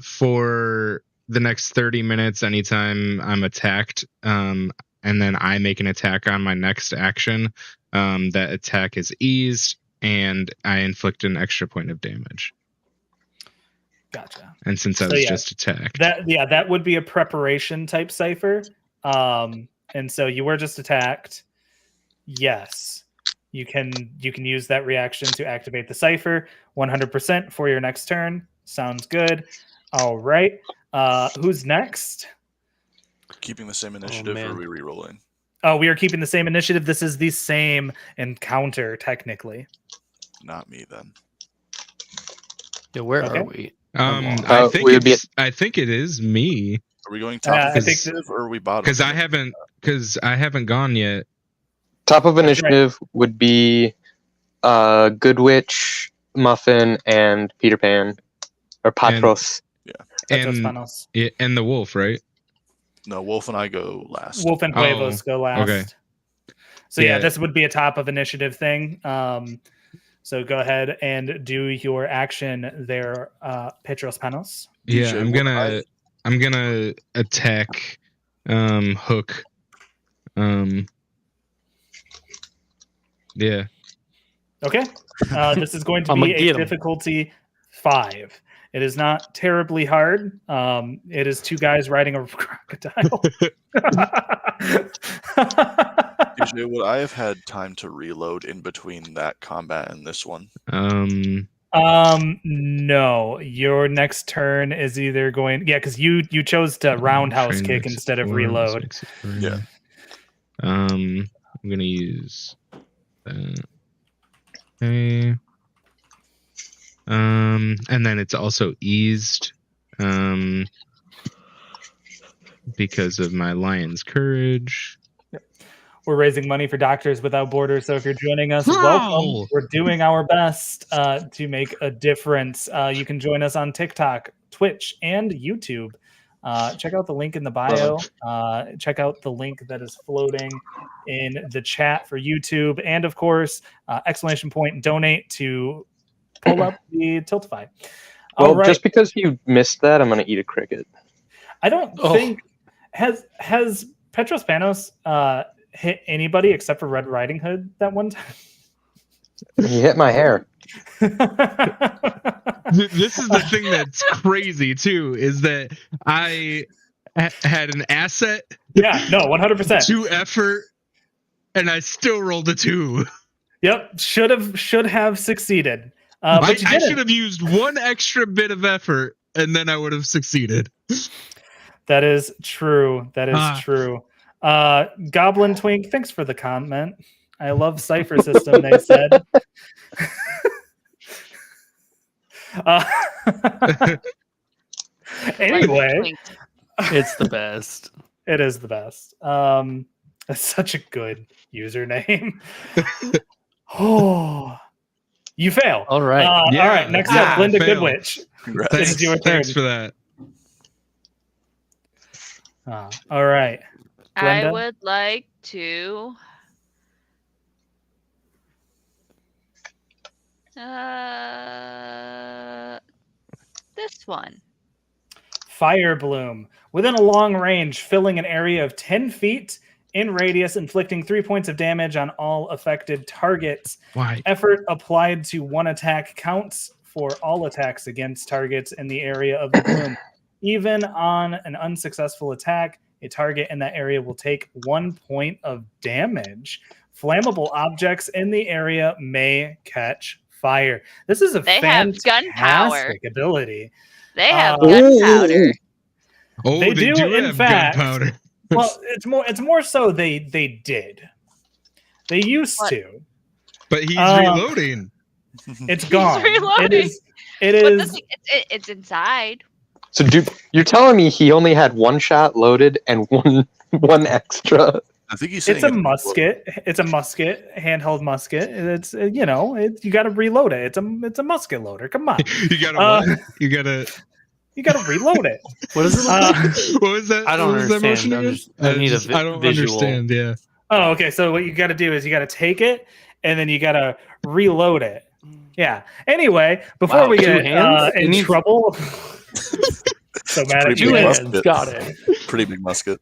for the next 30 minutes, anytime I'm attacked, and then I make an attack on my next action, that attack is eased, and I inflict an extra point of damage. Gotcha. And since I So, was yeah, just attacked, That would be a preparation type cipher. And so you were just attacked. Yes. You can use that reaction to activate the cipher 100% for your next turn. Sounds good. All right. Who's next? Keeping the same initiative, or man. are we re-rolling? Oh, we are keeping the same initiative. This is the same encounter, technically. Not me then. Yeah, where Okay. are we? I think we would be I think it is me Are we going top I of think initiative, or are we bottom? because I haven't gone yet. Top of initiative would be Good Witch, Muffin, and Peter Pan. Or Patros. Petros And Panos. and the wolf, right? No, Wolf and I go last. Wolf and Huevos go last. okay. So yeah, Yeah. this would be a top of initiative thing. So go ahead and do your action there, Petros Panos. Yeah, DJ, I'm gonna attack Hook. Yeah. Okay. This is going to I'ma be a get 'em. difficulty 5. It is not terribly hard. It is 2 guys riding a crocodile. DJ, would I have had time to reload in between that combat and this one? No. Your next turn is either going because you chose to roundhouse train kick mix instead of four, reload. 6, 3. Yeah. I'm gonna use that. Okay. And then it's also eased because of my Lion's Courage. We're raising money for Doctors Without Borders. So if you're joining us, Wow. welcome. We're doing our best to make a difference. You can join us on TikTok, Twitch, and YouTube. check out the link in the bio. Check out the link that is floating in the chat for YouTube. And of course, exclamation point donate to pull up the Tiltify. Well, All right. just because you missed that, I'm going to eat a cricket. I don't think has Petros Panos hit anybody except for Red Riding Hood that one time. He hit my hair. This is the thing that's crazy too, is that I had an asset, Yeah, no, 100%. 2 effort, and I still rolled a 2. Yep, should have succeeded. But I you didn't. should have used 1 extra bit of effort, and then I would have succeeded. That is true. That is true. Goblin Twink, thanks for the comment. I love Cipher System, they said. Anyway, It's the best. it is the best. That's such a good username. Oh, you fail. All right. All right. Next up, Linda fail. Goodwitch. Congrats. This is your Thanks turn. for that. All right. I Glenda? would like to. This one. Fire Bloom. Within a long range, filling an area of 10 feet in radius, inflicting 3 points of damage on all affected targets. Why? Effort applied to 1 attack counts for all attacks against targets in the area of the bloom. Even on an unsuccessful attack, a target in that area will take 1 point of damage. Flammable objects in the area may catch fire. This is a They have gunpowder. fantastic ability. They have Ooh. gunpowder. Oh, They do, in have fact. gunpowder. Well, it's more so they did. They used What? to. But he's reloading. It's gone. reloading. It But the is. thing, it's inside. So, dude, you're telling me he only had 1 shot loaded and one extra? I think he's saying It's a musket. It's a musket, handheld musket. It's you got to reload it. It's a musket loader. Come on, You gotta what? You gotta. you got to reload it. What is it? Look like? What was that? I don't what was that understand. motion I'm again? just- I need a I don't visual. understand. Yeah. Oh, okay. So what you got to do is you got to take it and then you got to reload it. Yeah. Anyway, before Wow, we 2 get hands? It in needs- trouble, so mad at pretty you. Two big hands. musket. Got it. Pretty big musket.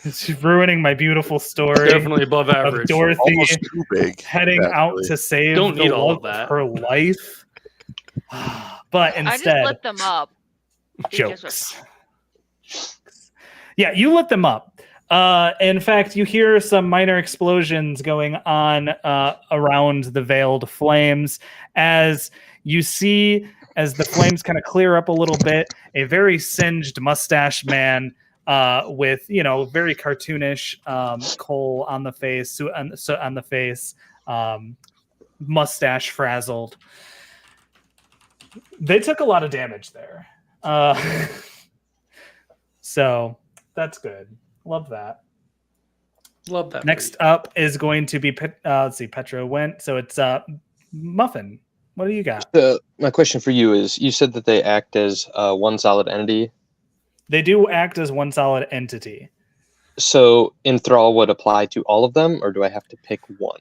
It's ruining my beautiful story Definitely above of average. Dorothy Almost too big. heading out actually. to save Don't the need all love of that. her life. But I just instead, lit them up. because jokes. Yeah, you lit them up. In fact, you hear some minor explosions going on around the veiled flames as you see, as the flames kind of clear up a little bit, a very singed mustache man with, very cartoonish coal on the face, on the face, mustache frazzled. They took a lot of damage there. So that's good. Love that. Love that. Next up is going to be let's see, Petra went, so it's Muffin. What do you got? My question for you is: you said that they act as one solid entity. They do act as one solid entity. So enthrall would apply to all of them, or do I have to pick one?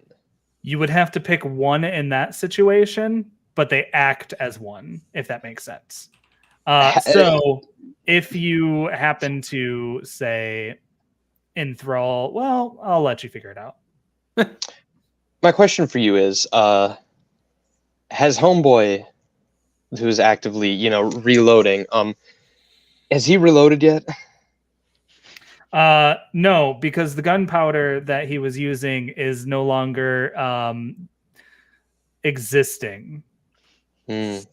You would have to pick one in that situation, but they act as one, if that makes sense. So if you happen to say enthrall, well, I'll let you figure it out. My question for you is: has Homeboy, who's actively, reloading, has he reloaded yet? No, because the gunpowder that he was using is no longer existing. Mm.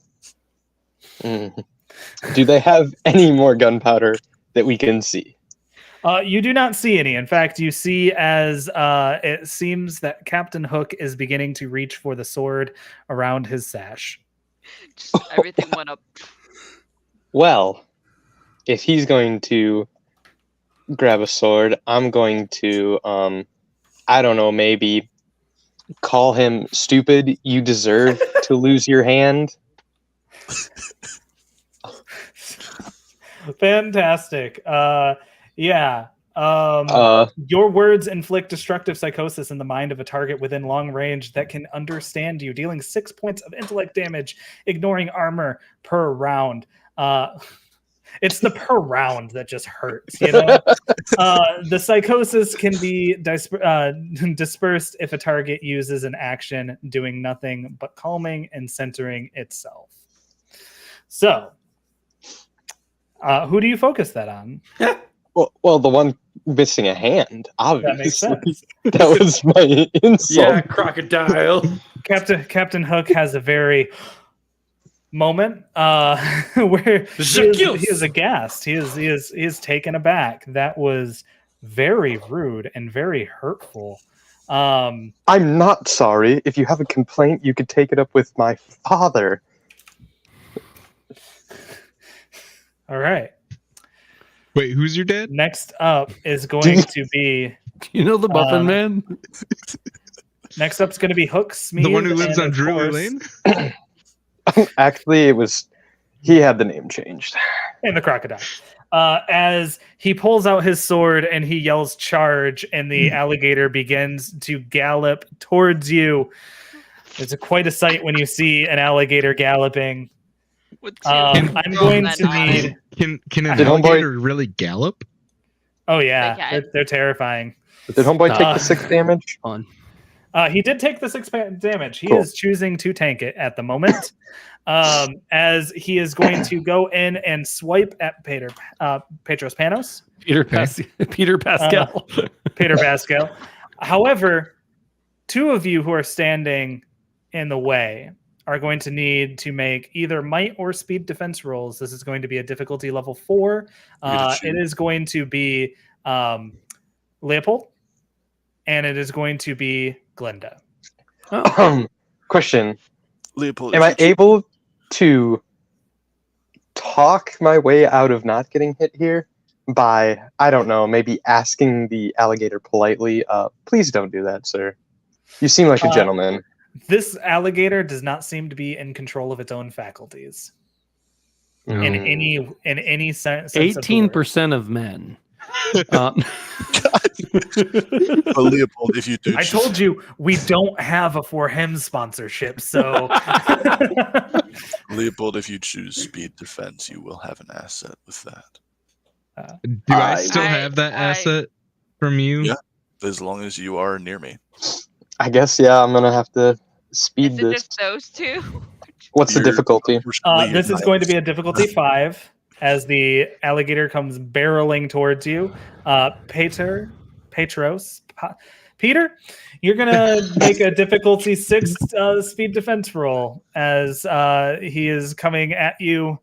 Do they have any more gunpowder that we can see? You do not see any. In fact, you see as it seems that Captain Hook is beginning to reach for the sword around his sash. Just everything went up. Well, if he's going to grab a sword, I'm going to, I don't know, maybe call him stupid. You deserve to lose your hand. Fantastic. Yeah. Uh, Your words inflict destructive psychosis in the mind of a target within long range that can understand you, dealing 6 points of intellect damage, ignoring armor per round. It's the per round that just hurts, you know? The psychosis can be dispersed if a target uses an action doing nothing but calming and centering itself. So, who do you focus that on? well, the one missing a hand, obviously. That makes sense. That was my insult. Yeah, crocodile. Captain Hook has a very moment where he is aghast. He is taken aback. That was very rude and very hurtful. I'm not sorry. If you have a complaint, you could take it up with my father. All right. Wait, who's your dad? Next up is going to be You know the Muffin Man? next up is going to be Hook Smeed. The one who lives and on of Drury course- Lane? Actually, he had the name changed. and the crocodile. As he pulls out his sword and he yells charge, and the alligator begins to gallop towards you. It's quite a sight when you see an alligator galloping. With two I'm going to men on it. need. Can an Did Homeboy- alligator really gallop? Oh yeah, They can. they're terrifying. Did Homeboy take Uh, the 6 damage? He did take the 6 damage. He Cool. is choosing to tank it at the moment, as he is going to go in and swipe at Petros Panos. Peter Pascal. Peter Pascal. However, 2 of you who are standing in the way are going to need to make either might or speed defense rolls. This is going to be a difficulty level 4. It is going to be Leopold, and it is going to be Glinda. Question. Leopold, Am if I you choose- able to talk my way out of not getting hit here by, I don't know, maybe asking the alligator politely, please don't do that, sir. You seem like a gentleman. This alligator does not seem to be in control of its own faculties in Mm. any sense. of the word. 18% of men. But Leopold, if you do, I told you we don't have a For Him sponsorship, so Leopold, if you choose speed defense, you will have an asset with that. Do I still I- have that I- asset from you? Yeah. As long as you are near me. I guess, yeah, I'm going to have to speed Is it this. just those two? What's the You're- difficulty? unfortunately, this you're is not- going to be a difficulty 5 as the alligator comes barreling towards you. Peter, you're gonna make a difficulty 6 speed defense roll as he is coming at you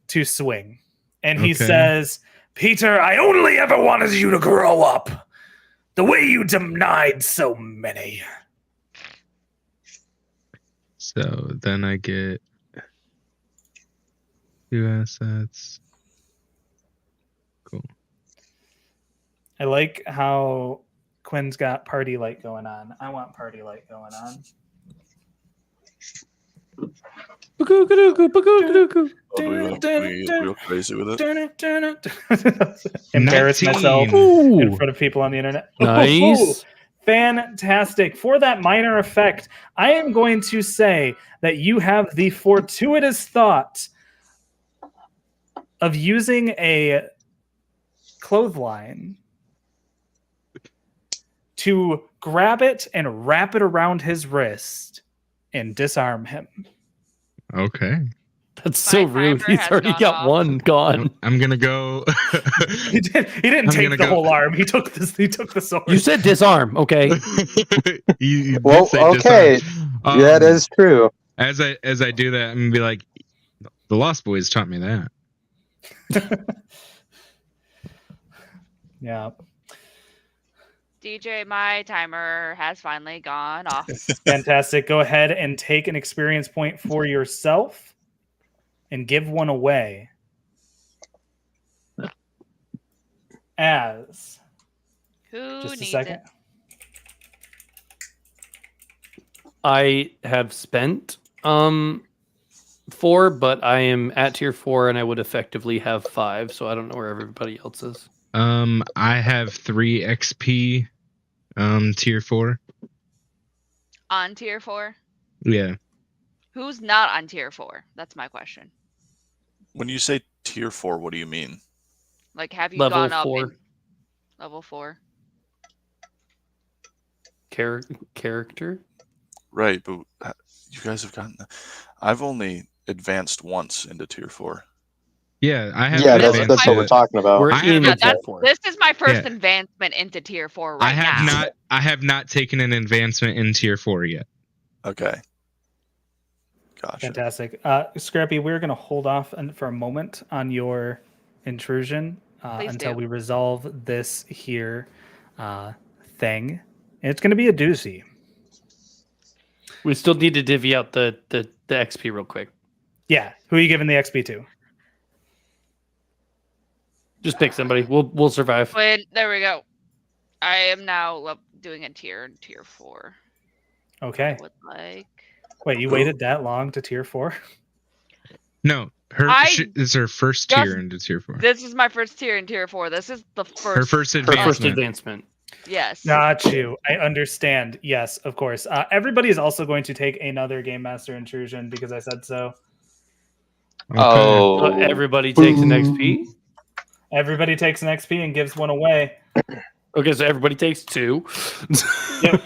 to swing, and he Okay. says, "Peter, I only ever wanted you to grow up, the way you denied so many." So then I get 2 assets. Cool. I like how Quinn's got party light going on. I want party light going on. Oh, do we want to be real crazy with it? Embarrass 19. myself in Ooh, front of people on the internet. nice. Fantastic. For that minor effect, I am going to say that you have the fortuitous thought of using a clothesline to grab it and wrap it around his wrist and disarm him. Okay. That's so My rude. timer He's has already gone got off. one gone. I'm gonna go. He didn't I'm take gonna the go- whole arm. He took this. He took the sword. You said disarm, okay? you did Well, say okay. disarm. Yeah, that is true. As I do that, I'm gonna be like, the Lost Boys taught me that. Yeah. DJ, my timer has finally gone off. Fantastic. Go ahead and take an experience point for yourself and give one away. As Who just a needs second. it? I have spent 4, but I am at tier 4 and I would effectively have 5, so I don't know where everybody else is. I have 3 XP tier 4. On tier 4? Yeah. Who's not on tier 4? That's my question. When you say tier 4, what do you mean? Like, have you Level gone up 4. in level 4? Character? Right, but you guys have gotten. I've only advanced once into tier 4. Yeah, I have. Yeah, This is that's what my- we're talking about. We're I have in a- tier That's, 4. this is my first Yeah. advancement into tier 4 I right have now. not. I have not taken an advancement in tier 4 yet. Okay. Gotcha. Fantastic. Scrappy, we're going to hold off for a moment on your intrusion Please until do. we resolve this here thing. And it's going to be a doozy. We still need to divvy out the XP real quick. Yeah. Who are you giving the XP to? Just pick somebody. We'll survive. Wait, there we go. I am now doing a tier 4. Okay. Would like. Wait, you waited that long to tier 4? No, is her first just- tier into tier 4. This is my first tier in tier 4. This is the first. Her first Her advancement. first advancement. Yes. Got you. I understand. Yes, of course. Everybody is also going to take another Game Master intrusion because I said so. Okay. Oh, So everybody takes an XP. Everybody takes an XP and gives one away. Okay, so everybody takes 2. Yep.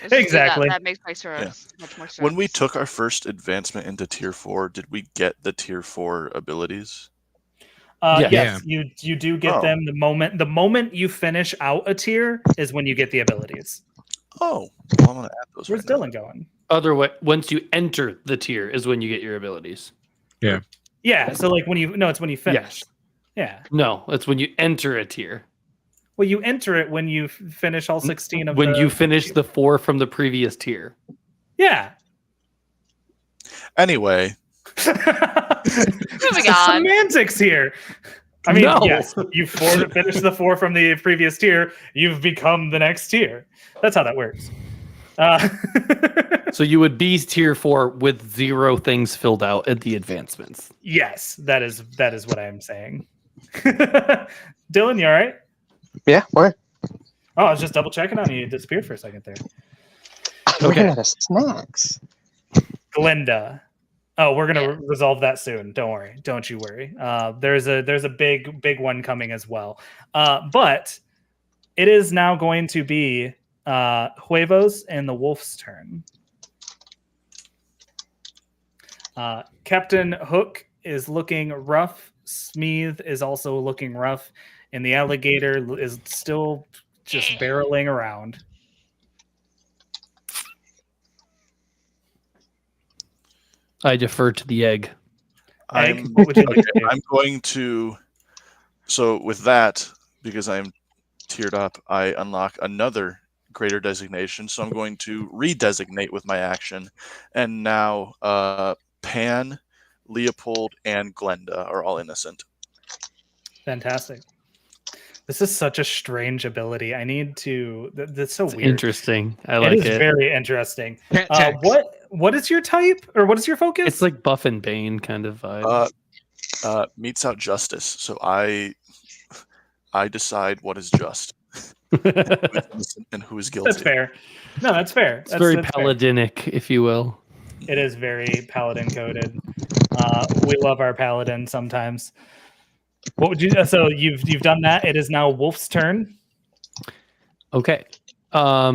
Let's just do exactly. That makes much more sense. When we took our first advancement into tier 4, did we get the tier 4 abilities? Yeah. Yes, you do get Oh. them the moment you finish out a tier is when you get the abilities. Oh, well, I'm gonna add those. Where's right now. Dylan going? Other way, once you enter the tier is when you get your abilities. Yeah, so like it's when you finish. Yes. Yeah. No, it's when you enter a tier. Well, you enter it when you finish all 16 of When the... you finish the 4 from the previous tier. Yeah. Anyway, Moving on. Semantics here. I mean, No. yes, you finish the 4 from the previous tier, you've become the next tier. That's how that works. So you would be tier 4 with 0 things filled out at the advancements. Yes, that is what I am saying. Dylan, you all right? yeah. What? Oh, I was just double checking on you. You disappeared for a second there. We're Okay. out of snacks. Glenda. Oh, we're gonna Yeah. resolve that soon. Don't worry. Don't you worry. There's a big one coming as well. But it is now going to be Huevos and the Wolf's turn. Captain Hook is looking rough. Smeeth is also looking rough, and the alligator is still just barreling around. I defer to the egg. Egg, I'm what would you like to do? I'm going to. So with that, because I am tiered up, I unlock another greater designation. So I'm going to redesignate with my action, and now Pan, Leopold, and Glenda are all innocent. Fantastic. This is such a strange ability. I need to. That's so It's weird. interesting. I It like is it. very interesting. Cat text. What is your type, or what is your focus? It's like Buff and Bane kind of vibe. Meets out justice. So I decide what is just who is innocent and who is guilty. That's fair. No, that's fair. It's very that's fair. paladinic, if you will. It is very paladin coded. We love our paladin sometimes. What would you? So you've done that. It is now Wolf's turn. Okay. I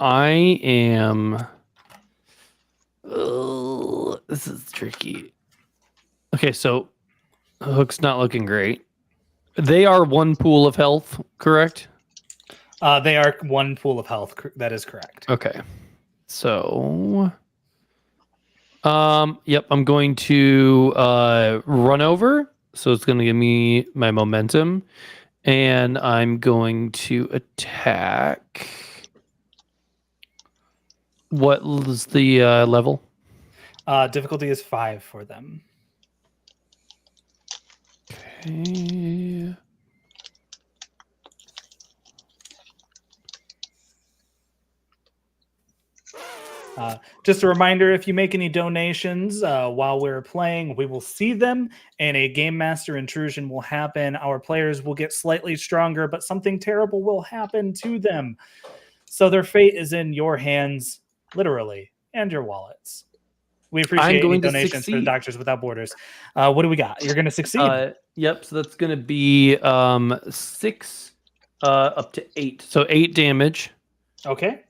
am. This is tricky. Okay, so Hook's not looking great. They are one pool of health, correct? They are one pool of health. That is correct. Okay. So yep, I'm going to run over. So it's going to give me my momentum, and I'm going to attack. What was the level? Difficulty is 5 for them. Okay. Just a reminder, if you make any donations while we're playing, we will see them, and a Game Master intrusion will happen. Our players will get slightly stronger, but something terrible will happen to them. So their fate is in your hands, literally, and your wallets. We appreciate any going to donations for the succeed. Doctors Without Borders. What do we got? You're going to succeed. Yep. So that's going to be 6 up to 8. So 8 damage Okay.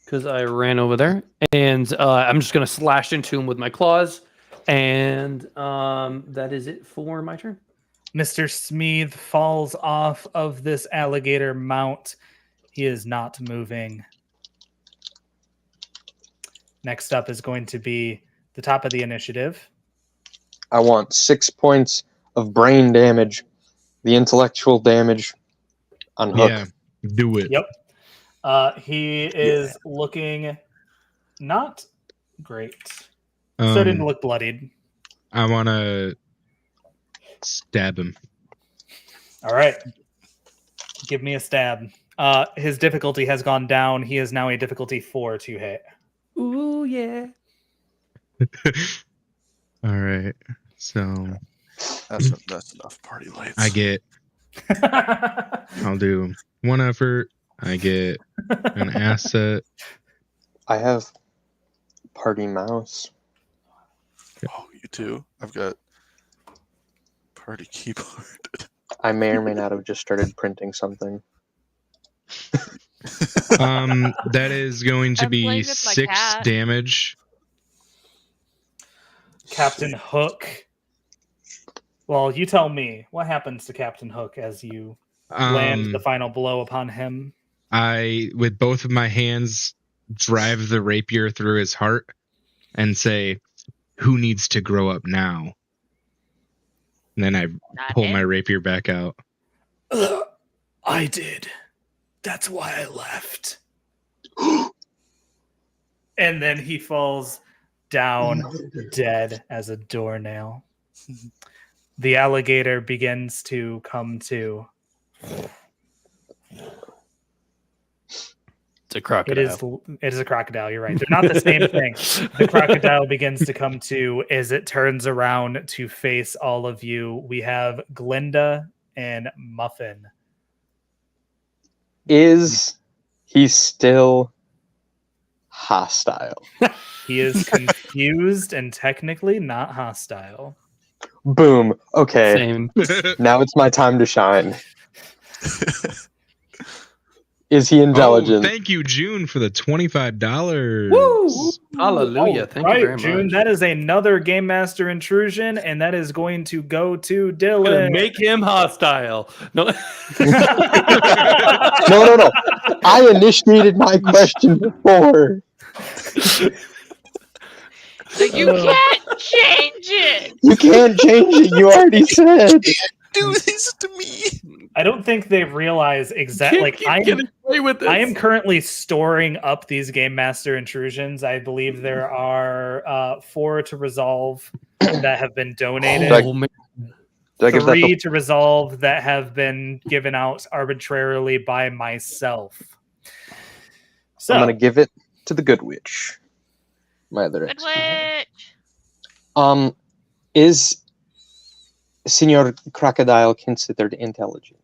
because I ran over there, and I'm just going to slash into him with my claws, and that is it for my turn. Mr. Smeeth falls off of this alligator mount. He is not moving. Next up is going to be the top of the initiative. I want 6 points of brain damage, the intellectual damage on Hook. Yeah, do it. Yep. He is looking not great. Starting to look bloodied. I want to stab him. All right. Give me a stab. His difficulty has gone down. He is now a difficulty 4 to hit. Ooh, yeah. All right. So That's enough party lights. I get. I'll do 1 effort. I get an asset. I have Party Mouse. Oh, you too. I've got party keyboard. I may or may not have just started printing something. That is going to I'm playing be with my 6 cat. damage. Captain Hook. Well, you tell me. What happens to Captain Hook as you land the final blow upon him? I, with both of my hands, drive the rapier through his heart and say, "Who needs to grow up now?" And then I Not pull him. my rapier back out. I did. That's why I left. And then he falls down dead as a doornail. The alligator begins to come to. It's a crocodile. It is a crocodile. You're right. They're not the same thing. The crocodile begins to come to as it turns around to face all of you. We have Glinda and Muffin. Is he still hostile? He is confused and technically not hostile. Boom. Okay. Same. Now it's my time to shine. Is he intelligent? Oh, thank you, June, for the $25. Woo! Hallelujah. All Thank you very June. much. That is another Game Master intrusion, and that is going to go to I'm gonna Dylan. make him hostile. No. No. I initiated my question before. So you can't change it. You can't change it. You already said. Do this to me. I don't think they realize exactly. Like Getting away with this. I am currently storing up these Game Master intrusions. I believe there are 4 to resolve that have been donated. Oh, man. Did I give that 3 to resolve that have been given out arbitrarily by myself. So I'm gonna give it to the Good Witch. My other Good ex. witch. Is Senor Crocodile considered intelligent?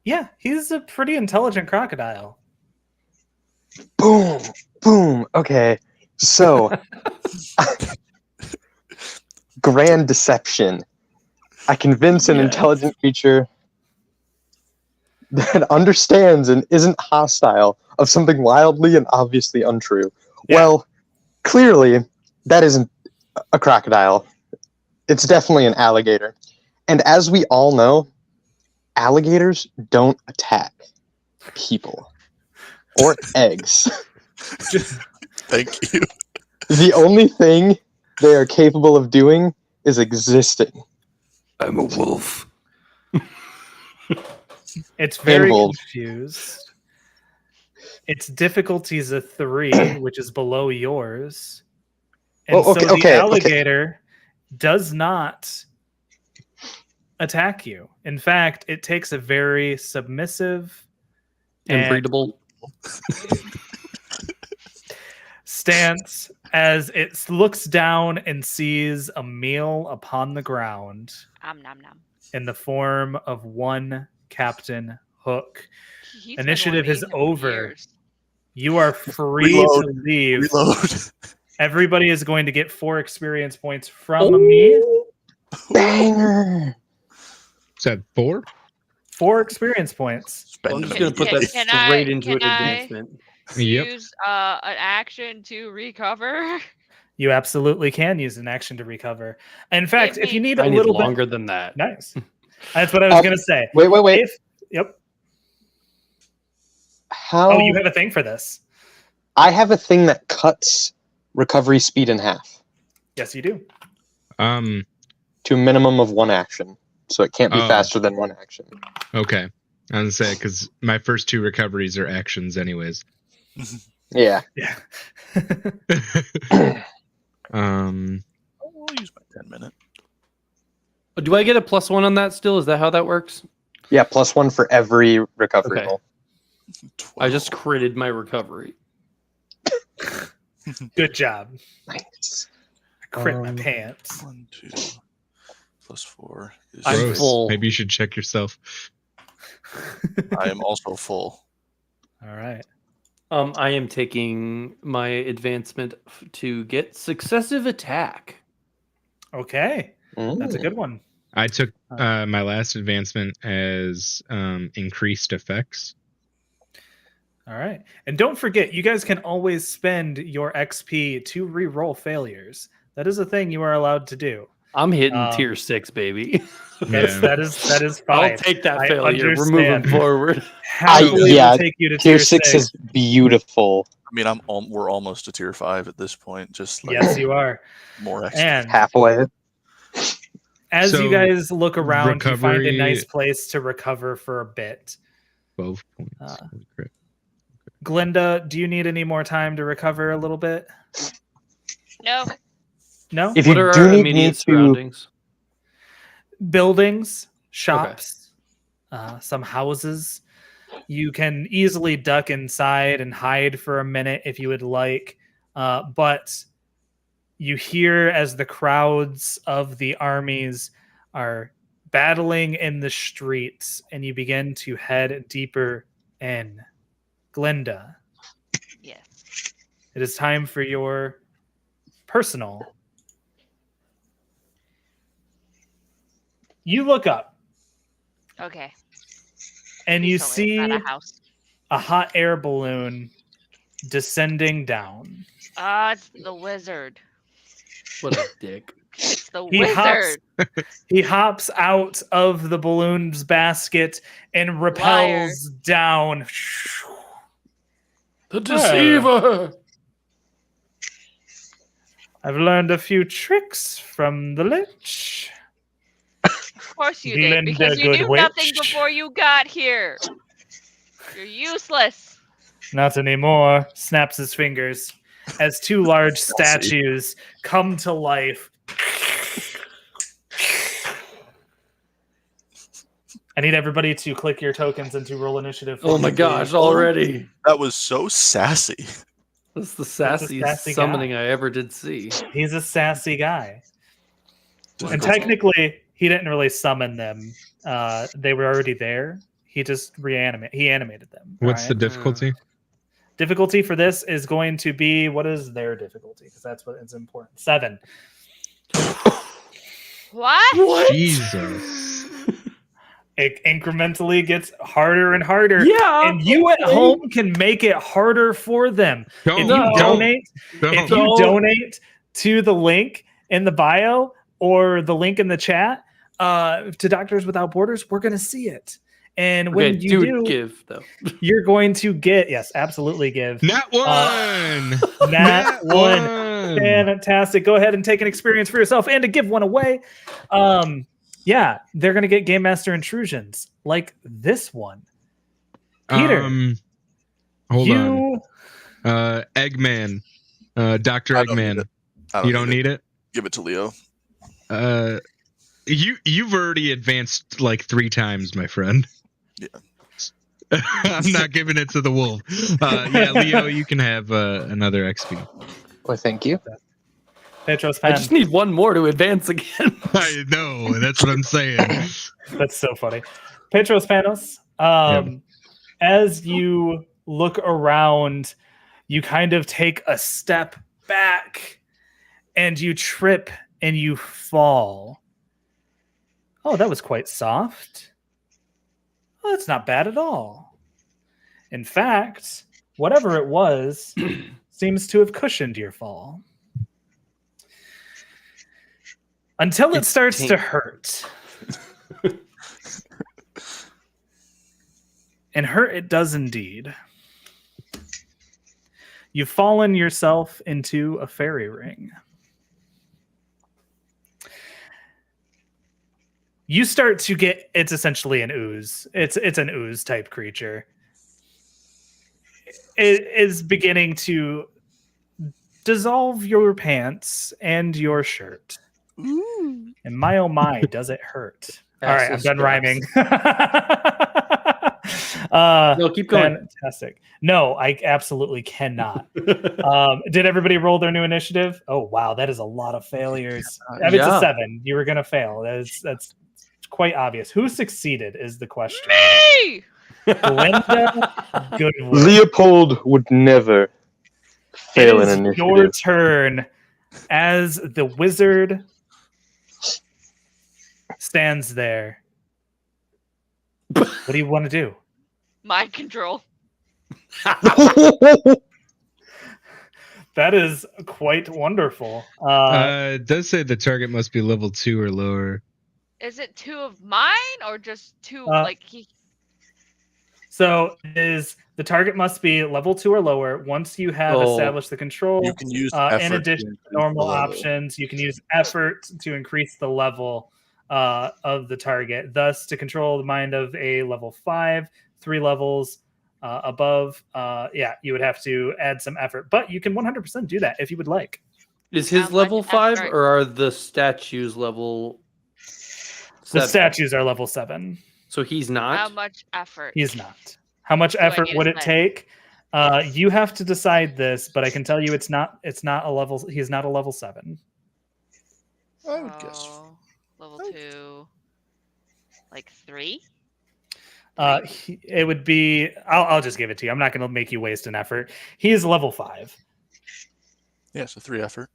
yeah, he's a pretty intelligent crocodile. Boom, boom. Okay, so grand deception. I convince an Yes. intelligent creature that understands and isn't hostile of something wildly and obviously untrue. Yeah. Well, clearly that isn't a crocodile. It's definitely an alligator. And as we all know, alligators don't attack people or eggs. Thank you. The only thing they are capable of doing is existing. I'm a wolf. It's very Handhold. confused. Its difficulty is a 3, which is below yours. And Oh, okay, so the okay. alligator does not attack you. In fact, it takes a very submissive And and breedable. stance as it looks down and sees a meal upon the ground Nom nom. in the form of one Captain Hook. He's been Initiative wanting is to eat them for over. years. You are free Reload. to leave. Reload. Everybody is going to get 4 experience points from me. Banger. Is that 4? 4 experience points. I'm Spend just them gonna put that Can straight I- into can an I- advancement. Yep. Use an action to recover. You absolutely can use an action to recover. In fact, Give if you me- need a I need little longer than that. bit, nice. That's what I was gonna say. Wait. If yep. How? Oh, you have a thing for this. I have a thing that cuts recovery speed in half Yes, you do. to a minimum of 1 action, so it can't be Oh. faster than 1 action. Okay. I was gonna say because my first 2 recoveries are actions, anyways. Yeah. Yeah. I'll use my 10-minute. Do I get a +1 on that still? Is that how that works? Yeah. +1 for every recovery Okay. roll. I just critted my recovery. Good job. Nice. I crit my Um, pants. 1, 2, +4 is I'm Gross. full. Maybe you should check yourself. I am also full. All right. I am taking my advancement to get successive attack. Okay. That's a Mm. good one. I took my last advancement as increased effects. All right. And don't forget, you guys can always spend your XP to re-roll failures. That is a thing you are allowed to do. I'm hitting Um, tier 6, baby. That's, Yeah. that is fine. I'll take that I failure. We're moving understand. forward. Happily yeah, will take you to Tier 6 is beautiful. I mean, we're almost to tier 5 at this point. Just like Yes, you are. more XP. And Halfway. as So, you guys look around, you find a recovery- nice place to recover for a bit. 12 points. Uh, Holy crap. Glinda, do you need any more time to recover a little bit? No. No? If What you are do our need immediate me to, surroundings? Buildings, shops, some houses. You can easily duck inside and hide for a minute if you would like. But you hear as the crowds of the armies are battling in the streets, and you begin to head deeper in. Glinda, Yes. it is time for your personal. You look up Okay. and you Please tell me see it's not a house. a hot air balloon descending down. It's the wizard. What a dick. It's the He hops- wizard. He hops out of the balloon's basket and rappels down. The deceiver. I've learned a few tricks from the Lich. Of course you did, Glinda because you knew nothing Goodwitch. before you got here. You're useless. Not anymore. Snaps his fingers as 2 large statues come to life. I need everybody to click your tokens and to roll initiative. for Oh me, my please. gosh, already. That was so sassy. That's the That's a sassiest sassy summoning I ever did see. He's a sassy guy. And Difficult. technically, he didn't really summon them. They were already there. He just animated them. What's the alright? difficulty? Difficulty for this is going to be, what is their difficulty? Because that's what is important. 7. What? Jesus. It incrementally gets harder and harder. Yeah. And you at home can make it harder for them. Don't, If you No. donate, don't. if you donate to the link in the bio or the link in the chat to Doctors Without Borders, we're going to see it. And when Okay, you dude, do, give though. you're going to get, yes, absolutely give. Not one. Nat one. one. Fantastic. Go ahead and take an experience for yourself and to give one away. Yeah, they're going to get Game Master intrusions like this one. Peter, Hold you on. Eggman. Dr. I don't Eggman. need it. You don't need it? Give it to Leo. You've already advanced like 3 times, my friend. Yeah. I'm not giving it to the wolf. Yeah, Leo, you can have another XP. Well, thank you. Petros I Pan. just need one more to advance again. I know, that's what I'm saying. That's so funny. Petros Panos, as you look around, you kind of take a step back and you trip and you fall. Oh, that was quite soft. Oh, that's not bad at all. In fact, whatever it was seems to have cushioned your fall. Until it It's starts to taint. hurt. And hurt it does indeed. You've fallen yourself into a fairy ring. You start to get, it's essentially an ooze. It's an ooze type creature. It is beginning to dissolve your pants and your shirt. Ooh. And my oh my, does it hurt? All right, I'm done rhyming. No, keep going. Fantastic. No, I absolutely cannot. Did everybody roll their new initiative? Oh wow, that is a lot of failures. I mean, it's Yeah. a 7. You were gonna fail. That's quite obvious. Who succeeded is the question. Me! Belinda Goodwin. Leopold would never It fail an is initiative. your turn as the wizard stands there. What do you want to do? Mind control. That is quite wonderful. It does say the target must be level 2 or lower. Is it 2 of mine or just 2 Uh, So is the target must be level 2 or lower. Once you have established the control, You can use in effort to addition to increase normal the level. options, you can use effort to increase the level of the target. Thus, to control the mind of a level 5, 3 levels above, you would have to add some effort. But you can 100% do that if you would like. Is his How much level 5 effort? or are the statues level The 7? statues are level 7. So he's not. How much effort? He's not. How much I effort need would to it spend? take? You have to decide this, but I can tell you it's not a level. He's not a level 7. I would guess. So, level 2, like 3. It would be. I'll just give it to you. I'm not going to make you waste an effort. He is level 5. Yeah, so 3 effort.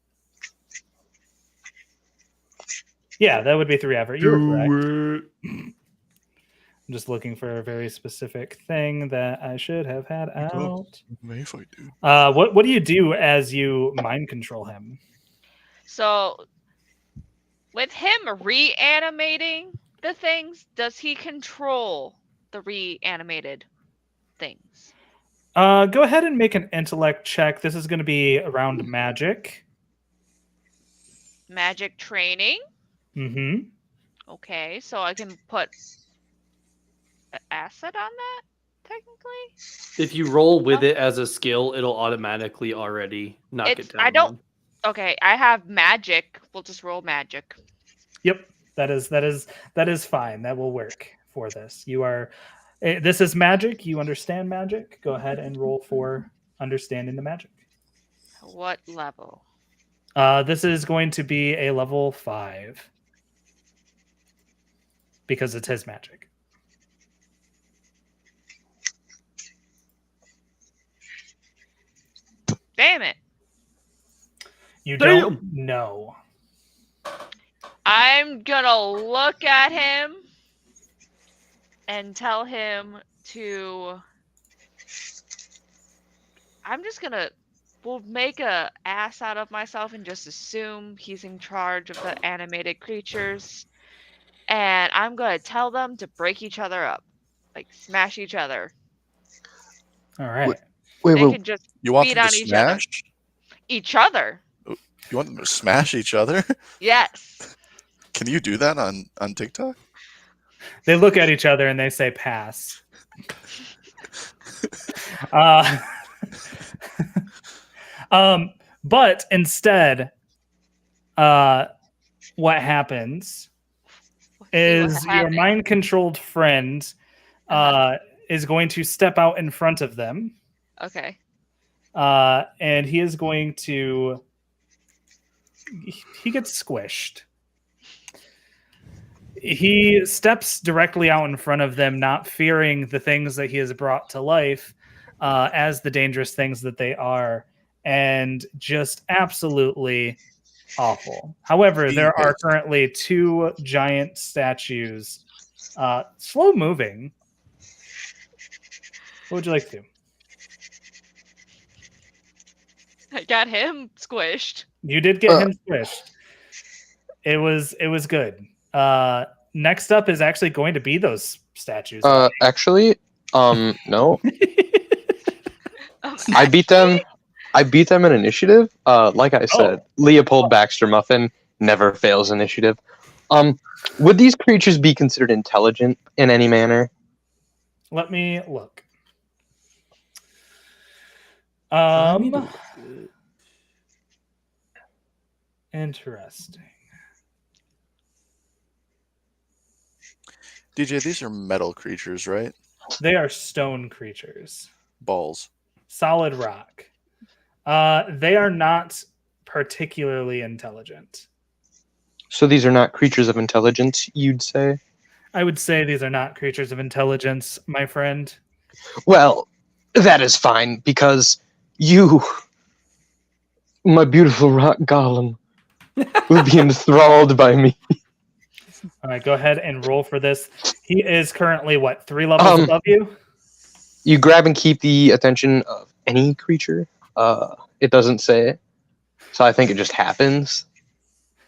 Yeah, that would be 3 effort. You were correct. it. I'm just looking for a very specific thing that I should have had out. If I do. What do you do as you mind control him? So, with him reanimating the things, does he control the reanimated things? Go ahead and make an intellect check. This is going to be around magic. Magic training. Mm-hmm. Okay, so I can put acid on that, technically. If you roll with it as a skill, it'll automatically already knock It's- it down. I don't- Okay, I have magic. We'll just roll magic. Yep, that is fine. That will work for this. You are. This is magic. You understand magic. Go ahead and roll for understanding the magic. What level? This is going to be a level 5 because it's his magic. Damn it. You Damn. don't know. I'm gonna look at him and tell him to. I'm just gonna. We'll make a ass out of myself and just assume he's in charge of the animated creatures. And I'm gonna tell them to break each other up. Like smash each other. All right. Wait, They wait, can just You want Beat them on to each other. smash? each other. You want them to smash each other? Yes. Can you do that on TikTok? They look at each other and they say pass. uh, but instead, what happens is your mind-controlled friend is going to step out in front of them, Okay. and he is going to. He gets squished. He steps directly out in front of them, not fearing the things that he has brought to life as the dangerous things that they are, and just absolutely awful. However, there are currently 2 giant statues, slow moving. What would you like to do? I got him squished. You did get him squished. It was good. Next up is actually going to be those statues. Actually, no. I beat them. I beat them in initiative. Like I said, Leopold Baxter Muffin never fails initiative. Would these creatures be considered intelligent in any manner? Let me look. Interesting. DJ, these are metal creatures, right? They are stone creatures. Balls. Solid rock. They are not particularly intelligent. So these are not creatures of intelligence, you'd say? I would say these are not creatures of intelligence, my friend. Well, that is fine, because you, my beautiful rock golem, will be enthralled by me. All right, go ahead and roll for this. He is currently, 3 levels above you? You grab and keep the attention of any creature. It doesn't say, so I think it just happens.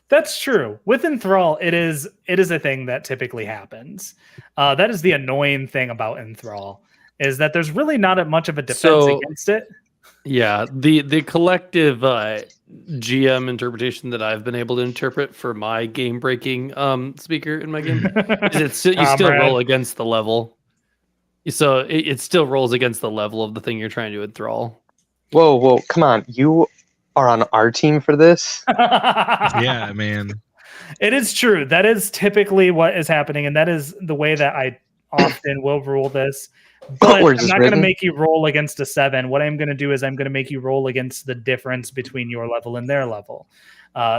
That's true. With Enthrall, it is a thing that typically happens. That is the annoying thing about Enthrall, is that there's really not much of a defense against it. Yeah, the collective GM interpretation that I've been able to interpret for my game breaking speaker in my game is you still roll against the level. So it still rolls against the level of the thing you're trying to enthrall. Whoa, come on. You are on our team for this? Yeah, man. It is true. That is typically what is happening, and that is the way that I often will rule this. But I'm not going to make you roll against a 7. What I'm going to do is I'm going to make you roll against the difference between your level and their level.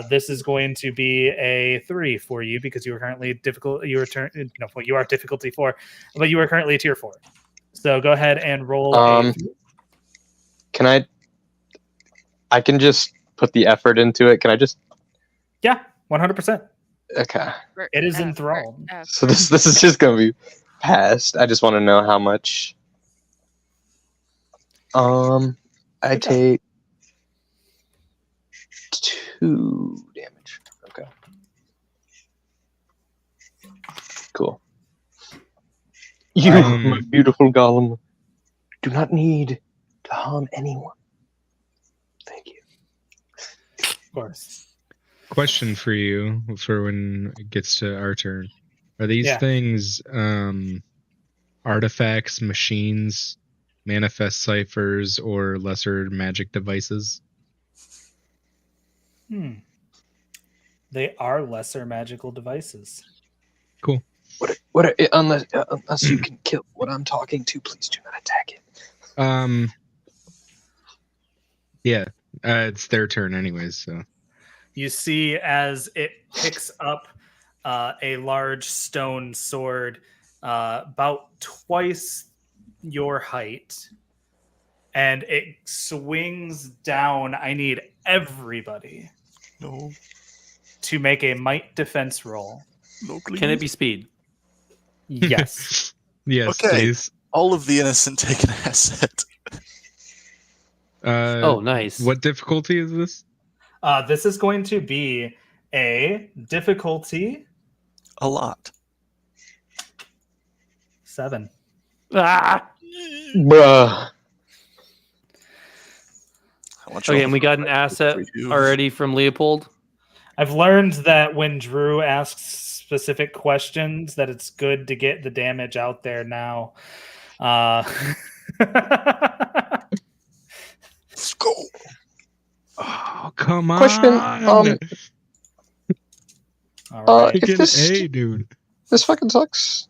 This is going to be a 3 for you because you are currently difficult. You are difficulty 4, but you are currently tier 4. So go ahead and roll. Can I can just put the effort into it. Can I just? Yeah, 100%. Okay. It is enthralled. So this is just gonna be passed. I just want to know how much. I take 2 damage. Okay. Cool. You, my beautiful golem, do not need to harm anyone. Thank you. Of course. Question for you for when it gets to our turn. Are these things artifacts, machines, manifest ciphers, or lesser magic devices? They are lesser magical devices. Cool. Unless you can kill what I'm talking to, please do not attack it. Yeah, it's their turn anyways, so. You see as it picks up a large stone sword about twice your height, and it swings down. I need everybody to make a might defense roll. No, please. Can it be speed? Yes. Yes, Okay. please. All of the innocent take an asset. Oh, nice. What difficulty is this? This is going to be a difficulty A lot. 7. Ah! Bruh. Okay, and we got an asset already from Leopold. I've learned that when Drew asks specific questions, that it's good to get the damage out there now. Let's go. Oh, come on. Question. All right. If this dude. this fucking sucks.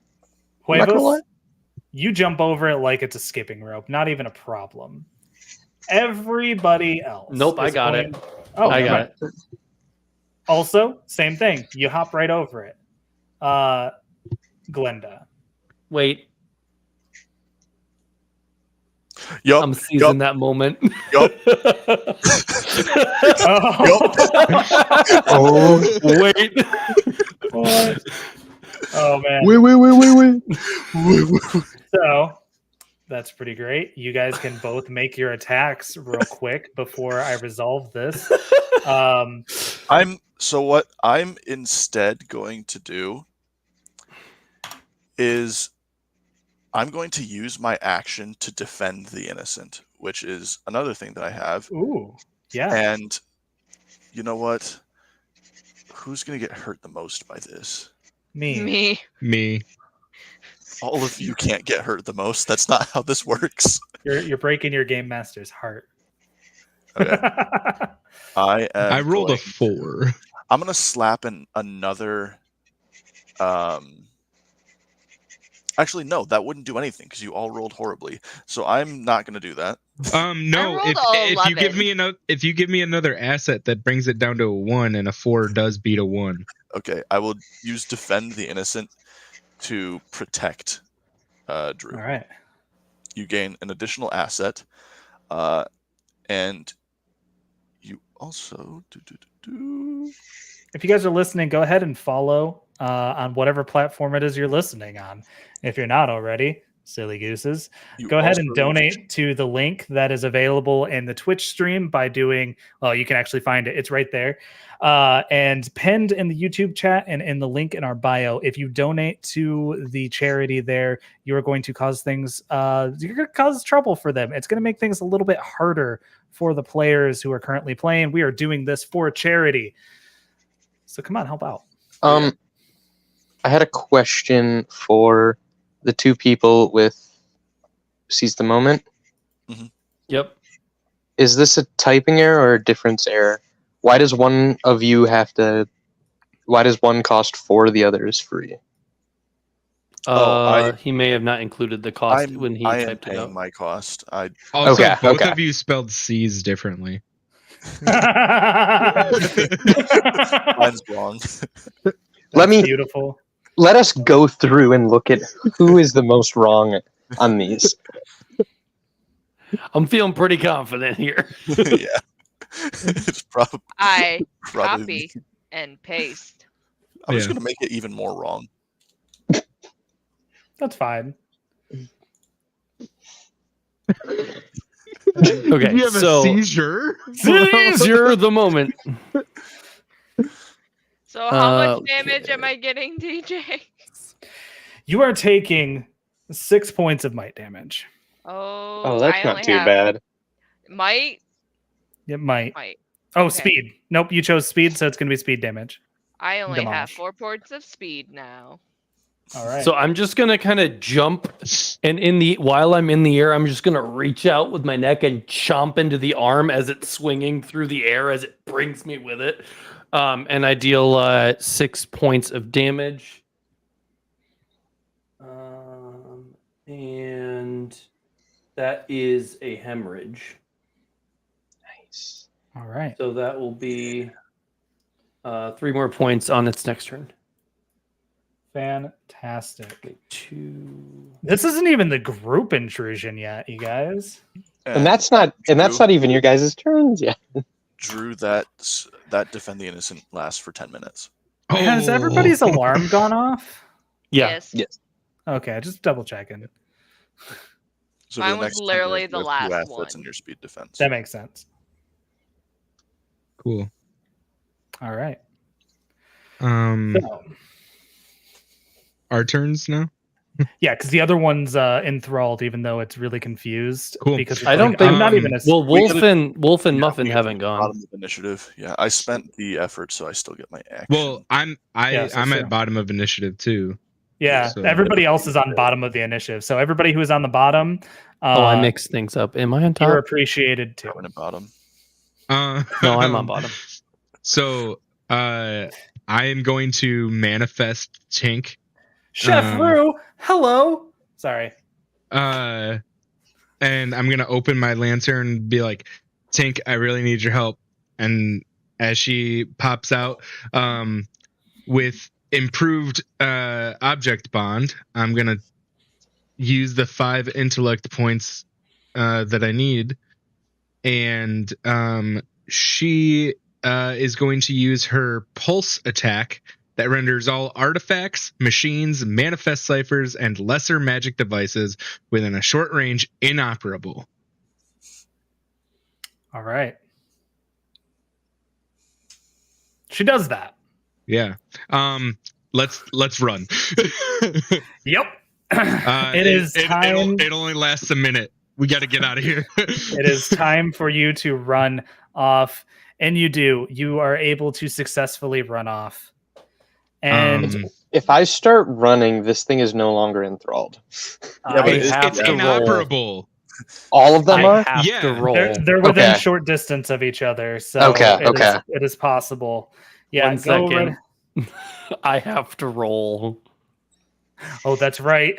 I'm not gonna lie. You jump over it like it's a skipping rope. Not even a problem. Everybody else. Nope, I is got going- it. Oh, I never got mind. Also, same thing. You hop right over it. Glenda. Wait, Yup. I'm seizing that moment. Yup. Oh, Wait. What? Oh man. wait. So that's pretty great. You guys can both make your attacks real quick before I resolve this. What I'm instead going to do is I'm going to use my action to defend the innocent, which is another thing that I have. Ooh, yeah. And you know what? Who's going to get hurt the most by this? Me. Me. All of you can't get hurt the most. That's not how this works. You're breaking your game master's heart. Okay. I rolled a going- 4. I'm going to slap in another. Actually, no, that wouldn't do anything because you all rolled horribly. So I'm not going to do that. No, rolled if you give 11. me another asset that brings it down to a 1, and a 4 does beat a 1. Okay, I will use defend the innocent to protect Drew. All right. You gain an additional asset, and you also If you guys are listening, go ahead and follow on whatever platform it is you're listening on. If you're not already, silly gooses, you go ahead and also- donate to the link that is available in the Twitch stream by doing, well, you can actually find it. It's right there. And pinned in the YouTube chat and in the link in our bio. If you donate to the charity there, you are going to cause things, you're going to cause trouble for them. It's going to make things a little bit harder for the players who are currently playing. We are doing this for charity. So come on, help out. I had a question for the two people with Seize the Moment. Yep. Is this a typing error or a difference error? Why does one of you why does one cost 4, the other is free? He may have not incled the cost when he I am typed it paying out. my cost. I Also, Okay, both okay. of you spelled C's differently. mine's wrong. Beautiful. Let us go through and look at who is the most wrong on these. I'm feeling pretty confident here. Yeah, it's probably I probably. copy and paste. I'm just Yeah. gonna make it even more wrong. That's fine. Okay, You have so a seizure? seizure the moment. So how much Okay. damage am I getting, DJ? You are taking 6 points of might damage. Oh, Oh, that's I not only too have bad. Might. It might. Might. Oh, Okay. speed. Nope, you chose speed, so it's going to be speed damage. I only have Demolish. 4 points of speed now. All right. So I'm just gonna kind of jump, and while I'm in the air, I'm just gonna reach out with my neck and chomp into the arm as it's swinging through the air as it brings me with it, and I deal 6 points of damage, and that is a hemorrhage. Nice. All right. So that will be 3 more points on its next turn. Fantastic. 2. This isn't even the group intrusion yet, you guys. And that's not even your guys' turns yet. Drew, that defend the innocent lasts for 10 minutes. Has Oh. everybody's alarm gone off? Yeah. Yes. Yes. Okay, just double checking. So Mine for the was next 10 literally minutes, the you have two last assets one. in your speed defense. That makes sense. Cool. All right. Our turns now? Yeah, because the other one's enthralled, even though it's really confused. Cool. Because it's I don't like, think- I'm not even a. Well, We Wolf gotta- and Muffin we gotta haven't do gone. Bottom of initiative. Yeah, I spent the effort, so I still get my action. Well, I'm Yes, that's true. at bottom of initiative too. Yeah, So- everybody else is on bottom of the initiative. So everybody who is on the bottom, I mixed things up. Am I on you're top? appreciated too. Going at bottom. No, No, I'm on bottom. So I am going to manifest Tink. Chef Rue, hello. Sorry. and I'm gonna open my lantern and be like, Tink, I really need your help. And as she pops out, with improved object bond, I'm gonna use the 5 intellect points that I need, and she is going to use her pulse attack that renders all artifacts, machines, manifest ciphers, and lesser magic devices within a short range inoperable. All right. She does that. Yeah. Let's run. Yep. It is time. It only lasts a minute. We got to get out of here. It is time for you to run off, and you do. You are able to successfully run off. And If I start running, this thing is no longer enthralled. Yeah, but I have it's to roll. inoperable. All of them I are? have Yeah. to roll. they're within Okay. short distance of each other, so Okay, okay. it is possible. Yeah, One go second. right- I have to roll. Oh, that's right.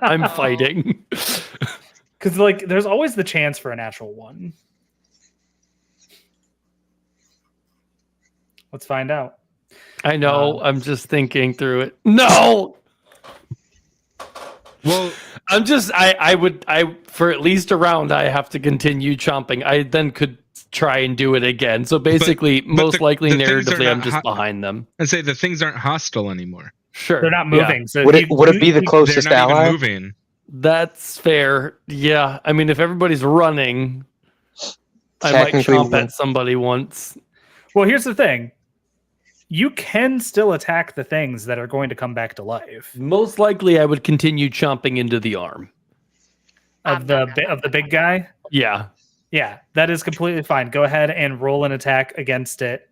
I'm fighting. Because like, there's always the chance for a natural one. Let's find out. I know. I'm just thinking through it. No. Well, I'm just. I would. For at least a round, I have to continue chomping. I then could try and do it again. So basically, but most likely, the things are narratively, I'm not just hot- behind them. and say the things aren't hostile anymore. Sure. They're not Yeah. moving. So Would it be the They're closest not ally? even moving. That's fair. Yeah. I mean, if everybody's running, I might Technically, chomp at somebody once. Well, here's the thing. You can still attack the things that are going to come back to life. Most likely, I would continue chomping into the arm. Of the big guy. Yeah. Yeah, that is completely fine. Go ahead and roll an attack against it.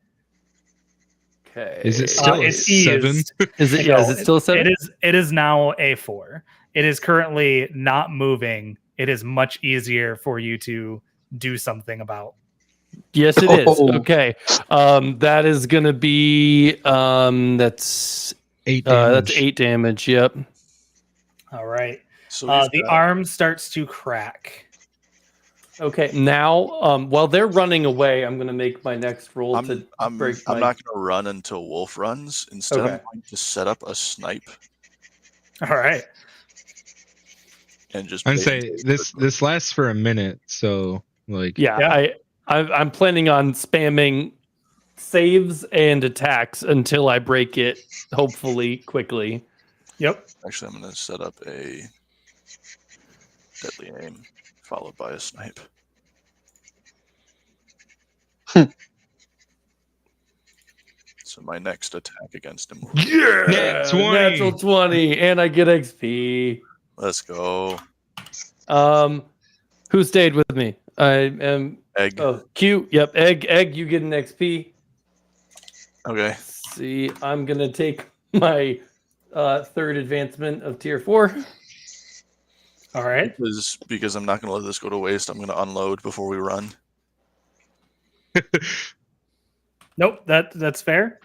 Okay. Is it still a It's 7? eased. Is it? Yeah. Is it still a 7? It is now a 4. It is currently not moving. It is much easier for you to do something about. Yes, it is. Oh. Okay. That is gonna be that's 8 that's damage. 8 damage. Yep. All right. So The arm starts to crack. Okay. Now, while they're running away, I'm gonna make my next roll to I'm break not my- going to run until Wolf runs. Instead, I'm Okay. going to set up a snipe All right. and just. I'd bait say and this switch. this lasts for a minute, so like Yeah. I'm planning on spamming saves and attacks until I break it. Hopefully, quickly. Yep. Actually, I'm going to set up a deadly aim followed by a snipe. So my next attack against him. Yeah. Nat 20. Natural 20, and I get XP. Let's go. Who stayed with me? I am. Egg. Oh, Q. Yep. Egg. You get an XP. Okay. See, I'm gonna take my third advancement of tier 4. All right. Because I'm not going to let this go to waste. I'm going to unload before we run. Nope. That's fair.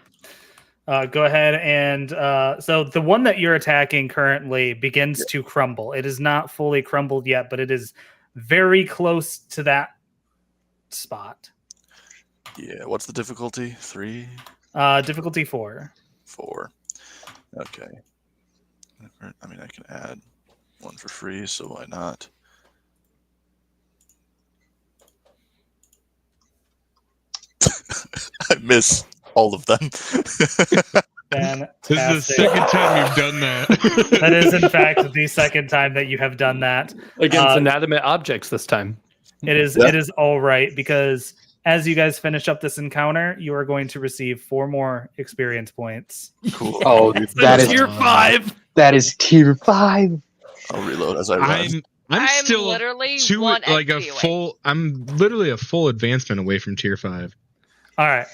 Go ahead and so the one that you're attacking currently begins to crumble. It is not fully crumbled yet, but it is very close to that spot. Yeah. What's the difficulty? 3, Difficulty 4. 4. Okay. I mean, I can add one for free, so why not? I miss all of them. Fantastic. this is the second time you've done that. That is, in fact, the second time that you have done that. Against inanimate objects this time. It is Yeah. it is all right, because as you guys finish up this encounter, you are going to receive 4 more experience points. Cool. Oh, that is tier 5. that is tier 5. I'll reload as I run. I'm still literally two one like a XP away. full. I'm literally a full advancement away from tier 5. All right.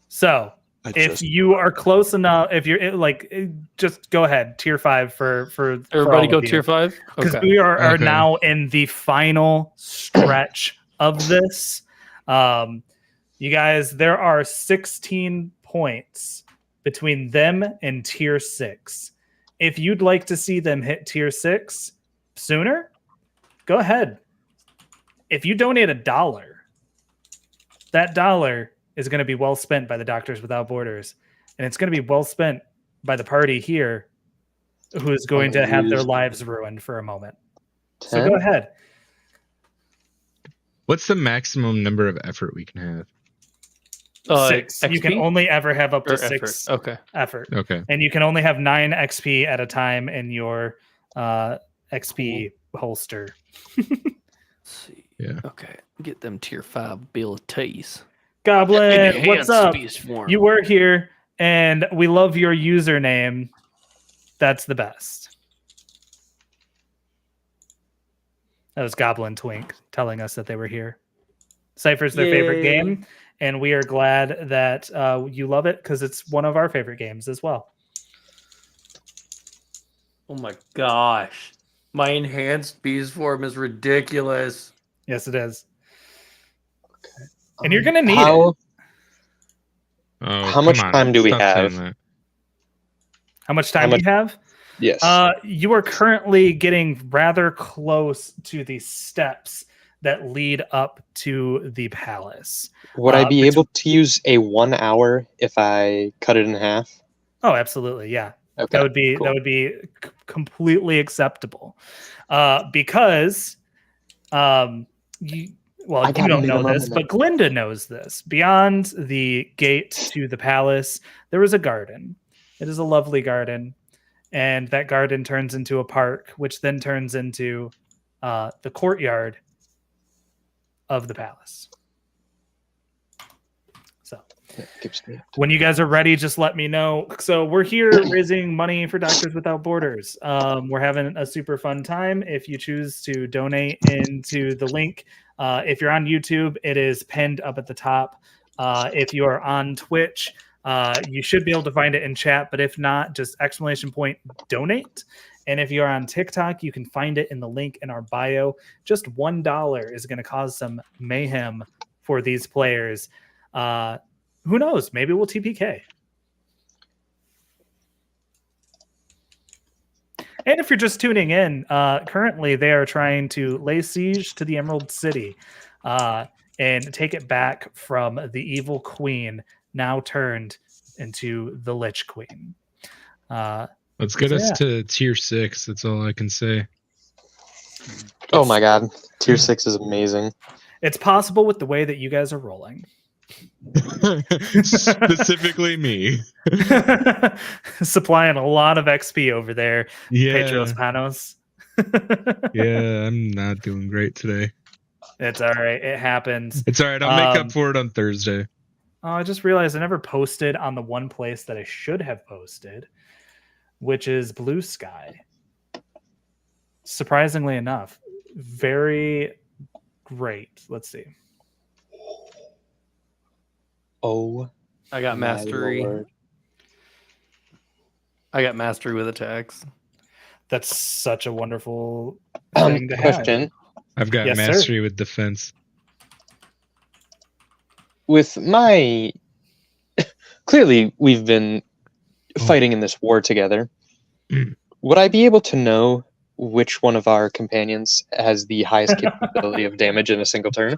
So I if just- you are close enough, if you're like, just go ahead, tier 5 for Everybody go tier 5. because Okay. we are Okay. now in the final stretch of this. You guys, there are 16 points between them and tier 6. If you'd like to see them hit tier 6, sooner, go ahead. If you donate $1, that dollar is going to be well spent by the Doctors Without Borders, and it's going to be well spent by the party here who is going to have their lives ruined for a moment. So go ahead. What's the maximum number of effort we can have? 6. You can XP? only ever have up to Or 6 effort. Okay. effort. Okay. And you can only have 9 XP at a time in your XP holster. Let's see. Yeah. Okay. Get them tier 5 abilities. Goblin, what's Enhanced up? beast form. You were here, and we love your username. That's the best. That was Goblin Twink telling us that they were here. Cypher's their favorite Yay. game, and we are glad that you love it because it's one of our favorite games as well. Oh my gosh. My enhanced beast form is ridiculous. Yes, it is. And you're going to need it. Oh, How come much on. time do we Stop saying have? that. How much time How do you have? Yes. You are currently getting rather close to the steps that lead up to the palace. Would I be bet- able to use a 1 hour if I cut it in half? Oh, absolutely, yeah. Okay. That would be cool. completely acceptable, because you I got don't know minimum this, and but Glinda knows this. Beyond the gate to the palace, there is a garden. It is a lovely garden, and that garden turns into a park, which then turns into the courtyard of the palace. So. Keeps me up. When you guys are ready, just let me know. So we're here raising money for Doctors Without Borders. We're having a super fun time. If you choose to donate into the link, if you're on YouTube, it is pinned up at the top. If you are on Twitch, you should be able to find it in chat. But if not, just !donate. And if you're on TikTok, you can find it in the link in our bio. Just $1 is going to cause some mayhem for these players. Who knows? Maybe we'll TPK. And if you're just tuning in, currently they are trying to lay siege to the Emerald City and take it back from the evil queen, now turned into the Lich Queen. Let's get So, us yeah. to tier 6. That's all I can say. Oh my god. Tier 6 is amazing. It's possible with the way that you guys are rolling. Specifically me. Supplying a lot of XP over there, Yeah. Petros Panos. Yeah, I'm not doing great today. It's all right. It happens. It's all right. I'll make Um, up for it on Thursday. Oh, I just realized I never posted on the one place that I should have posted, which is Blue Sky. Surprisingly enough, very great. Let's see. Oh, I got my mastery. lord. I got mastery with attacks. That's such a wonderful thing to have. Question. I've got Yes, sir. mastery with defense. With my clearly we've been fighting in this war together. Mm. Would I be able to know which one of our companions has the highest capability of damage in a single turn?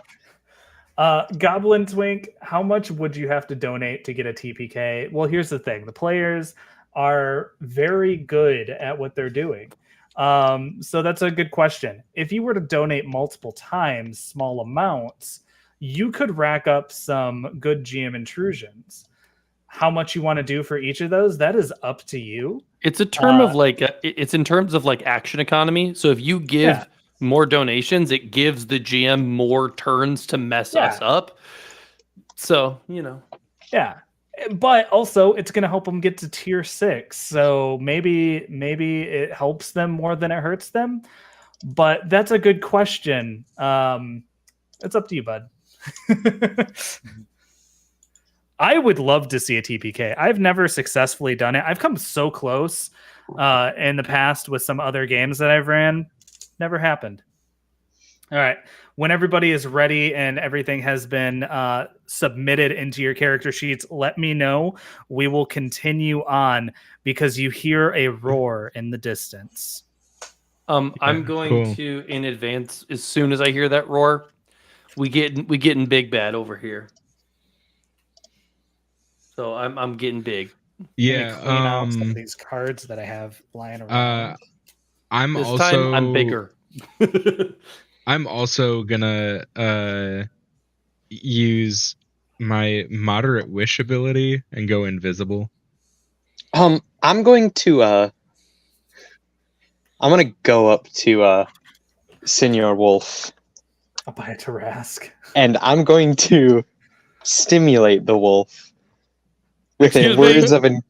Goblin Twink, how much would you have to donate to get a TPK? Well, here's the thing. The players are very good at what they're doing. So that's a good question. If you were to donate multiple times, small amounts, you could rack up some good GM intrusions. How much you want to do for each of those, that is up to you. It's a term of like it's in terms of like action economy. So if you give Yeah. more donations, it gives the GM more turns to mess Yeah. us up. So, you know. Yeah. But also it's going to help them get to tier 6. So maybe it helps them more than it hurts them. But that's a good question. It's up to you, bud. I would love to see a TPK. I've never successfully done it. I've come so close in the past with some other games that I've ran. Never happened. All right. When everybody is ready and everything has been submitted into your character sheets, let me know. We will continue on because you hear a roar in the distance. I'm going cool. to in advance as soon as I hear that roar. We getting big bad over here. So I'm getting big. Yeah. Clean out some of these cards that I have lying around. I'm This also time I'm bigger. I'm also gonna use my moderate wish ability and go invisible. I'm going to go up to Senor Wolf, I'll buy a Tarask. and I'm going to stimulate the wolf with Excuse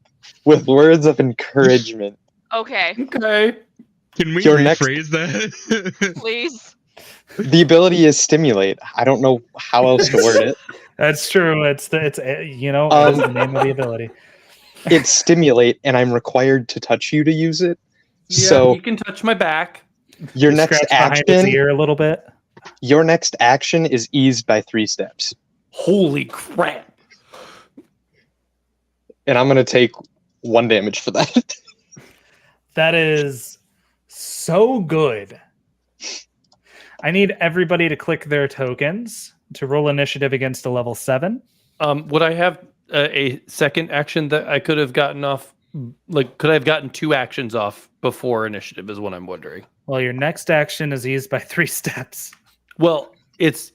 with words of encouragement. Okay, Okay. Can we Your next- rephrase that? please. The ability is stimulate. I don't know how else to word it. That's true. It's that's the name of the ability. It's stimulate, and I'm required to touch you to use it. Yeah, So you can touch my back. your You next scratch behind his action, ear a little bit. your next action is eased by 3 steps, Holy crap. and I'm gonna take 1 damage for that. That is so good. I need everybody to click their tokens to roll initiative against a level 7. Would I have a second action that I could have gotten off? Like, could I have gotten 2 actions off before initiative? Is what I'm wondering. Well, your next action is eased by 3 steps. Well, it's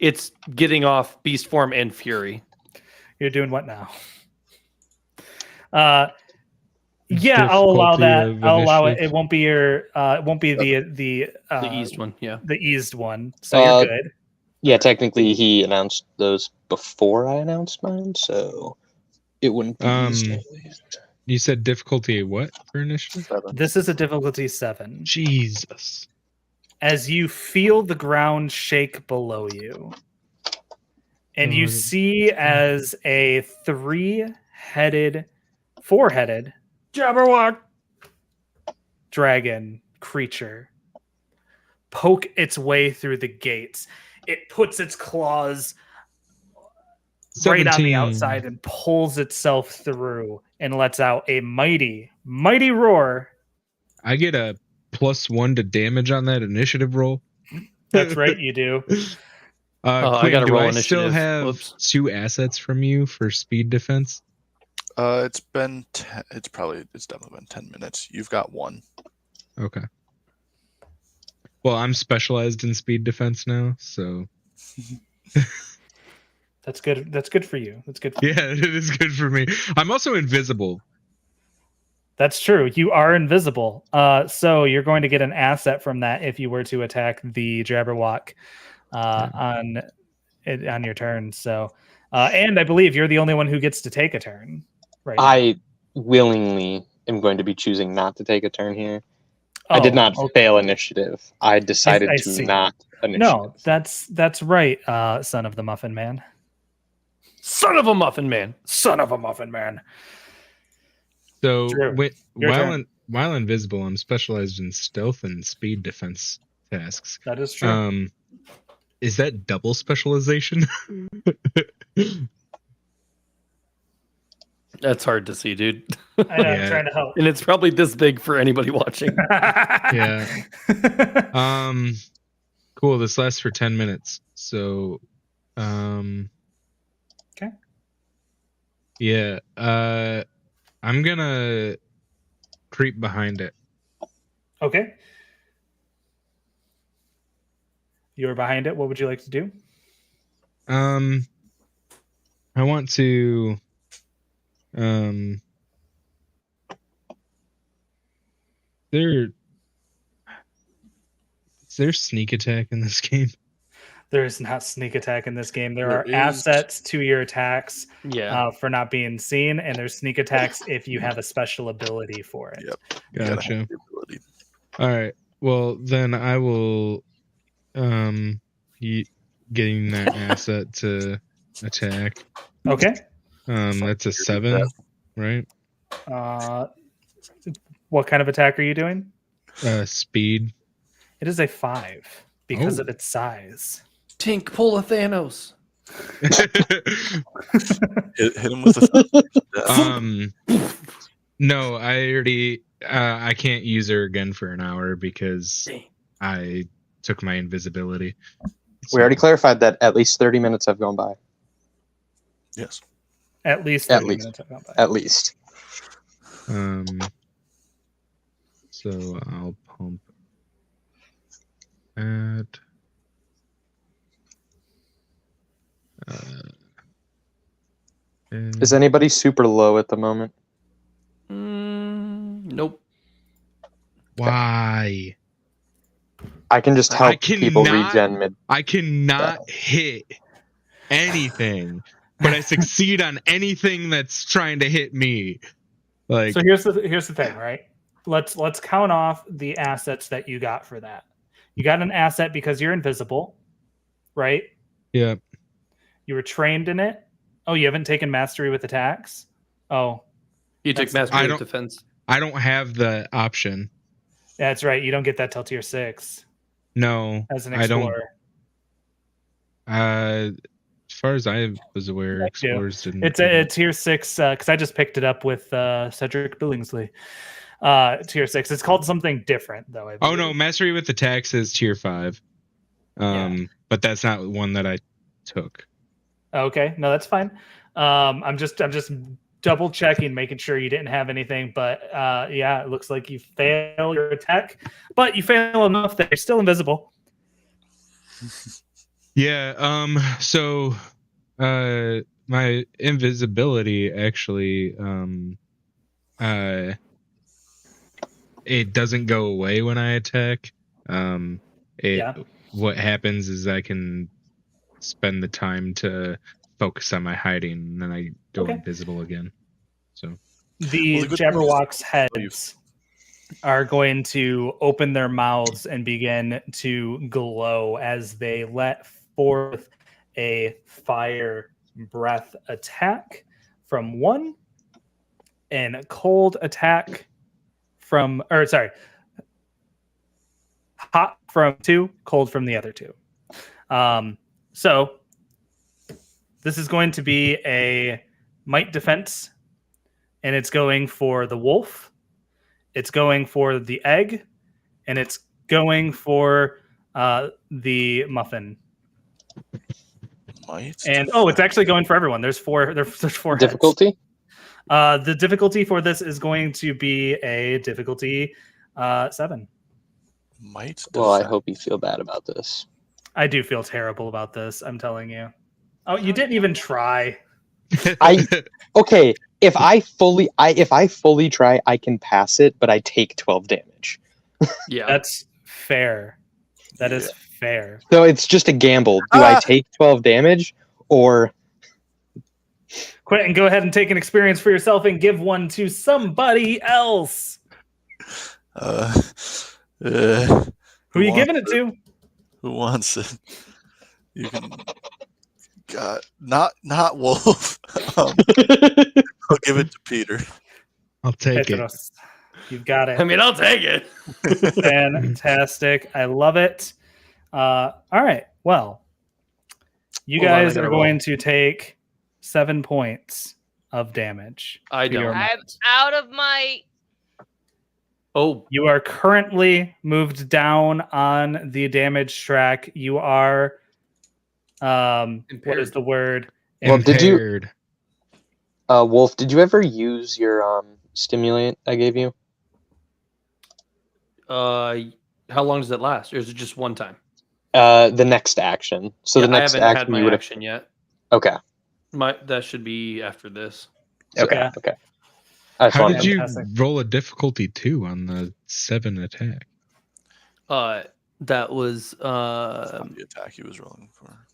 getting off beast form and fury. You're doing what now? Yeah, I'll allow Difficulty that. of I'll allow it. initiative. It won't be your. It won't be the The eased one, yeah. the eased one. So you're good. Yeah, technically he announced those before I announced mine, so it wouldn't be eased. You said difficulty what for initiative? 7. This is a difficulty 7. Jesus. As you feel the ground shake below you, and you see as a 4-headed Jabberwock. dragon creature poke its way through the gates. It puts its claws right on the 17. outside and pulls itself through and lets out a mighty, mighty roar. I get a +1 to damage on that initiative roll. That's right, you do. I Quinn, gotta do roll I still initiative. have Whoops. 2 assets from you for speed defense? It's been it's definitely been 10 minutes. You've got 1. Okay. Well, I'm specialized in speed defense now, so That's good. That's good for you. That's good for you. yeah, it is good for me. I'm also invisible. That's true. You are invisible. So you're going to get an asset from that if you were to attack the Jabberwock on your turn. So, and I believe you're the only one who gets to take a turn. Right. I willingly am going to be choosing not to take a turn here. I Oh, did not okay. fail initiative. I decided I to see. not initiative. No, that's right, son of the Muffin Man. Son of a muffin man. Son of a Muffin Man. So Drew, your turn. while invisible, I'm specialized in stealth and speed defense tasks. That is true. Is that double specialization? That's hard to see, dude. I know, yeah. I'm trying to help. And it's probably this big for anybody watching. Yeah. Cool. This lasts for 10 minutes. So, Okay. Yeah. I'm gonna creep behind it. Okay. You're behind it. What would you like to do? I want to. Is there sneak attack in this game? There is not sneak attack in this game. There There are is. assets to your attacks Yeah. for not being seen, and there's sneak attacks if you have a special ability for it. Yep. You gotta Gotcha. have the ability. All right. Well, then I will getting that asset to attack. Okay. That's a 7, right? What kind of attack are you doing? Speed. It is a 5 because Oh. of its size. Tink, pull a Thanos. Hit him with the No, I already I can't use her again for an hour because Dang. I took my invisibility. We already clarified that at least 30 minutes have gone by. Yes. At least At 30 least. minutes have gone by. At least. So I'll pump at Is anybody super low at the moment? Nope. why? I can just I help people cannot- regen mid. I cannot hit anything, but I succeed on anything that's trying to hit me. Like, So here's the thing, right? Let's count off the assets that you got for that. You got an asset because you're invisible, right? yeah, You were trained in it. Oh, you haven't taken mastery with attacks? Oh, You took That's- mastery I of don't- defense. I don't have the option. that's right. You don't get that till tier 6 No, as an I don't. explorer. As far as I was aware, I do. explorers didn't. It's a tier 6 because I just picked it up with Cedric Billingsley. Tier 6. It's called something different though. I Oh no, believe. mastery with attacks is tier 5. But that's not one that I took. Okay, no, that's fine. I'm just double checking, making sure you didn't have anything. But yeah, it looks like you fail your attack, but you fail enough that you're still invisible. Yeah. So, my invisibility actually, it doesn't go away when I attack. Yeah. What happens is I can spend the time to focus on my hiding, and then I go Okay. invisible again. So The Well, the good thing is- Jabberwock's heads are going to open their mouths and begin to glow as they let forth a fire breath attack from one and a cold attack from, or sorry, hot from two, cold from the other two. So this is going to be a might defense, and it's going for the wolf. It's going for the egg, and it's going for the muffin. Might. And oh, it's actually going for everyone. There's four. There's four heads. Difficulty? The difficulty for this is going to be a difficulty 7. Might. Well, I defend. hope you feel bad about this. I do feel terrible about this. I'm telling you. Oh, you didn't even try. Okay, if I fully try, I can pass it, but I take 12 damage. Yeah. That's fair. That is Yeah. fair. So it's just a gamble. Do I take 12 damage or Quentin, go ahead and take an experience for yourself and give one to somebody else. Uh, Who are you wants giving it to? Who wants it? You can. God, not Wolf. I'll give it to Peter. I'll take it. Petros. You've got it. I mean, I'll take it. Fantastic. I love it. All right. Well, you Hold on, I guys gotta are going to take 7 points of damage. I for your don't. I'm might. out of my. Oh, You are currently moved down on the damage track. You are what Impaired. is the word? Well, did you- Impaired. Wolf, did you ever use your stimulant I gave you? how long does it last? Or is it just one time? The next action. So Yeah, the next I haven't had action my you would have. action yet. Okay. That should be after this. Okay. Yeah. Okay. I just How wanted did to- you Fantastic. roll a difficulty 2 on the 7 attack? That was Not the attack he was rolling for.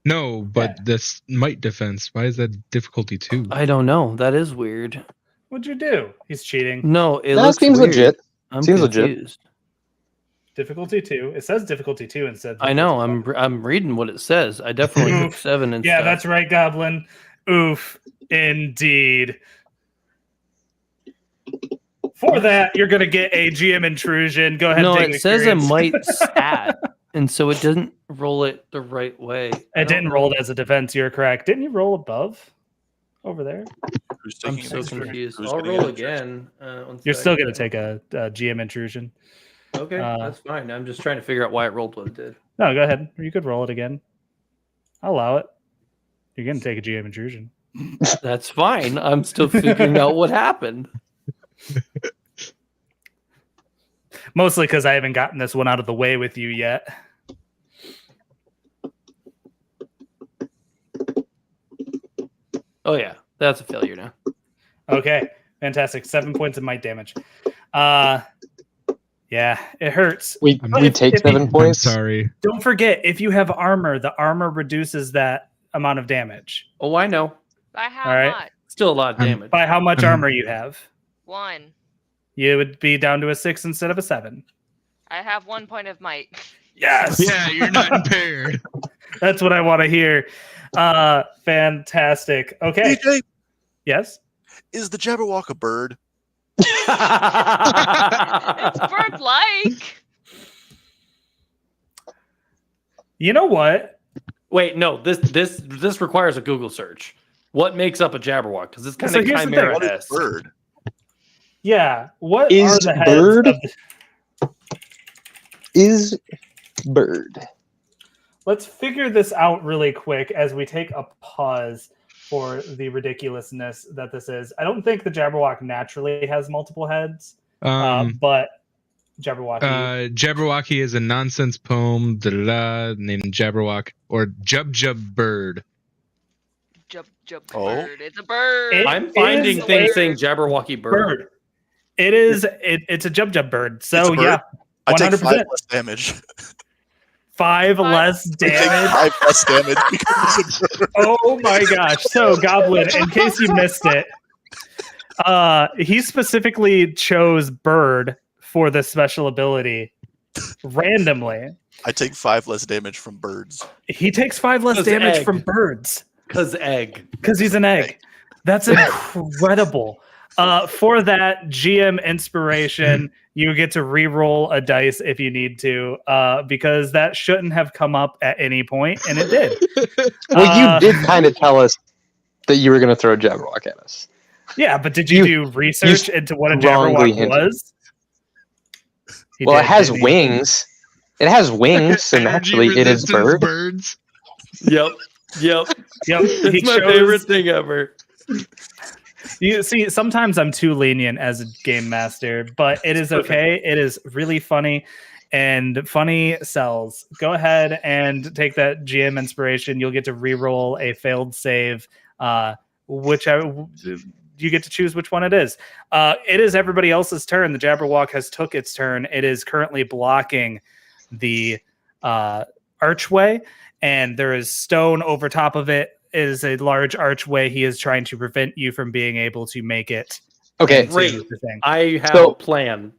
No, but this might defense. Why is that difficulty 2? I don't know. That is weird. What'd you do? He's cheating. No, it That looks seems weird. legit. I'm Seems legit. confused. Difficulty 2. It says difficulty 2 instead. I know. I'm reading what it says. I definitely took 7 and Yeah, stuff. that's right, Goblin. Oof, indeed. For that, you're gonna get a GM intrusion. Go ahead. No, and take an it says a experience. might stat, and so it doesn't roll it the right way. I It don't didn't know. roll it as a defense. You're correct. Didn't you roll above? over there. Who's I'm taking so an intrusion? confused. Who's I'll getting roll an intrusion? again. One You're still sec. going to take a GM intrusion. Okay, uh, that's fine. I'm just trying to figure out why it rolled what it did. No, go ahead. You could roll it again. I'll allow it. You're going to take a GM intrusion. That's fine. I'm still figuring out what happened. Mostly because I haven't gotten this one out of the way with you yet. Oh yeah, that's a failure now. Okay, fantastic. 7 points of might damage. Yeah, it hurts. We take if you- 7 I'm points. sorry. Don't forget, if you have armor, the armor reduces that amount of damage. Oh, I know. By how All right. much? Still a lot of I'm- damage. By how much I'm- armor you have? 1. You would be down to a 6 instead of a 7. I have 1 point of might. Yes. Yeah, you're not impaired. That's what I want to hear. Fantastic. Okay. DJ, Yes. is the Jabberwock a bird? It's bird-like. You know what? Wait, no. This requires a Google search. What makes up a Jabberwock? Because it's kind So of here's the thing. What is chimera-esque. bird? Yeah. What Is are the heads bird- of the- Is bird. Let's figure this out really quick as we take a pause for the ridiculousness that this is. I don't think the Jabberwock naturally has multiple heads, but Jabberwocky. Jabberwocky is a nonsense poem named Jabberwock or Jub Bird. Jub Oh. bird. It's a bird. It I'm finding is things a saying Jabberwocky bird. bird. It is. It's a Jub bird. It's So a bird? yeah, I take 100%. 5 less damage. 5 less I take damage. 5 less damage because it's a bird. Oh my gosh. So Goblin, in case you missed it, he specifically chose bird for this special ability randomly. I take 5 less damage from birds. He takes 5 less Because damage egg. from birds Cause egg. because he's an egg. That's incredible. For that GM inspiration, you get to re-roll a dice if you need to, because that shouldn't have come up at any point, and it did. Well, you did kind of tell us that you were going to throw a Jabberwock at us. Yeah, but did you do research into what a wrongly Jabberwock hinted. was? He Well, did, it has didn't he? wings. It has wings, so Energy naturally it is resistance bird. birds. Yep. Yep. Yep, he It's my chose- favorite thing ever. You see, sometimes I'm too lenient as a game master, but it is okay. It is really funny, and funny sells. Go ahead and take that GM inspiration. You'll get to re-roll a failed save, which you get to choose which one it is. It is everybody else's turn. The Jabberwock has took its turn. It is currently blocking the archway, and there is stone over top of it. It is a large archway. He is trying to prevent you from being able to make it. Okay, into Great. the thing. I have So- a plan.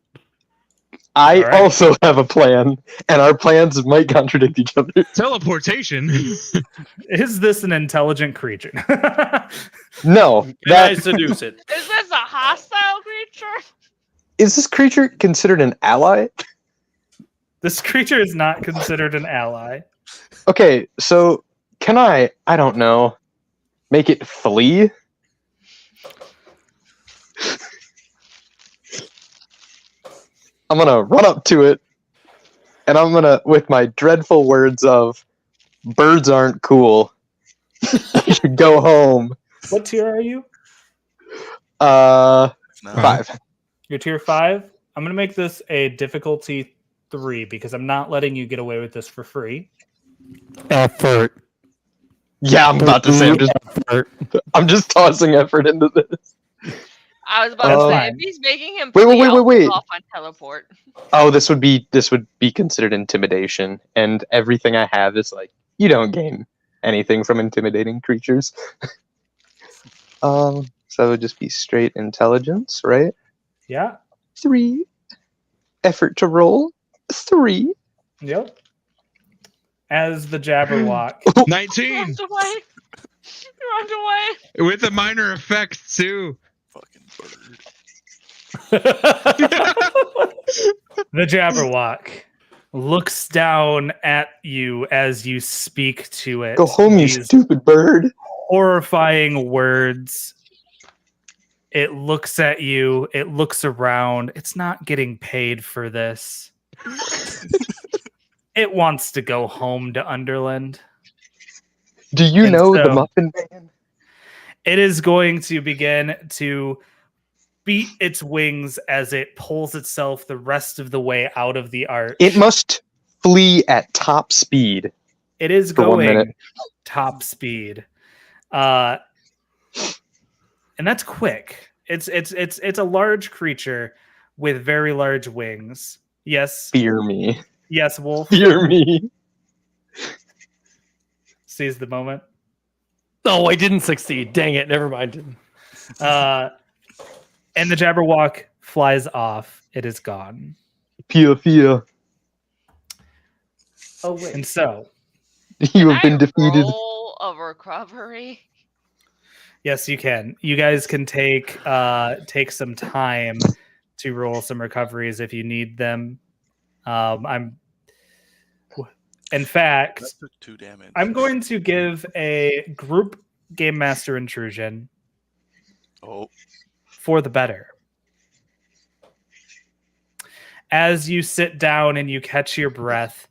I All right. also have a plan, and our plans might contradict each other. Teleportation. Is this an intelligent creature? No, Can I that seduce it? Is this a hostile creature? is this creature considered an ally? This creature is not considered an ally. Okay, so can I don't know, make it flee? I'm gonna run up to it, and I'm gonna, with my dreadful words of birds aren't cool, you should go home. What tier are you? No. 5. You're tier 5. I'm going to make this a difficulty 3 because I'm not letting you get away with this for free. Effort. Yeah, I'm about to say, I'm just tossing effort into this. I was about to say, fine. if he's making him Wait, flee, I'll wait. go off on teleport. Oh, this would be considered intimidation, and everything I have is like, you don't gain anything from intimidating creatures. So it would just be straight intelligence, right? Yeah. 3. Effort to roll 3. Yep. As the Jabberwock. 19 Runs away. Runs away. with a minor effect too. Fucking bird. The Jabberwock looks down at you as you speak to it. Go home, you These stupid bird. horrifying words. It looks at you. It looks around. It's not getting paid for this. It wants to go home to Underland. Do you And know the so- Muffin Man? It is going to begin to beat its wings as it pulls itself the rest of the way out of the arch. It must flee at top speed. It is for 1 minute. going top speed. And that's quick. It's a large creature with very large wings. Yes. Fear me. Yes, Wolf. Fear me. Seize the moment. Oh, I didn't succeed. Dang it. Never mind. And the Jabberwock flies off. It is gone. Fear. Oh, wait. And so, You have been defeated. Roll of recovery. yes, you can. You guys can take some time to roll some recoveries if you need them. In fact, That took 2 damage. I'm going to give a group Game Master intrusion Oh, for the better. As you sit down and you catch your breath,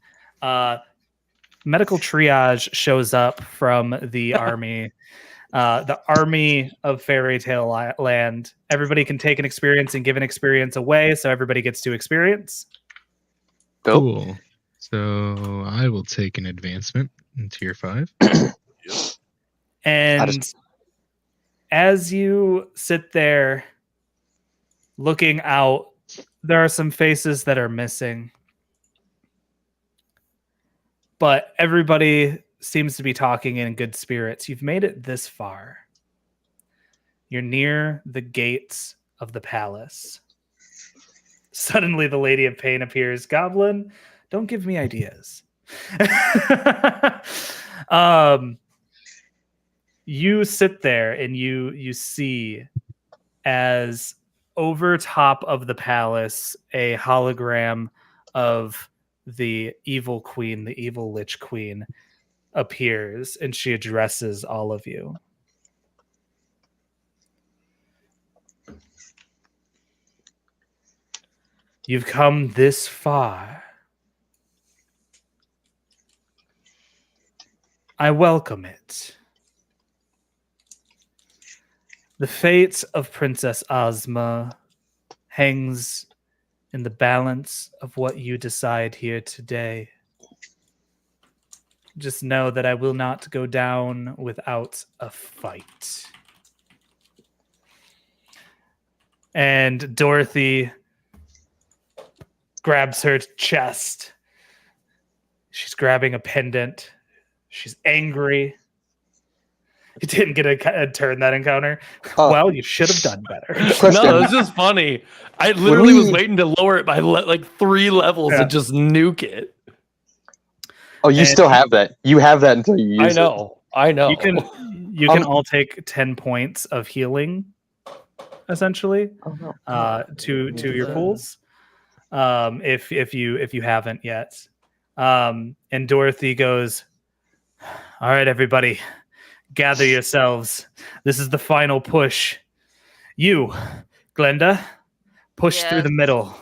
medical triage shows up from the army. The army of Fairy Tale Land. Everybody can take an experience and give an experience away, so everybody gets to experience. Dope. Cool. So I will take an advancement in tier 5. And as you sit there looking out, there are some faces that are missing. But everybody seems to be talking in good spirits. You've made it this far. You're near the gates of the palace. Suddenly, the Lady of Pain appears. Goblin, don't give me ideas. You sit there and you see as over top of the palace a hologram of the evil queen, the evil Lich Queen, appears, and she addresses all of you. You've come this far. I welcome it. The fate of Princess Ozma hangs in the balance of what you decide here today. Just know that I will not go down without a fight. And Dorothy grabs her chest. She's grabbing a pendant. She's angry. You didn't get a turn that encounter. Well, you should have done better. Question. No, it's just funny. I literally was we- waiting to lower it by like 3 levels Yeah. and just nuke it. Oh, you And- still have that. You have that until you use I know. You can all take 10 points of healing, essentially, it. Oh, no. to your pools. If you haven't yet. And Dorothy goes, all right, everybody, gather yourselves. This is the final push. You, Glenda, push through the Yes. middle,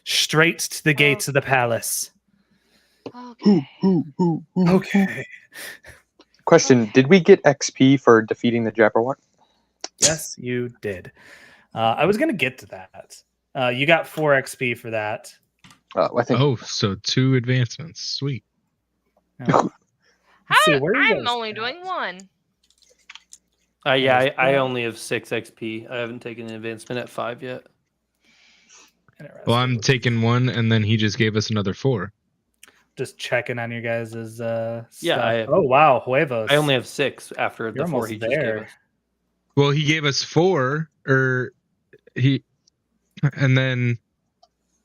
straight to the gates of the palace. Okay. Okay. Question: did we get XP for defeating the Jabberwock? Yes, you did. I was gonna get to that. You got 4 XP for that. I think. Oh, so 2 advancements. Sweet. Let's see, where are you I'm guys only at? doing 1. I only have 6 XP. I haven't taken an advancement at 5 yet. Interesting. Well, I'm taking 1, and then he just gave us another 4. Just checking on your guys' stuff. I- Oh wow, huevos. I only have 6 after You're the 4 almost he just gave there. us. Well, he gave us 4, and then,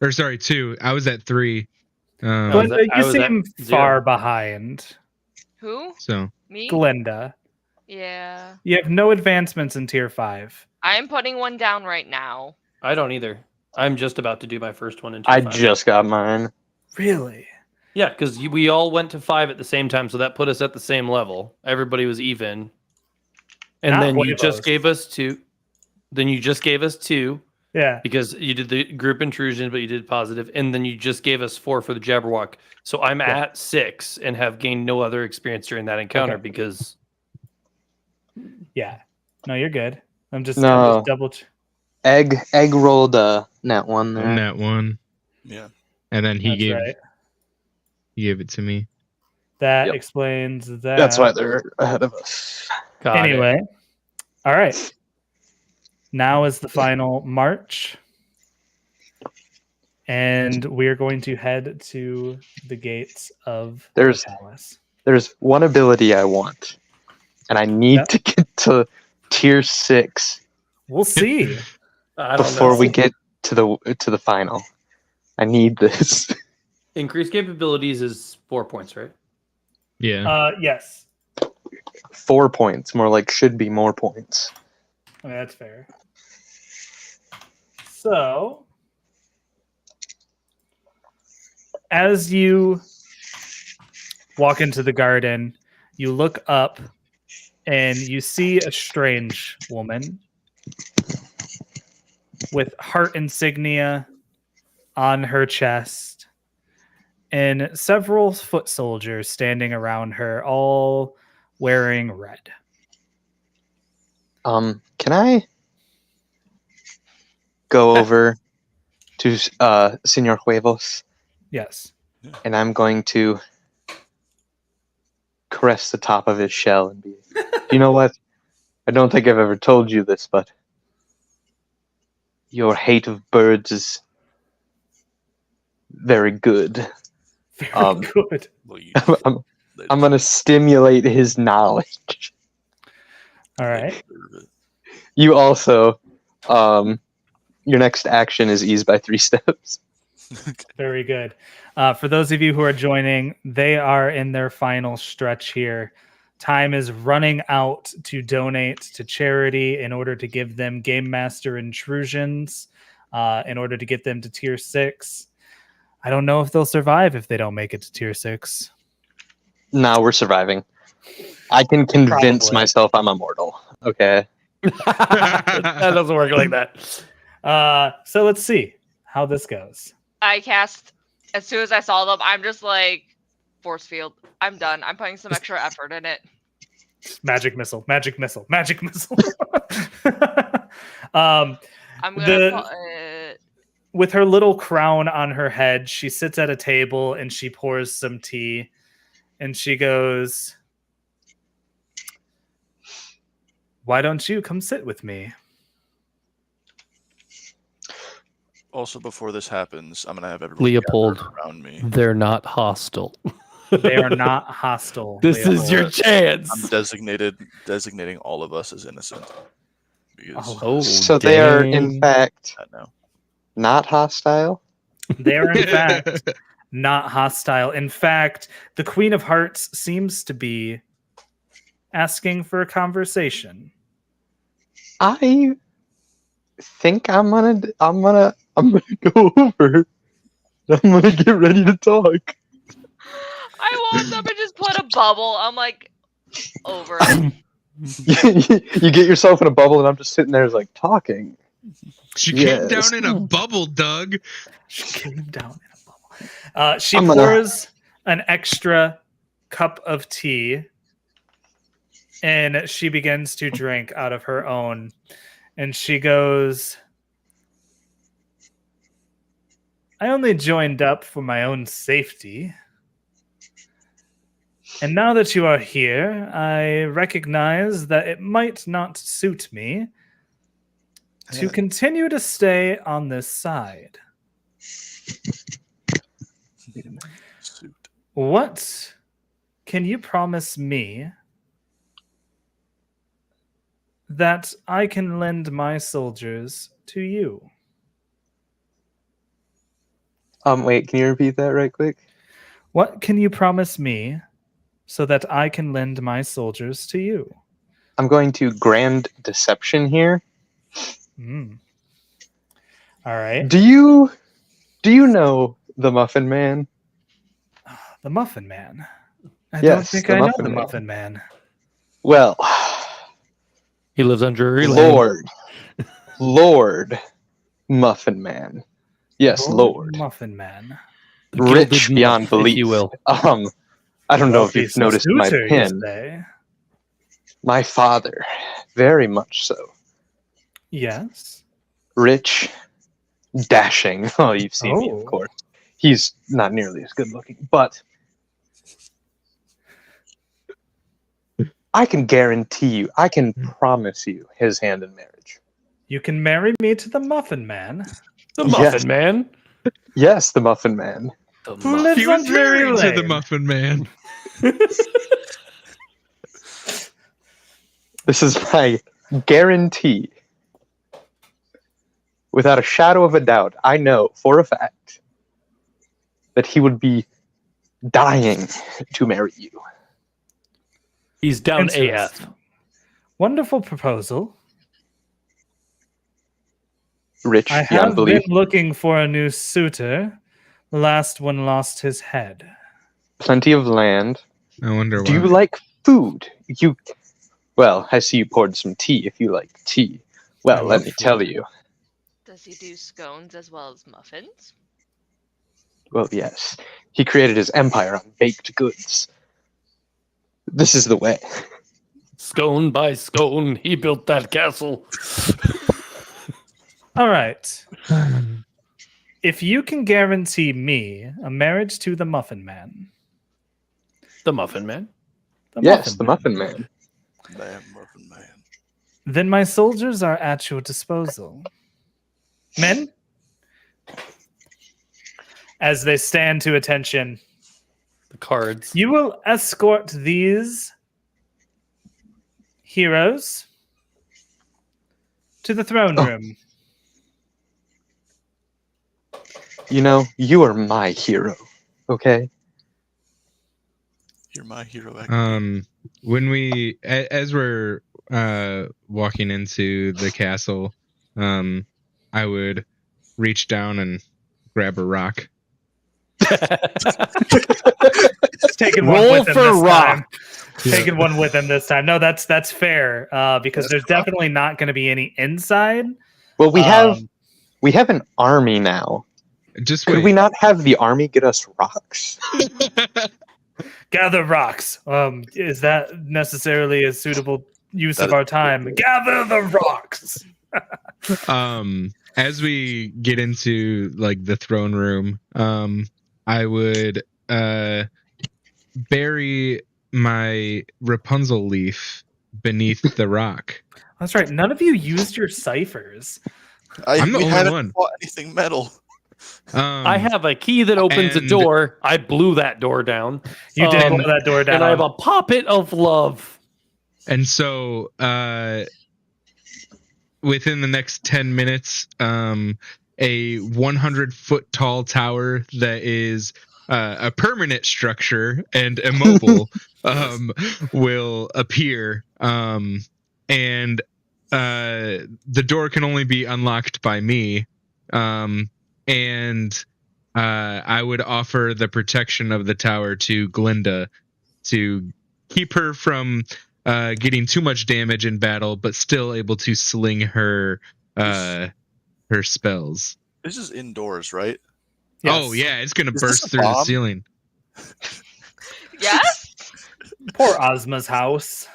or sorry, 2. I was at 3. was Glenda, at- I you was at seem 0. far behind. Who? So Me? Glenda, Yeah. you have no advancements in tier 5. I'm putting 1 down right now. I don't either. I'm just about to do my first one in I 5. just got mine. Really? Yeah, because we all went to 5 at the same time, so that put us at the same level. Everybody was even. And Not then you huevos. just gave us 2. Then you just gave us 2 Yeah. because you did the group intrusion, but you did positive, and then you just gave us 4 for the Jabberwock. So I'm Yeah. at 6 and have gained no other experience during that encounter Okay. because Yeah. No, you're good. I'm just No. double. Egg rolled a net 1 there. Net 1, Yeah. and then he That's right. gave it to me. That Yep. explains that. That's why they're ahead of us. got it. Anyway, all right. Now is the final march. And we're going to head to the gates of There's- the palace. There's one ability I want, and I need Yep. to get to tier 6 We'll see. I don't before know. we get to the final. I need this. Increased capabilities is 4 points, right? Yeah. Yes. 4 points, more like should be more points. I mean, that's fair. So, as you walk into the garden, you look up and you see a strange woman with heart insignia on her chest and several foot soldiers standing around her, all wearing red. Can I go over to Senor Huevos, Yes. and I'm going to caress the top of his shell and be, you know what? I don't think I've ever told you this, but your hate of birds is very good. Very good. Well, you I'm gonna stimulate his knowledge. All right. You also, your next action is ease by 3 steps. Very good. For those of you who are joining, they are in their final stretch here. Time is running out to donate to charity in order to give them Game Master intrusions, in order to get them to tier 6. I don't know if they'll survive if they don't make it to tier 6. No, we're surviving. I can convince Probably. myself I'm immortal. Okay. That doesn't work like that. So let's see how this goes. I cast as soon as I saw them. I'm just like force field. I'm done. I'm putting some extra effort in it. Magic missile, magic missile, magic missile. I'm gonna The- put With her little crown on her head, she sits at a table and she pours some tea and she goes, "Why don't you come sit with me?" Also, before this happens, I'm gonna have everybody Leopold. gathered around me. They're not hostile. They are not hostile. This is your I'm chance. designating all of us as innocent because Oh, So they are, in dang. fact, I know. not hostile. They are, in fact, not hostile. In fact, the Queen of Hearts seems to be asking for a conversation. I think I'm gonna go over. I'm gonna get ready to talk. I walked up and just put a bubble. I'm like over. You get yourself in a bubble, and I'm just sitting there, like talking. She came Yes. down in a bubble, Doug. She came down in a bubble. She I'm gonna- pours an extra cup of tea and she begins to drink out of her own. And she goes, "I only joined up for my own safety. And now that you are here, I recognize that it might not suit me to Yeah. continue to stay on this side. Suit. What can you promise me that I can lend my soldiers to you?" Wait, can you repeat that right quick? What can you promise me so that I can lend my soldiers to you? I'm going to grand deception here. Mm. All right. Do you know the Muffin Man? The Muffin Man. I don't Yes, think the I know Muffin the Man. Muffin Man. Well, He lives on Drury Lane. Lord Muffin Man. Yes, Lord. Muffin Man. The gilded Rich beyond muff, belief. if you will. I don't know if Wealthy you've noticed my suitor, you pin. say? My father, very much so. Yes. Rich, dashing. Oh, you've seen me, Oh. of course. He's not nearly as good looking, but I can guarantee you, I can promise you his hand in marriage. You can marry me to the Muffin Man, The Yes. Muffin Man. Yes, the Muffin Man. The who Muffin. lives He on was Drury married to the Lane. Muffin Man. This is my guarantee. Without a shadow of a doubt, I know for a fact that he would be dying to marry you. He's down AF. Interesting. Wonderful proposal. Rich I beyond have belief. been looking for a new suitor. The last one lost his head. Plenty of land. I wonder Do you why. like food? Well, I see you poured some tea if you like tea. Well, I let love me food. tell you. Does he do scones as well as muffins? Well, yes. He created his empire on baked goods. This is the way. Scone by scone, he built that castle. All right. If you can guarantee me a marriage to the Muffin Man. The Muffin Man. Yes, the Muffin Man. Man, Muffin Man. Then my soldiers are at your disposal. Men? As they stand to attention, The cards. you will escort these heroes to the throne Oh. room. You know, you are my hero. Okay? You're my hero. When we as we're walking into the castle, I would reach down and grab a rock. Taking one Roll with him for this rock. time. Taking one with him this time. No, that's fair. Because there's definitely not going to be any inside. Well, we have Um, an army now. Just Could wait. we not have the army get us rocks? gather rocks. Is that necessarily a suitable use of That- our time? Gather the rocks. As we get into like the throne room, I would bury my Rapunzel leaf beneath the rock. That's right. None of you used your ciphers. I'm the we only hadn't one. fought anything metal. I have a key that opens a and- door. I blew that door down. You did Um, blow that door down. And I have a poppet of love. And so, within the next 10 minutes, a 100-foot tall tower that is a permanent structure and immobile will appear. And the door can only be unlocked by me. And I would offer the protection of the tower to Glinda to keep her from getting too much damage in battle, but still able to sling her spells. This is indoors, right? Yes. Oh yeah, it's gonna Is this burst a through the bomb? ceiling. Yes? Poor Ozma's house.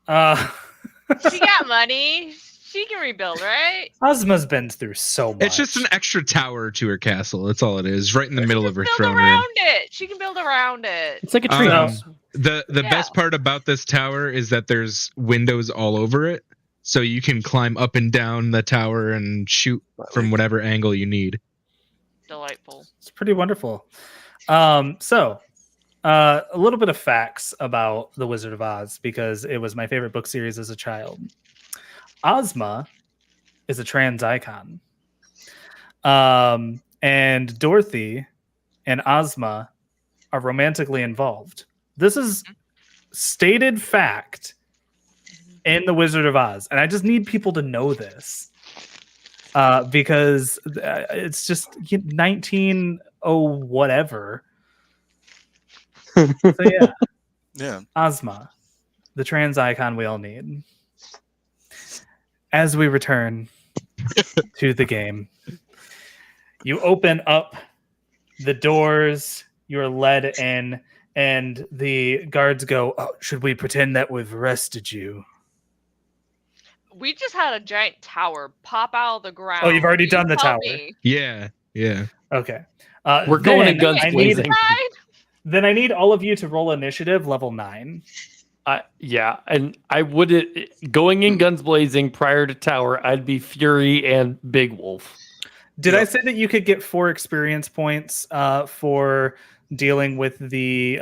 She got money. She can rebuild, right? Ozma's been through so much. It's just an extra tower to her castle. That's all it is, right in the middle of her Build throne around room. it. She can build around it. It's like a Um, treehouse. The Yeah. best part about this tower is that there's windows all over it, so you can climb up and down the tower and shoot from whatever angle you need. Delightful. It's pretty wonderful. So, a little bit of facts about The Wizard of Oz because it was my favorite book series as a child. Ozma is a trans icon. And Dorothy and Ozma are romantically involved. This is stated fact in The Wizard of Oz. And I just need people to know this. Because it's just 19 whatever. So yeah, Yeah. Ozma, the trans icon we all need. as we return to the game, you open up the doors, you're led in, and the guards go, "Oh, should we pretend that we've arrested you?" We just had a giant tower pop out of the ground. Oh, you've already You done the tell tower. me. Yeah. Okay. We're going in then guns I need, blazing. Inside? then I need all of you to roll initiative level 9. Yeah, and I would going in guns blazing prior to tower. I'd be Fury and Big Wolf. Did I Yep. say that you could get 4 experience points for dealing with the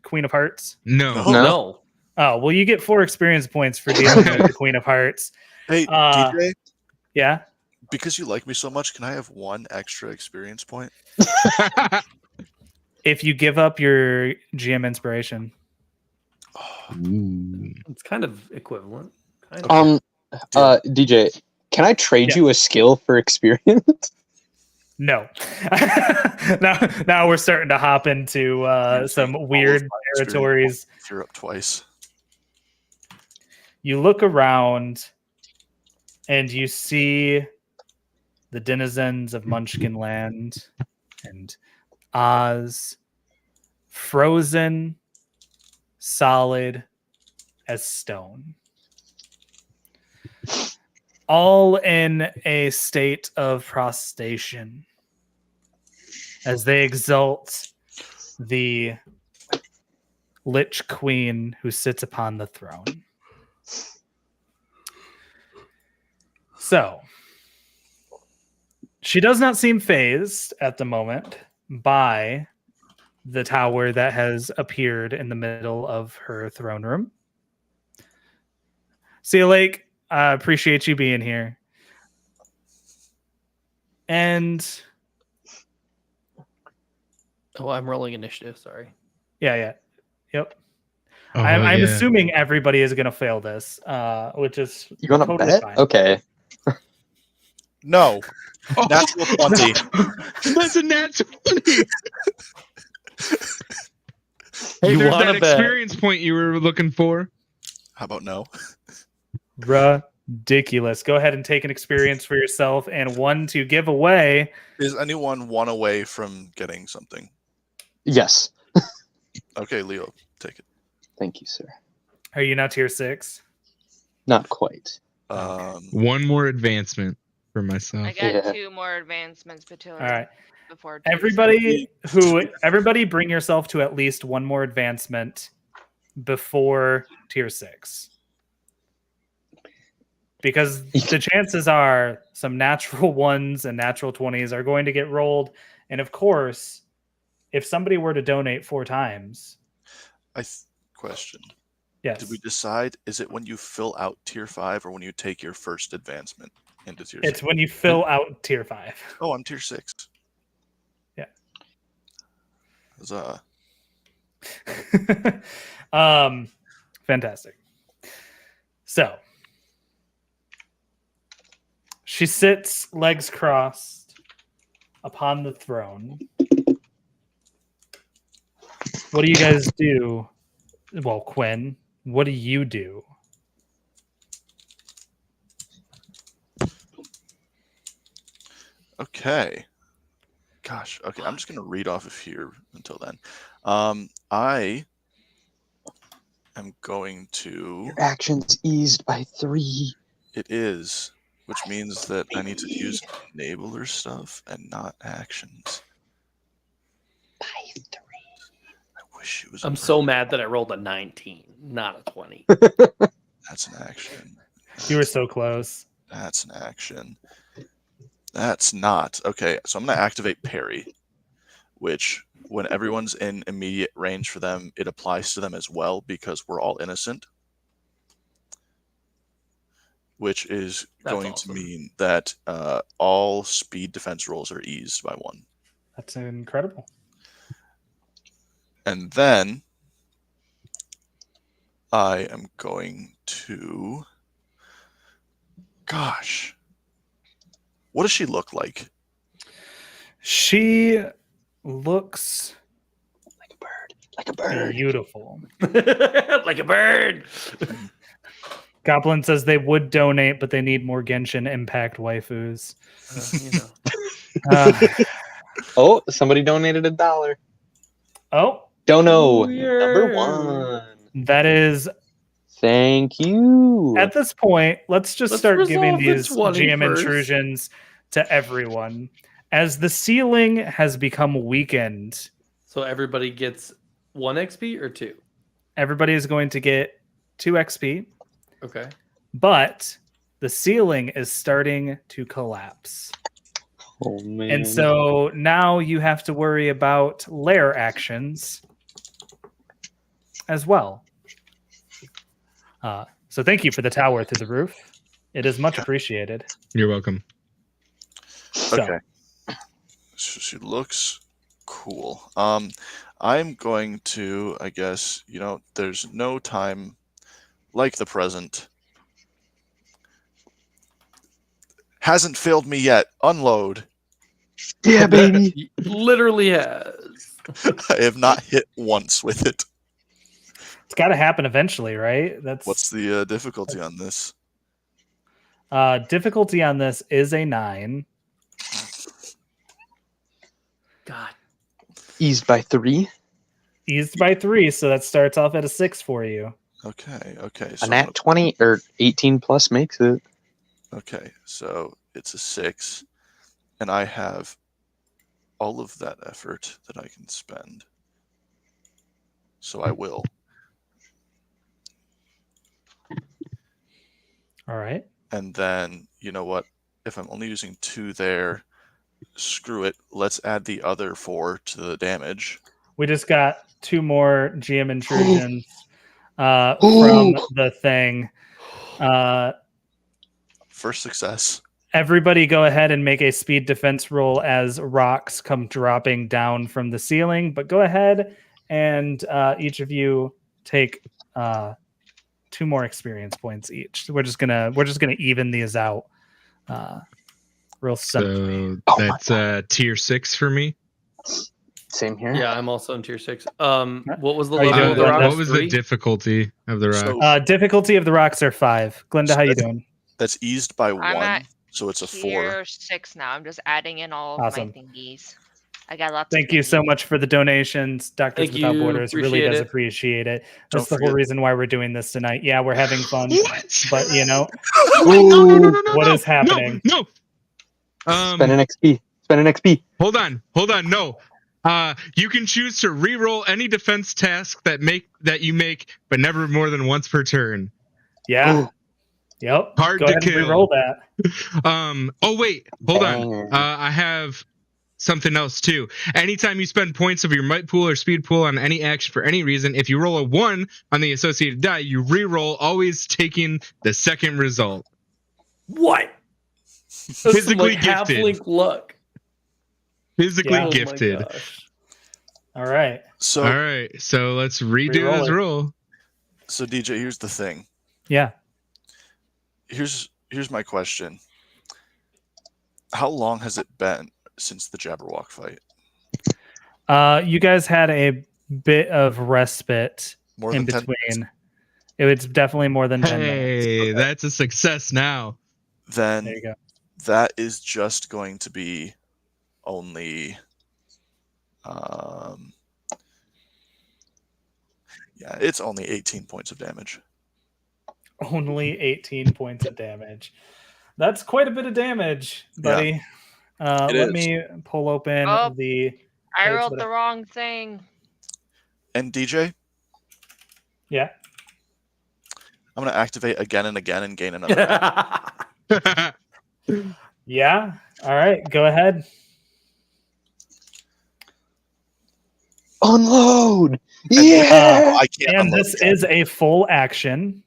Queen of Hearts? No. No. No. Oh, well, you get 4 experience points for dealing with the Queen of Hearts. Hey, Uh, DJ, Yeah. because you like me so much, can I have 1 extra experience point? If you give up your GM inspiration. Ooh. It's kind of equivalent. Kind of. DJ, can I trade Yeah. you a skill for experience? No. now we're starting to hop into some All of weird my experience territories. points if you're up twice. You look around and you see the denizens of Munchkin Land and Oz frozen solid as stone. All in a state of prostration as they exalt the Lich Queen who sits upon the throne. So, she does not seem phased at the moment by the tower that has appeared in the middle of her throne room. Sea Lake, I appreciate you being here. And Oh, I'm rolling initiative. Sorry. yeah. Yep. Oh, I'm yeah. assuming everybody is going to fail this, which is You want to totally bet? fine. Okay. No. Oh, Natural 20. That's a nat 20. Hey, You there's wanna that bet. experience point you were looking for. How about no? Ridiculous. Go ahead and take an experience for yourself and 1 to give away. Is anyone 1 away from getting something? Yes. Okay, Leo, take it. Thank you, sir. Are you now tier 6? Not quite. One more advancement for I myself. got Yeah. 2 more advancements between All right. before Everybody bring yourself to at least 1 more advancement before tier 6. Because the chances are some natural 1s and natural 20s are going to get rolled. And of course, if somebody were to donate 4 times, Question. yes. Did we decide, is it when you fill out tier 5 or when you take your first advancement into tier It's 6? when you fill out tier 5. Oh, I'm tier 6. Yeah. Huzzah. Fantastic. So she sits legs crossed upon the throne. What do you guys do? Well, Quinn, what do you do? Okay. Gosh. Okay, I'm just going to read off of here until then. I am going to... Your actions eased by 3. It is, which means that I need to use enabler stuff and not actions. By 3. I wish it was... I'm so mad that I rolled a 19, not a 20. That's an action. You were so close. That's an action. That's not. Okay, so I'm going to activate parry, which when everyone's in immediate range for them, it applies to them as well because we're all innocent. Which is That's going awesome. to mean that all speed defense rolls are eased by 1. That's incredible. And then I am going to... Gosh. What does she look like? She looks Like a bird. Like a bird. beautiful. Like a bird. Goblin says they would donate, but they need more Genshin Impact waifus. You know. Uh, Oh, somebody donated $1. oh, Dono Ooh, yeah. number 1. that is. Thank you. At this point, let's Let's start giving resolve the these 20 GM first. intrusions to everyone. As the ceiling has become weakened, So everybody gets 1 XP or 2? everybody is going to get 2 XP, Okay. but the ceiling is starting to collapse. Oh man. And so now you have to worry about lair actions as well. So thank you for the tower through the roof. It is much appreciated. You're welcome. So, Okay. So she looks cool. I'm going to, I guess, there's no time like the present. Hasn't failed me yet. Unload. yeah, baby. Literally has. I have not hit once with it. it's got to happen eventually, right? What's the difficulty on this? Difficulty on this is a 9. God. Eased by 3. Eased by 3, so that starts off at a 6 for you. Okay. A So nat 20 or 18 plus makes it. okay, so it's a 6, and I have all of that effort that I can spend. So I will. All right. And then, you know what? If I'm only using 2 there, screw it. Let's add the other 4 to the damage. We just got 2 more GM intrusions from the thing. First success. Everybody go ahead and make a speed defense roll as rocks come dropping down from the ceiling. But go ahead and each of you take 2 more experience points each. We're just gonna even these out. Real simply. So that's tier 6 for me. Same here. Yeah, I'm also in tier 6. What was the Are you level doing of the that? rocks? What was the 3? difficulty of the rock? So Difficulty of the rocks are 5. Glenda, how you doing? that's eased by 1, at so it's a 4. Tier 6 now. I'm just adding in all of Awesome. my thingies. I got lots. Thank of you so thingies. much for the donations. Doctors Thank Without you. Borders really Appreciate does it. appreciate it. Don't That's the whole forget- reason why we're doing this tonight. Yeah, we're having fun. What? But you know, No, What no, is happening? No. Spend an XP. Spend an XP. Hold on. No. You can choose to re-roll any defense task that you make, but never more than once per turn. yeah. Ooh. Yep. Hard Go to ahead and kill. re-roll that. Oh wait, hold on. Banger. I have something else too. Anytime you spend points of your might pool or speed pool on any action for any reason, if you roll a 1 on the associated die, you re-roll, always taking the second result. What? That's Physically some, gifted. half-link luck. Physically Yeah. Oh my gifted. gosh. All right. So All right, so let's redo Re-roll this it. roll. so DJ, here's the thing. Yeah. Here's my question. How long has it been since the Jabberwock fight? You guys had a bit of respite More in than 10 between. It was definitely more than 10 minutes. Hey, that's a success now. Then There you go. that is just going to be only yeah, it's only 18 points of damage. Only 18 points of damage. That's quite a bit of damage, buddy. Let is. me pull open Oh. the. I Wait, rolled so the wrong thing. And DJ, Yeah. I'm going to activate again and again and gain another. Yeah. All right. Go ahead. Unload. And- Yeah. I can't. And unload this that. is a full action.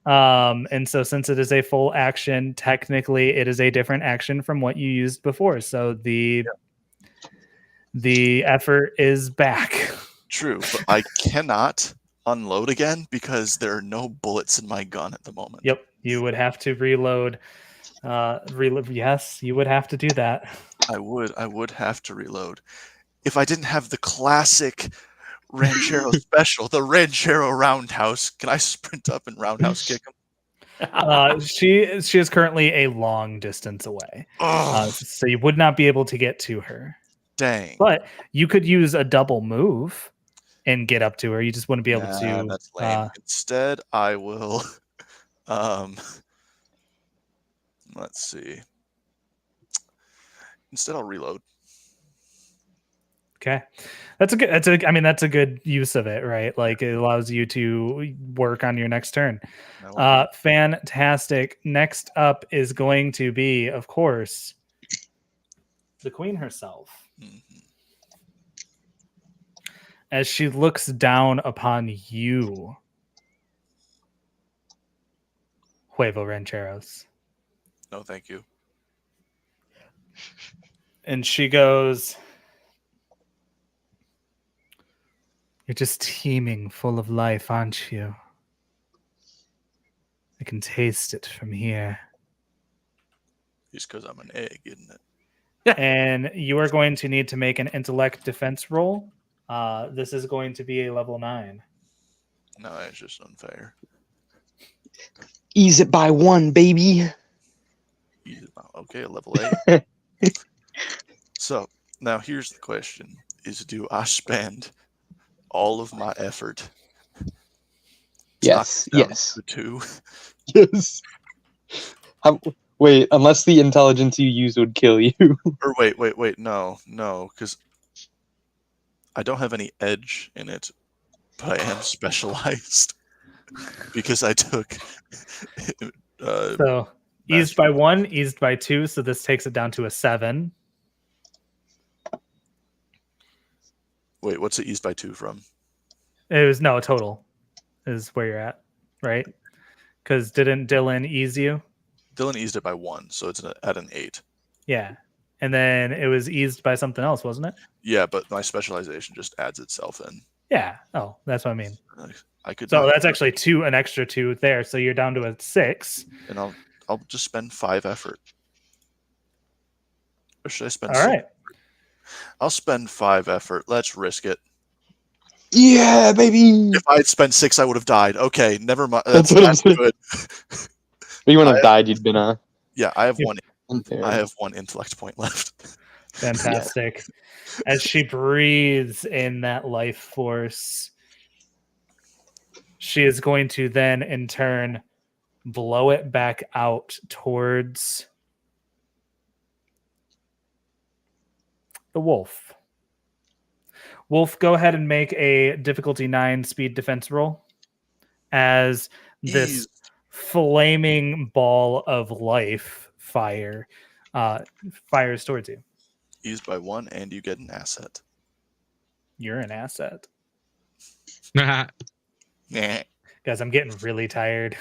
And so since it is a full action, technically it is a different action from what you used before. So the effort is back. True, but I cannot unload again because there are no bullets in my gun at the moment. Yep. You would have to reload. Yes, you would have to do that. I would have to reload. If I didn't have the classic Ranchero special, the Ranchero roundhouse. Can I sprint up and roundhouse kick him? She is currently a long distance away, Oh, so you would not be able to get to her. dang. But you could use a double move and get up to her. You just wouldn't be able to. That's lame. Instead, I will. Let's see. Instead, I'll reload. Okay, that's a good use of it, right? Like it allows you to work on your next turn. Fantastic. Next up is going to be, of course, the queen herself. Mhm. As she looks down upon you, Huevo Rancheros. No, thank you. And she goes, "You're just teeming full of life, aren't you? I can taste it from here." Just because I'm an egg, isn't it? And you are going to need to make an intellect defense roll. This is going to be a level 9. No, it's just unfair. Ease it by 1, baby. Okay, level 8. So now here's the question: is do I spend all of my effort? Yes, knock it down yes. to 2. Yes. Wait, unless the intelligence you use would kill you. Or wait, no, because I don't have any edge in it, but I am specialized because I took. So eased by 1, eased by 2. So this takes it down to a 7. Wait, what's it eased by 2 from? It was no total is where you're at, right? Because didn't Dylan ease you? Dylan eased it by 1, so it's at an 8. Yeah. And then it was eased by something else, wasn't it? Yeah, but my specialization just adds itself in. Yeah. Oh, that's what I mean. I could. So that's actually an extra 2 there. So you're down to a 6. And I'll just spend 5 effort. Or should I spend? All right. I'll spend 5 effort. Let's risk it. Yeah, baby. If I had spent 6, I would have died. Okay, never mind. That's what I'm saying. good. If you wouldn't have died, you'd been Yeah, I have one. unfair. I have 1 intellect point left. Fantastic. As she breathes in that life force, she is going to then, in turn, blow it back out towards the wolf. Wolf, go ahead and make a difficulty 9 speed defense roll as this flaming ball of life fires towards you. Eased by 1, and you get an asset. You're an asset. Nah. Guys, I'm getting really tired.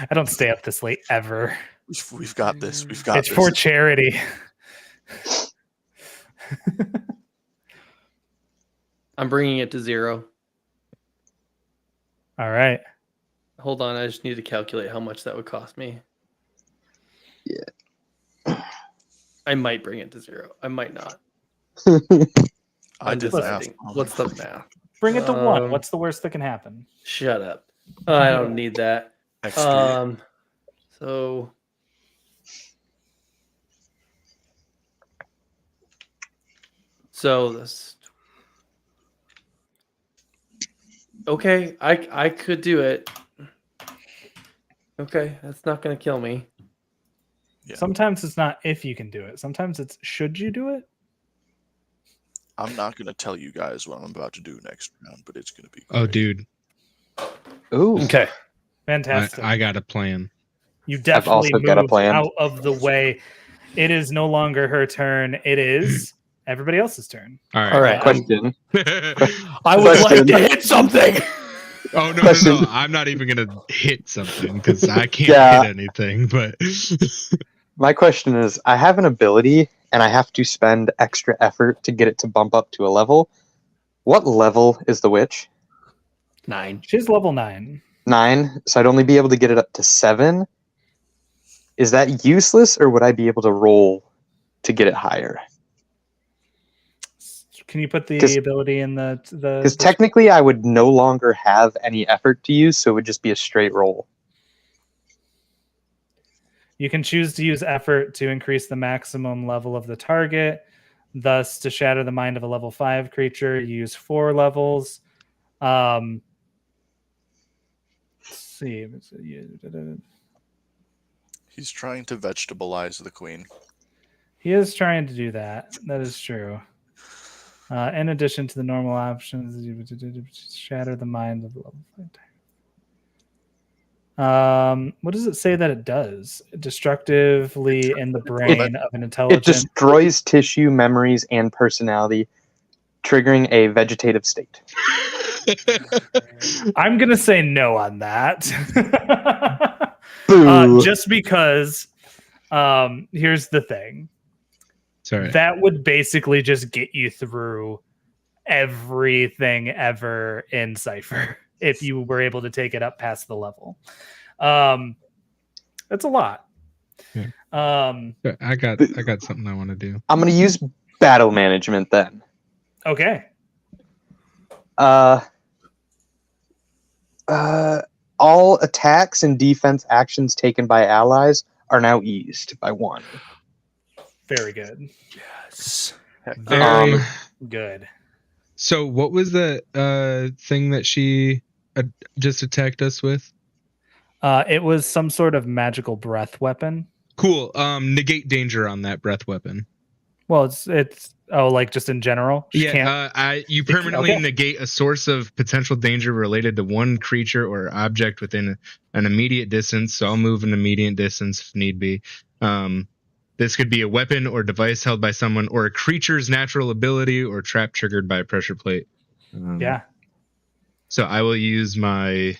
I don't stay up this late ever. We've got this. We've got It's this. for charity. I'm bringing it to 0. All right. Hold on, I just need to calculate how much that would cost me. Yeah. I might bring it to 0. I might not. I I'm did deciding. math. What's the math? Bring it to 1. Um, What's the worst that can happen? Shut up. I don't need that. Extra. So this. Okay, I could do it. Okay, that's not going to kill me. Yeah. Sometimes it's not if you can do it. Sometimes it's should you do it? I'm not going to tell you guys what I'm about to do next round, but it's going to be Oh, great. dude, Ooh. Okay. Fantastic. I got a plan. You definitely also got a moved plan. out of the way. It is no longer her turn. It is everybody else's turn. All right. All right. Question. I would like Question. to hit something. Oh no, Question. no, I'm not even gonna hit something because I can't Yeah. hit anything. But My question is, I have an ability and I have to spend extra effort to get it to bump up to a level. What level is the witch? 9. She's level 9. 9, so I'd only be able to get it up to 7. Is that useless, or would I be able to roll to get it higher? Can you put the 'Cause- ability in the Because technically, I would no longer have any effort to use, so it would just be a straight roll. You can choose to use effort to increase the maximum level of the target. Thus, to shatter the mind of a level 5 creature, you use 4 levels. Let's see. He's trying to vegetableize the queen. He is trying to do that. That is true. In addition to the normal options, shatter the mind of the level 5 target. What does it say that it does? Destructively in the brain of an It intelligent. destroys tissue, memories, and personality, triggering a vegetative state. I'm gonna say no on that. Boo. Just because. Here's the thing. Sorry. That would basically just get you through everything ever in Cypher if you were able to take it up past the level. That's a lot. Yeah. I got something I want to do. I'm going to use battle management then. Okay. All attacks and defense actions taken by allies are now eased by 1. Very good. Yes. Very. Good. So what was the thing that she just attacked us with? It was some sort of magical breath weapon. Cool. Negate danger on that breath weapon. Well, it's like just in general. She can't. You permanently Okay. negate a source of potential danger related to one creature or object within an immediate distance. So I'll move an immediate distance if need be. This could be a weapon or device held by someone, or a creature's natural ability, or trap triggered by a pressure plate. Yeah. So I will use my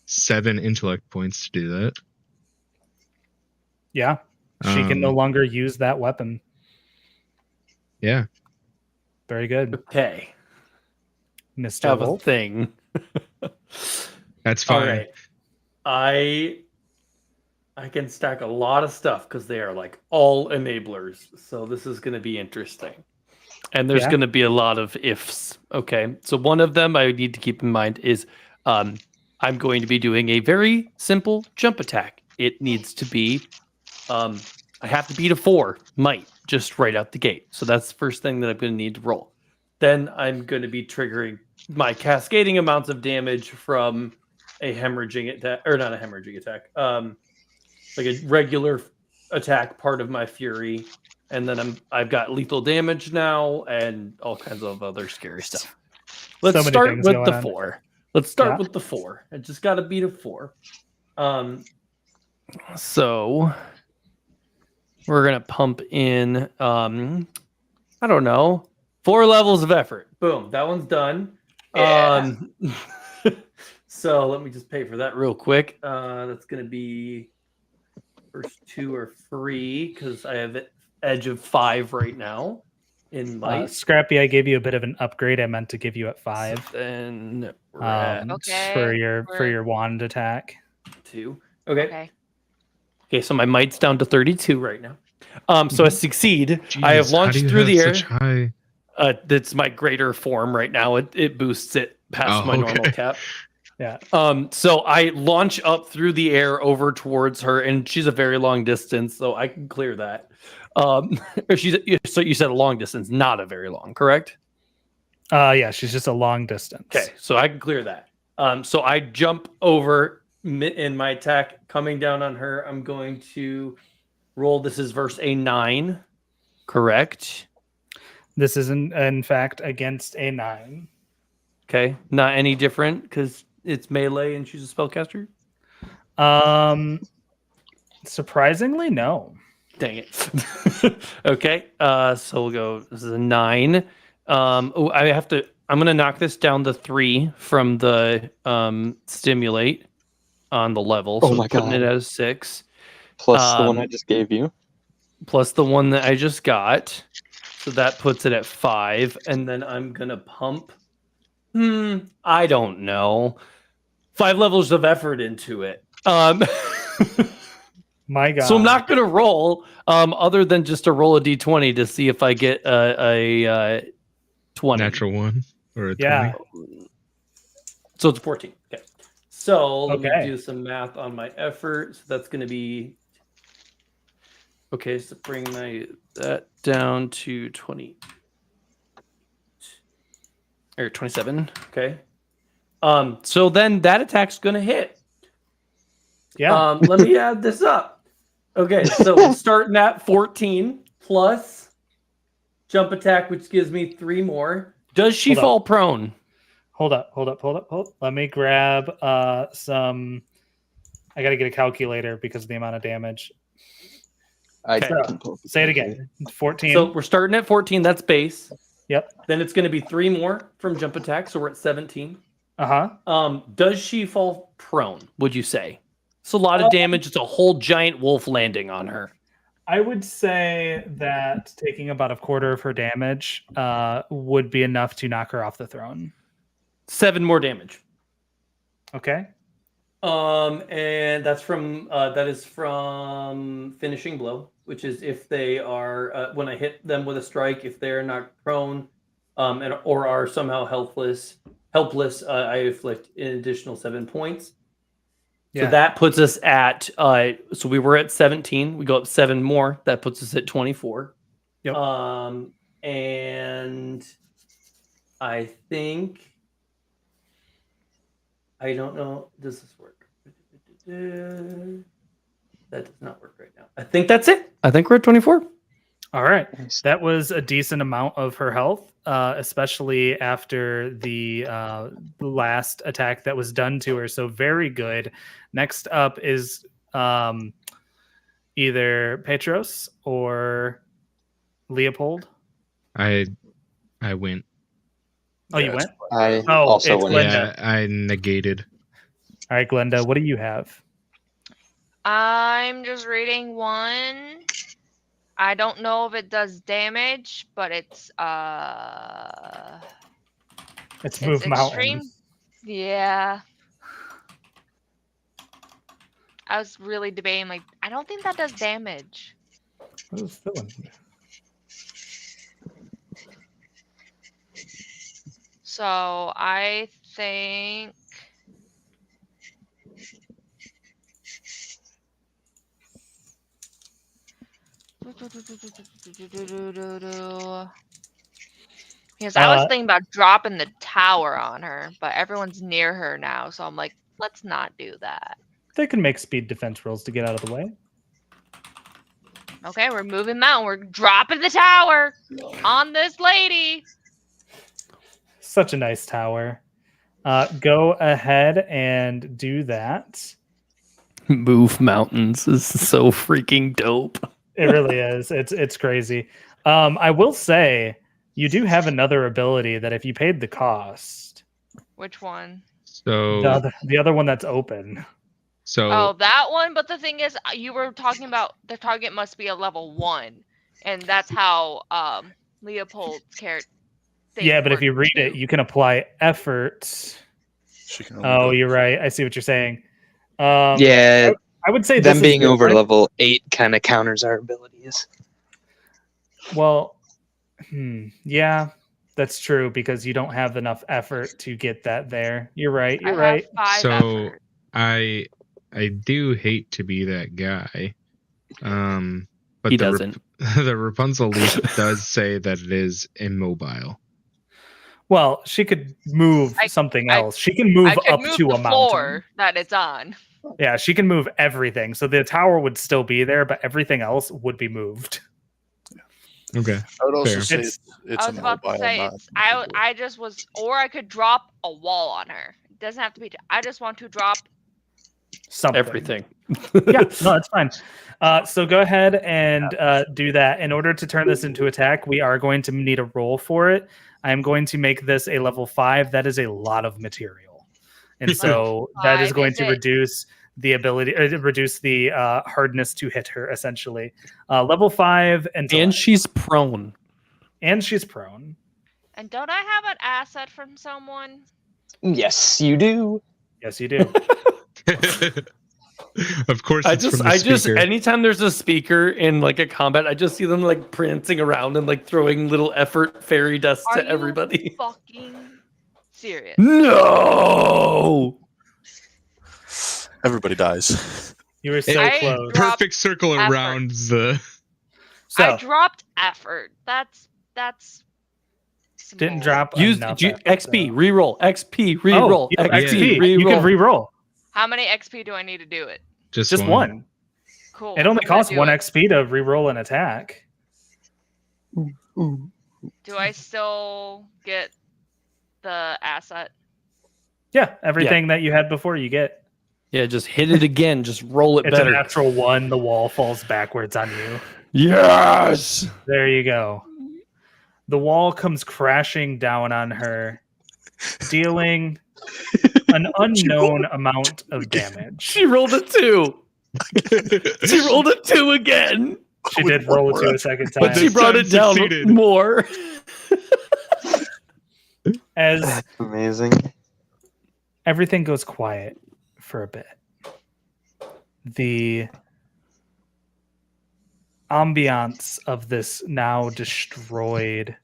7 intellect points to do that. Yeah. She can no longer use that weapon. Yeah. Very good. Okay. Mr. Have a Wolf. thing. That's All fine. right. I can stack a lot of stuff because they are like all enablers. So this is going to be interesting. And there's Yeah. going to be a lot of ifs. Okay. So one of them I need to keep in mind is I'm going to be doing a very simple jump attack. It needs to be, I have to beat a 4 might just right out the gate. So that's the first thing that I'm going to need to roll. Then I'm going to be triggering my cascading amounts of damage from a hemorrhaging attack, or not a hemorrhaging attack, like a regular attack, part of my fury, and then I've got lethal damage now and all kinds of other scary stuff. Let's So many start things with going the on. 4. Let's start Yeah. with the 4. I just got to beat a 4. So we're gonna pump in. I don't know, 4 levels of effort. Boom, that one's done. Yeah. So let me just pay for that real quick. That's gonna be first 2 are free because I have edge of 5 right now in might. Scrappy, I gave you a bit of an upgrade. I meant to give you at 5 Then we're at Okay. for your we're- wand attack. 2. Okay. Okay. Okay, so my might's down to 32 right now. So I succeed. I have Jeez, how do launched you through have the air. such high... That's my greater form right now. It boosts it past Oh, my normal okay. cap. Yeah. So I launch up through the air over towards her, and she's a very long distance, so I can clear that. Or so you said a long distance, not a very long, correct? Yeah, she's just a long distance. Okay, so I can clear that. So I jump over in my attack, coming down on her. I'm going to roll. This is verse a 9, correct? This is in fact against a 9. Okay, not any different because it's melee and she's a spellcaster. Surprisingly, no. Dang it. Okay, so we'll go. This is a 9. I'm gonna knock this down to 3 from the stimulate on the level. Oh So my putting God. it as 6. Plus the one I just gave you. Plus the one that I just got. So that puts it at 5. And then I'm gonna pump. I don't know. 5 levels of effort into it. My God. So I'm not gonna roll, other than just to roll a d20 to see if I get a 20. Natural one or a Yeah. 20. So it's 14. Okay. So let me Okay. do some math on my effort. So that's going to be okay. So bring that down to 20 or 27. Okay. So then that attack's going to hit. Yeah. Let me add this up. Okay, so we're starting at 14 plus jump attack, which gives me 3 more. Does she Hold up. fall prone? Hold up. Let me grab some. I got to get a calculator because of the amount of damage. Okay. Say it again. 14. So we're starting at 14. That's base. Yep. Then it's going to be 3 more from jump attack, so we're at 17. Uh-huh. Does she fall prone? Would you say? It's a lot of damage. It's a whole giant wolf landing on her. I would say that taking about a quarter of her damage would be enough to knock her off the throne. 7 more damage. Okay. And that's from that is from finishing blow, which is if they are when I hit them with a strike, if they're not prone, and or are somehow helpless, I inflict an additional 7 points. Yeah. So that puts us at so we were at 17. We go up 7 more. That puts us at 24. Yep. And I think I don't know. Does this work? That does not work right now. I think that's it. I think we're at 24. All right. Nice. That was a decent amount of her health, especially after the last attack that was done to her. So very good. Next up is either Petros or Leopold. I went. Oh, you Yeah, went? I Oh, also it's went. Glenda. Yeah, I negated. All right, Glenda, what do you have? I'm just reading one. I don't know if it does damage, but it's It's move extreme. mountains. Yeah. I was really debating, like, I don't think that does damage. What is that one? So I think because I was thinking about dropping the tower on her, but everyone's near her now, so I'm like, let's not do that. They can make speed defense rolls to get out of the way. Okay, we're moving mountain. We're dropping the tower on this lady. Such a nice tower. Go ahead and do that. Move mountains is so freaking dope. It really is. It's crazy. I will say you do have another ability that if you paid the cost, Which one? So the other one that's open. Oh, that one. But the thing is, you were talking about the target must be a level 1, and that's how Leopold's character. Yeah, but if you read it, you can apply effort. She can only Oh, go- you're right. I see what you're saying. Yeah, I would say them this being is over different. level 8 kind of counters our abilities. Well, yeah, that's true because you don't have enough effort to get that there. You're right. You're right. Have 5 So effort. I do hate to be that guy. But He doesn't. The Rapunzel leaf does say that it is immobile. Well, she could move something else. She can move I could up move to the a mountain. floor that it's on. Yeah, she can move everything. So the tower would still be there, but everything else would be moved. Okay. I would also Fair. say It's- it's I was about to immobile, say not it's, I just was, or I could drop a wall on her. It doesn't have to be. I just want to drop. Something. Everything. Yeah, no, that's fine. So go ahead and do that. In order to turn this into attack, we are going to need a roll for it. I'm going to make this a level 5. That is a lot of material. And so that is 5, going is to it? reduce the ability, reduce the hardness to hit her, essentially. Level 5 And intellect. she's prone. And she's prone. And don't I have an asset from someone? Yes, you do. Yes, you do. Of course, I it's just, from the speaker. anytime there's a speaker in like a combat, I just see them like prancing around and like throwing little effort fairy dust Are to you everybody. fucking serious? No. Everybody dies. You were so I close. dropped Perfect circle effort. around the. So I dropped effort. That's didn't small. drop Use enough XP effort, reroll. XP though. reroll. Oh, you have Yeah. XP. reroll. You can re-roll. How many XP do I need to do it? Just one. Cool. It only I'm gonna costs do 1 it. XP to re-roll an attack. Do I still get the asset? Yeah, everything that you had before you get. Yeah, just hit it again. Just roll it It's better. a natural 1. The wall falls backwards on you. Yes. There you go. The wall comes crashing down on her, dealing an unknown amount of damage. She rolled a 2. She rolled a 2 again, She With did one roll more it to a effort. second but she time. brought time it down succeeded. more. As That's amazing. everything goes quiet for a bit, the ambiance of this now destroyed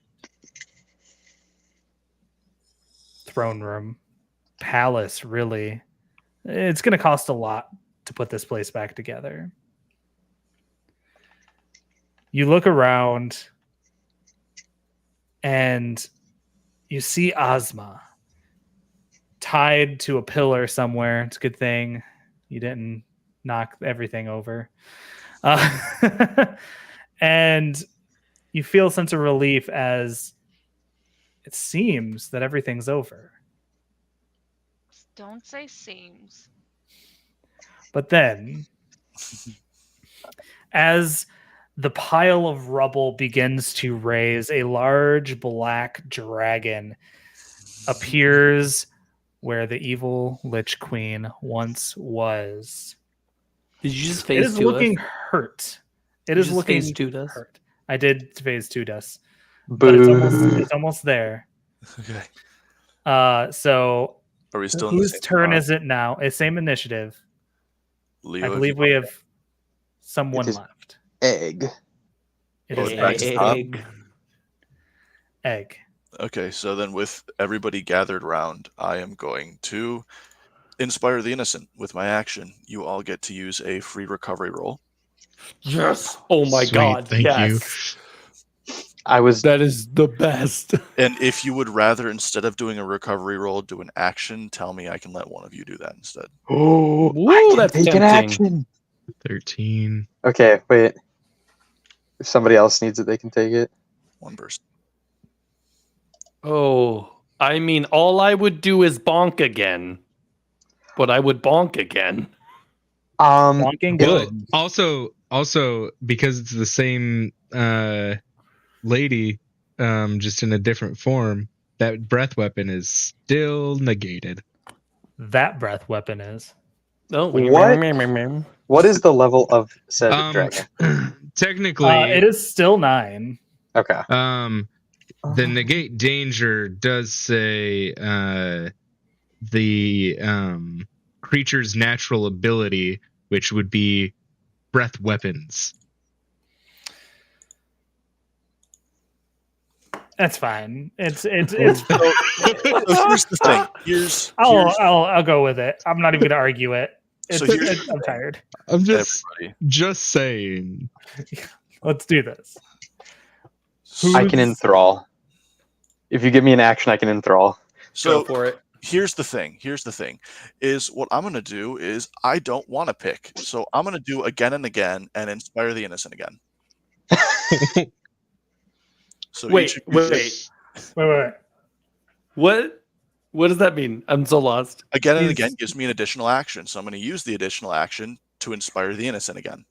throne room, palace, really, it's going to cost a lot to put this place back together. You look around and you see Ozma tied to a pillar somewhere. It's a good thing you didn't knock everything over. And you feel a sense of relief as it seems that everything's over. Don't say seems. But then, as the pile of rubble begins to raise, a large black dragon appears where the evil Lich Queen once was. Did you just It phase is 2 looking us? hurt. It You is just looking phase 2'd us? hurt. I did phase 2 us, but it's almost there. Okay. So Are we still in the whose same turn spot? is it now? It's same initiative. Leo, I have believe you- we have someone It is- left. Egg. It Oh, is it's back to top? egg. Okay, so then with everybody gathered round, I am going to inspire the innocent with my action. You all get to use a free recovery roll. Yes. Oh my Sweet, god. thank yes. I was That is the best. And if you would rather, instead of doing a recovery roll, do an action, tell me I can let one of you do that instead. Oh, Ooh, I can that's take an tempting. action. 13. Okay, wait. If somebody else needs it, they can take it. One person. Oh, I mean, all I would do is bonk again. But I would bonk again. Bonking Well, good. also because it's the same lady, just in a different form, that breath weapon is still negated. That breath weapon is. Oh, What? What is the level of said dragon? Technically, It is still 9. Okay. the negate danger does say the creature's natural ability, which would be breath weapons. That's fine. It's So here's the thing. I'll go with it. I'm not even gonna argue it. So here's- I'm tired. I'm just everybody. saying. Let's do this. I can enthrall. If you give me an action, I can enthrall. So Go for it. here's the thing. Is what I'm gonna do is I don't want to pick. So I'm gonna do again and again and inspire the innocent again. So Wait, each of you- Wait. What does that mean? I'm so lost. Again and He's- again gives me an additional action. So I'm gonna use the additional action to inspire the innocent again.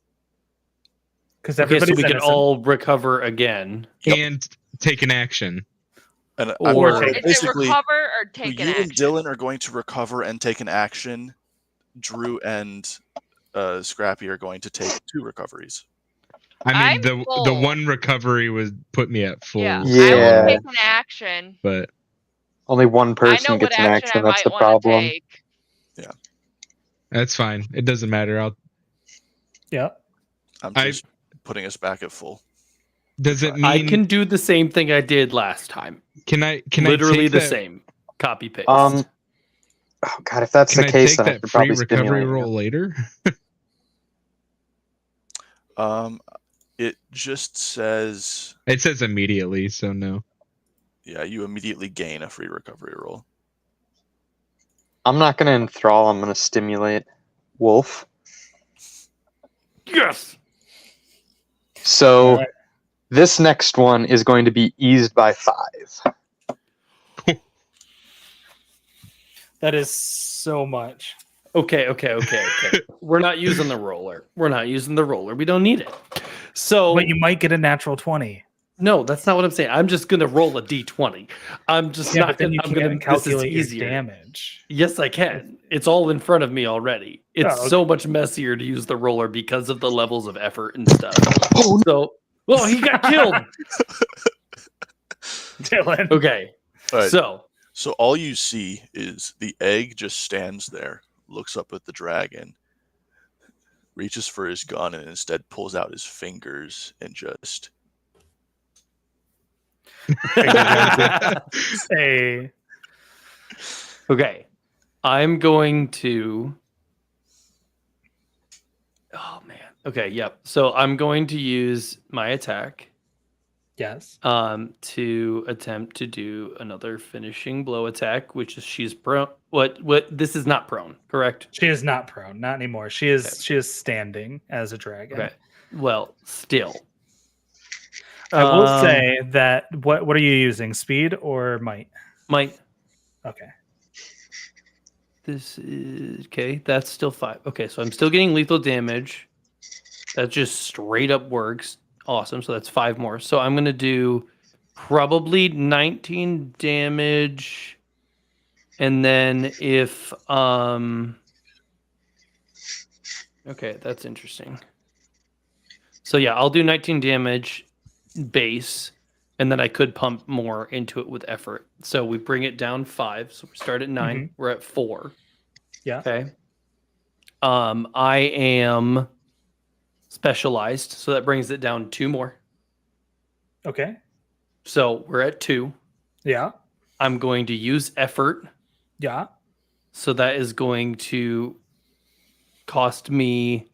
Because Okay, so everybody's we can innocent. all recover again. Yep. And take an action. And Or so take- Is it basically, recover or take an you and action? Dylan are going to recover and take an action. Drew and Scrappy are going to take 2 recoveries. I mean, I'm the full. one recovery would put me at full. Yeah. I Yeah. will take an action. But Only one I know person what gets an action action. I That's the might want to problem. take. That's fine. It doesn't matter. Yeah. I'm I- just putting us back at full. Does it mean I can do the same thing I did last time. Can I Literally take the that, same. Copy paste. Oh God, if that's Can the I case, take then I that should free probably recovery stimulate you. roll later? It just says, It says immediately, so no. yeah, you immediately gain a free recovery roll. I'm not going to enthrall. I'm going to stimulate Wolf. Yes. So All right. this next one is going to be eased by 5. That is so much. Okay. We're not using the roller. We don't need it. So But you might get a natural 20. no, that's not what I'm saying. I'm just gonna roll a d20. I'm just Yeah, not but then gonna. you I'm can't gonna calculate This is your easier. damage. Yes, I can. It's all in front of me already. It's Oh, okay. so much messier to use the roller because of the levels of effort and stuff. Oh, So, well, he got killed. Dylan. Okay, All right. so So all you see is the egg just stands there, looks up at the dragon, reaches for his gun, and instead pulls out his fingers and just Hey. okay, I'm going to. Oh man. Okay. Yep. So I'm going to use my attack. Yes. To attempt to do another finishing blow attack, which is she's prone. What? This is not prone, correct? She is not prone, not anymore. She is Okay. she is standing as a dragon. Okay. Well, still. I will Um, say that what are you using? Speed or might? Mike, Okay. this is okay. That's still 5. Okay, so I'm still getting lethal damage. That just straight up works. Awesome. So that's 5 more. So I'm gonna do probably 19 damage, and then if okay, that's interesting. So yeah, I'll do 19 damage base, and then I could pump more into it with effort. So we bring it down 5. So we start at 9. Mhm. We're at 4. Yeah. Okay. I am specialized, so that brings it down 2 more. Okay. So we're at 2. Yeah. I'm going to use effort, Yeah. so that is going to cost me.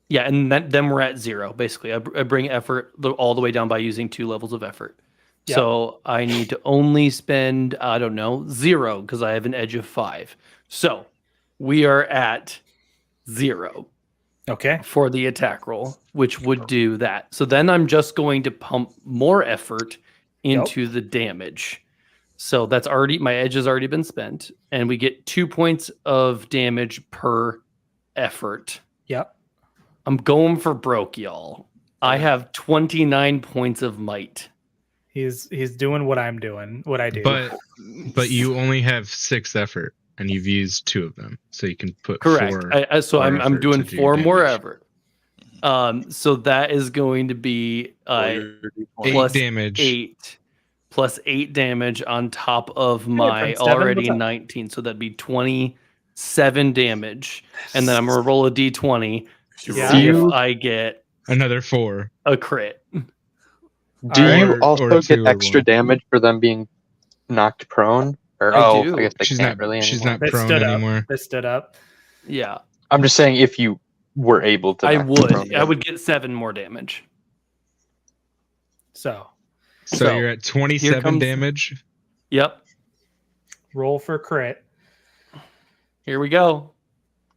Yeah, and then we're at 0. Basically, I bring effort all the way down by using 2 levels of effort. Yep. So I need to only spend, I don't know, 0 because I have an edge of 5. So we are at 0 Okay. for the attack roll, which would do that. So then I'm just going to pump more effort into the damage. So that's already, my edge has already been spent, and we get 2 points of damage per effort. Yep. I'm going for broke, y'all. I have 29 points of might. He's doing what I'm doing, what I do. but you only have 6 effort, and you've used 2 of them, so you can put Correct. 4. So more I'm effort doing to do 4 more damage. effort. So that is going to be roll your D20. 8 plus damage. 8 plus 8 damage on top of Yeah, my from 7, already what's up? 19. So that'd be 27 damage. And then I'm going to roll a d20 to You Yeah. see roll- if I get Another 4. a crit. Do Alright. you Or also 2 get or extra 1. damage for them being knocked prone? Or I do. I guess they She's can't not really she's anymore. not They prone stood up. anymore. They stood up. Yeah, I'm just saying if you were able to. I knock them prone, would. I would get 7 more damage. So So you're at 27 comes- damage. Yep. roll for crit. Here we go.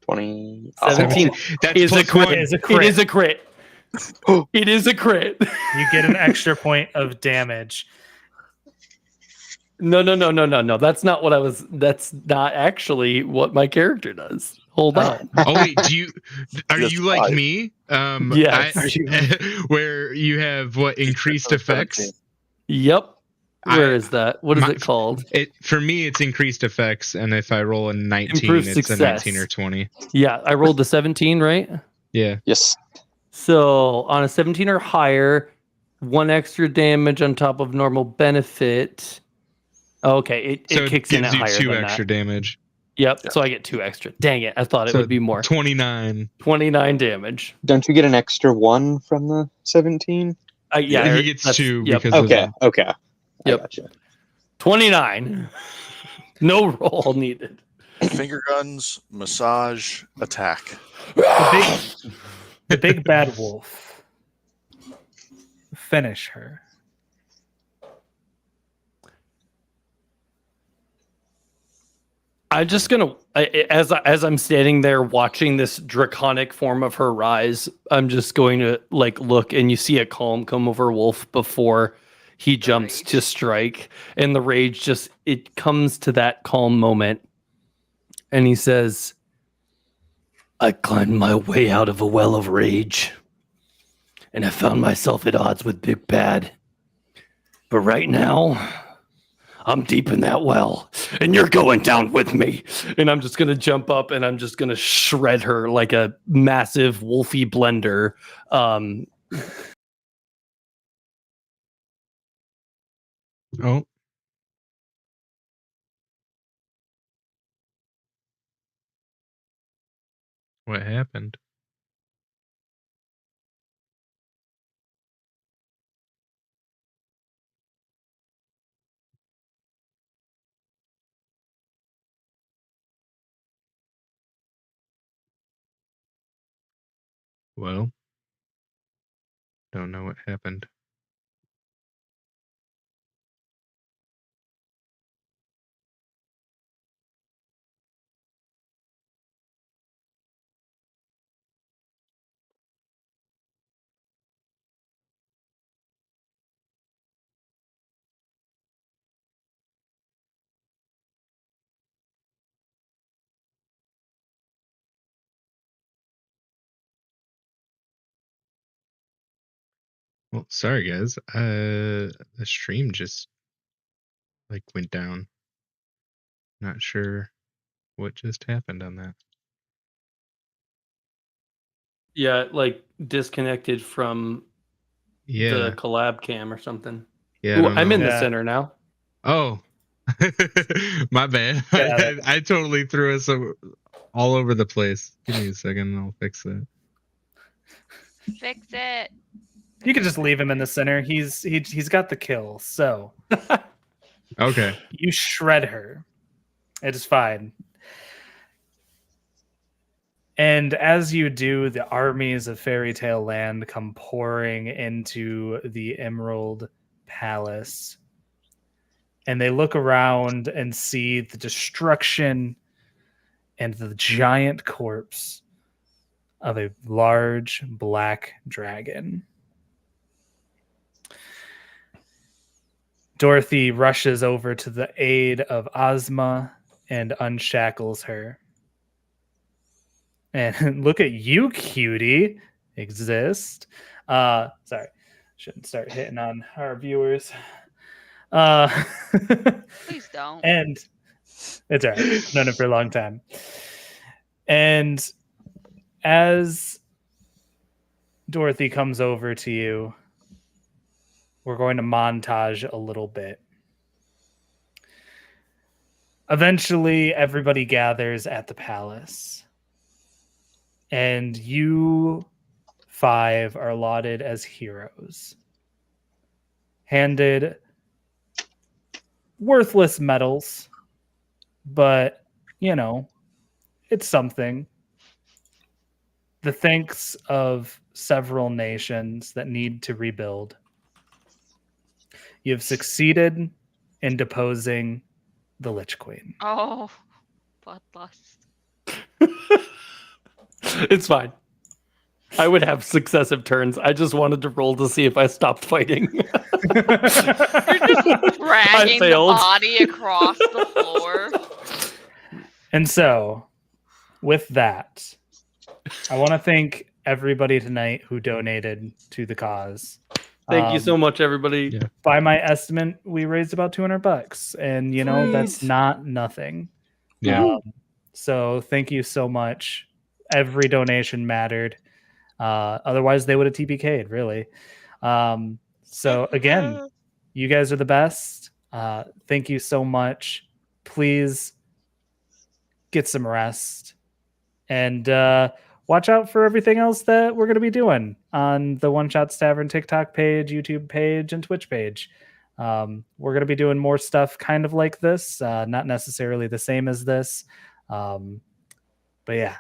20. 17. That's Is a plus crit. 1. Is a It crit. is a crit. It is a crit. You get an extra point of damage. No. That's not what I was. That's not actually what my character does. Hold Oh. on. Oh wait, are That's you like 5. me? Yes. Where you have what increased effects? Yep. Where I- is that? What is my- it called? It for me it's increased effects, and if I roll a 19, Improved it's a success. 19 or 20. Yeah, I rolled the 17, right? Yeah. Yes. So on a 17 or higher, 1 extra damage on top of normal benefit. Okay, it So kicks in gives at you higher 2 than extra that. damage. Yep. Yeah. So I get 2 extra. Dang it! I thought it So would be more. 29. 29 damage. Don't you get an extra 1 from the 17? Yeah, He gets that's- 2 yep. because Okay, of okay. I Yep. gotcha. 29. No roll needed. Finger guns, massage, attack. The big bad wolf. Finish her. I'm just gonna, as I'm standing there watching this draconic form of her rise, I'm just going to like look, and you see a calm come over Wolf before he jumps to strike, and the rage just it comes to that calm moment, and he says, "I climbed my way out of a well of rage, and I found myself at odds with Big Bad, but right now." I'm deep in that well, and you're going down with me. And I'm just going to jump up and I'm just going to shred her like a massive wolfy blender. Oh. What happened? Well, don't know what happened. Well, sorry guys. The stream just like went down. Not sure what just happened on that. yeah, like disconnected from Yeah. the collab cam or something. Yeah. Ooh, I'm in the Yeah. center now. Oh. My bad. Yeah. I totally threw us all over the place. Give me a second and I'll fix that. Fix it. You could just leave him in the center. He's got the kill. So Okay. you shred her. It is fine. And as you do, the armies of Fairy Tale Land come pouring into the Emerald Palace. And they look around and see the destruction and the giant corpse of a large black dragon. Dorothy rushes over to the aid of Ozma and unshackles her. And look at you, cutie. Exist. Sorry. Shouldn't start hitting on our viewers. Please don't. And it's all right. I've known it for a long time. And as Dorothy comes over to you, we're going to montage a little bit. Eventually, everybody gathers at the palace. And you 5 are lauded as heroes. Handed worthless medals, but, you know, it's something. The thanks of several nations that need to rebuild. You have succeeded in deposing the Lich Queen. Oh, bloodlust. It's fine. I would have successive turns. I just wanted to roll to see if I stopped fighting. You're just dragging the failed. body across the floor. And so, with that, I want to thank everybody tonight who donated to the cause. Thank you so much, everybody. Yeah. By my estimate, we raised about $200, and you know that's Sweet. not nothing. Yeah. So thank you so much. Every donation mattered. Otherwise, they would have TPK'd, really. So again, you guys are the best. Thank you so much. Please get some rest, and watch out for everything else that we're going to be doing on the One Shots Tavern TikTok page, YouTube page, and Twitch page. We're going to be doing more stuff kind of like this, not necessarily the same as this. But yeah,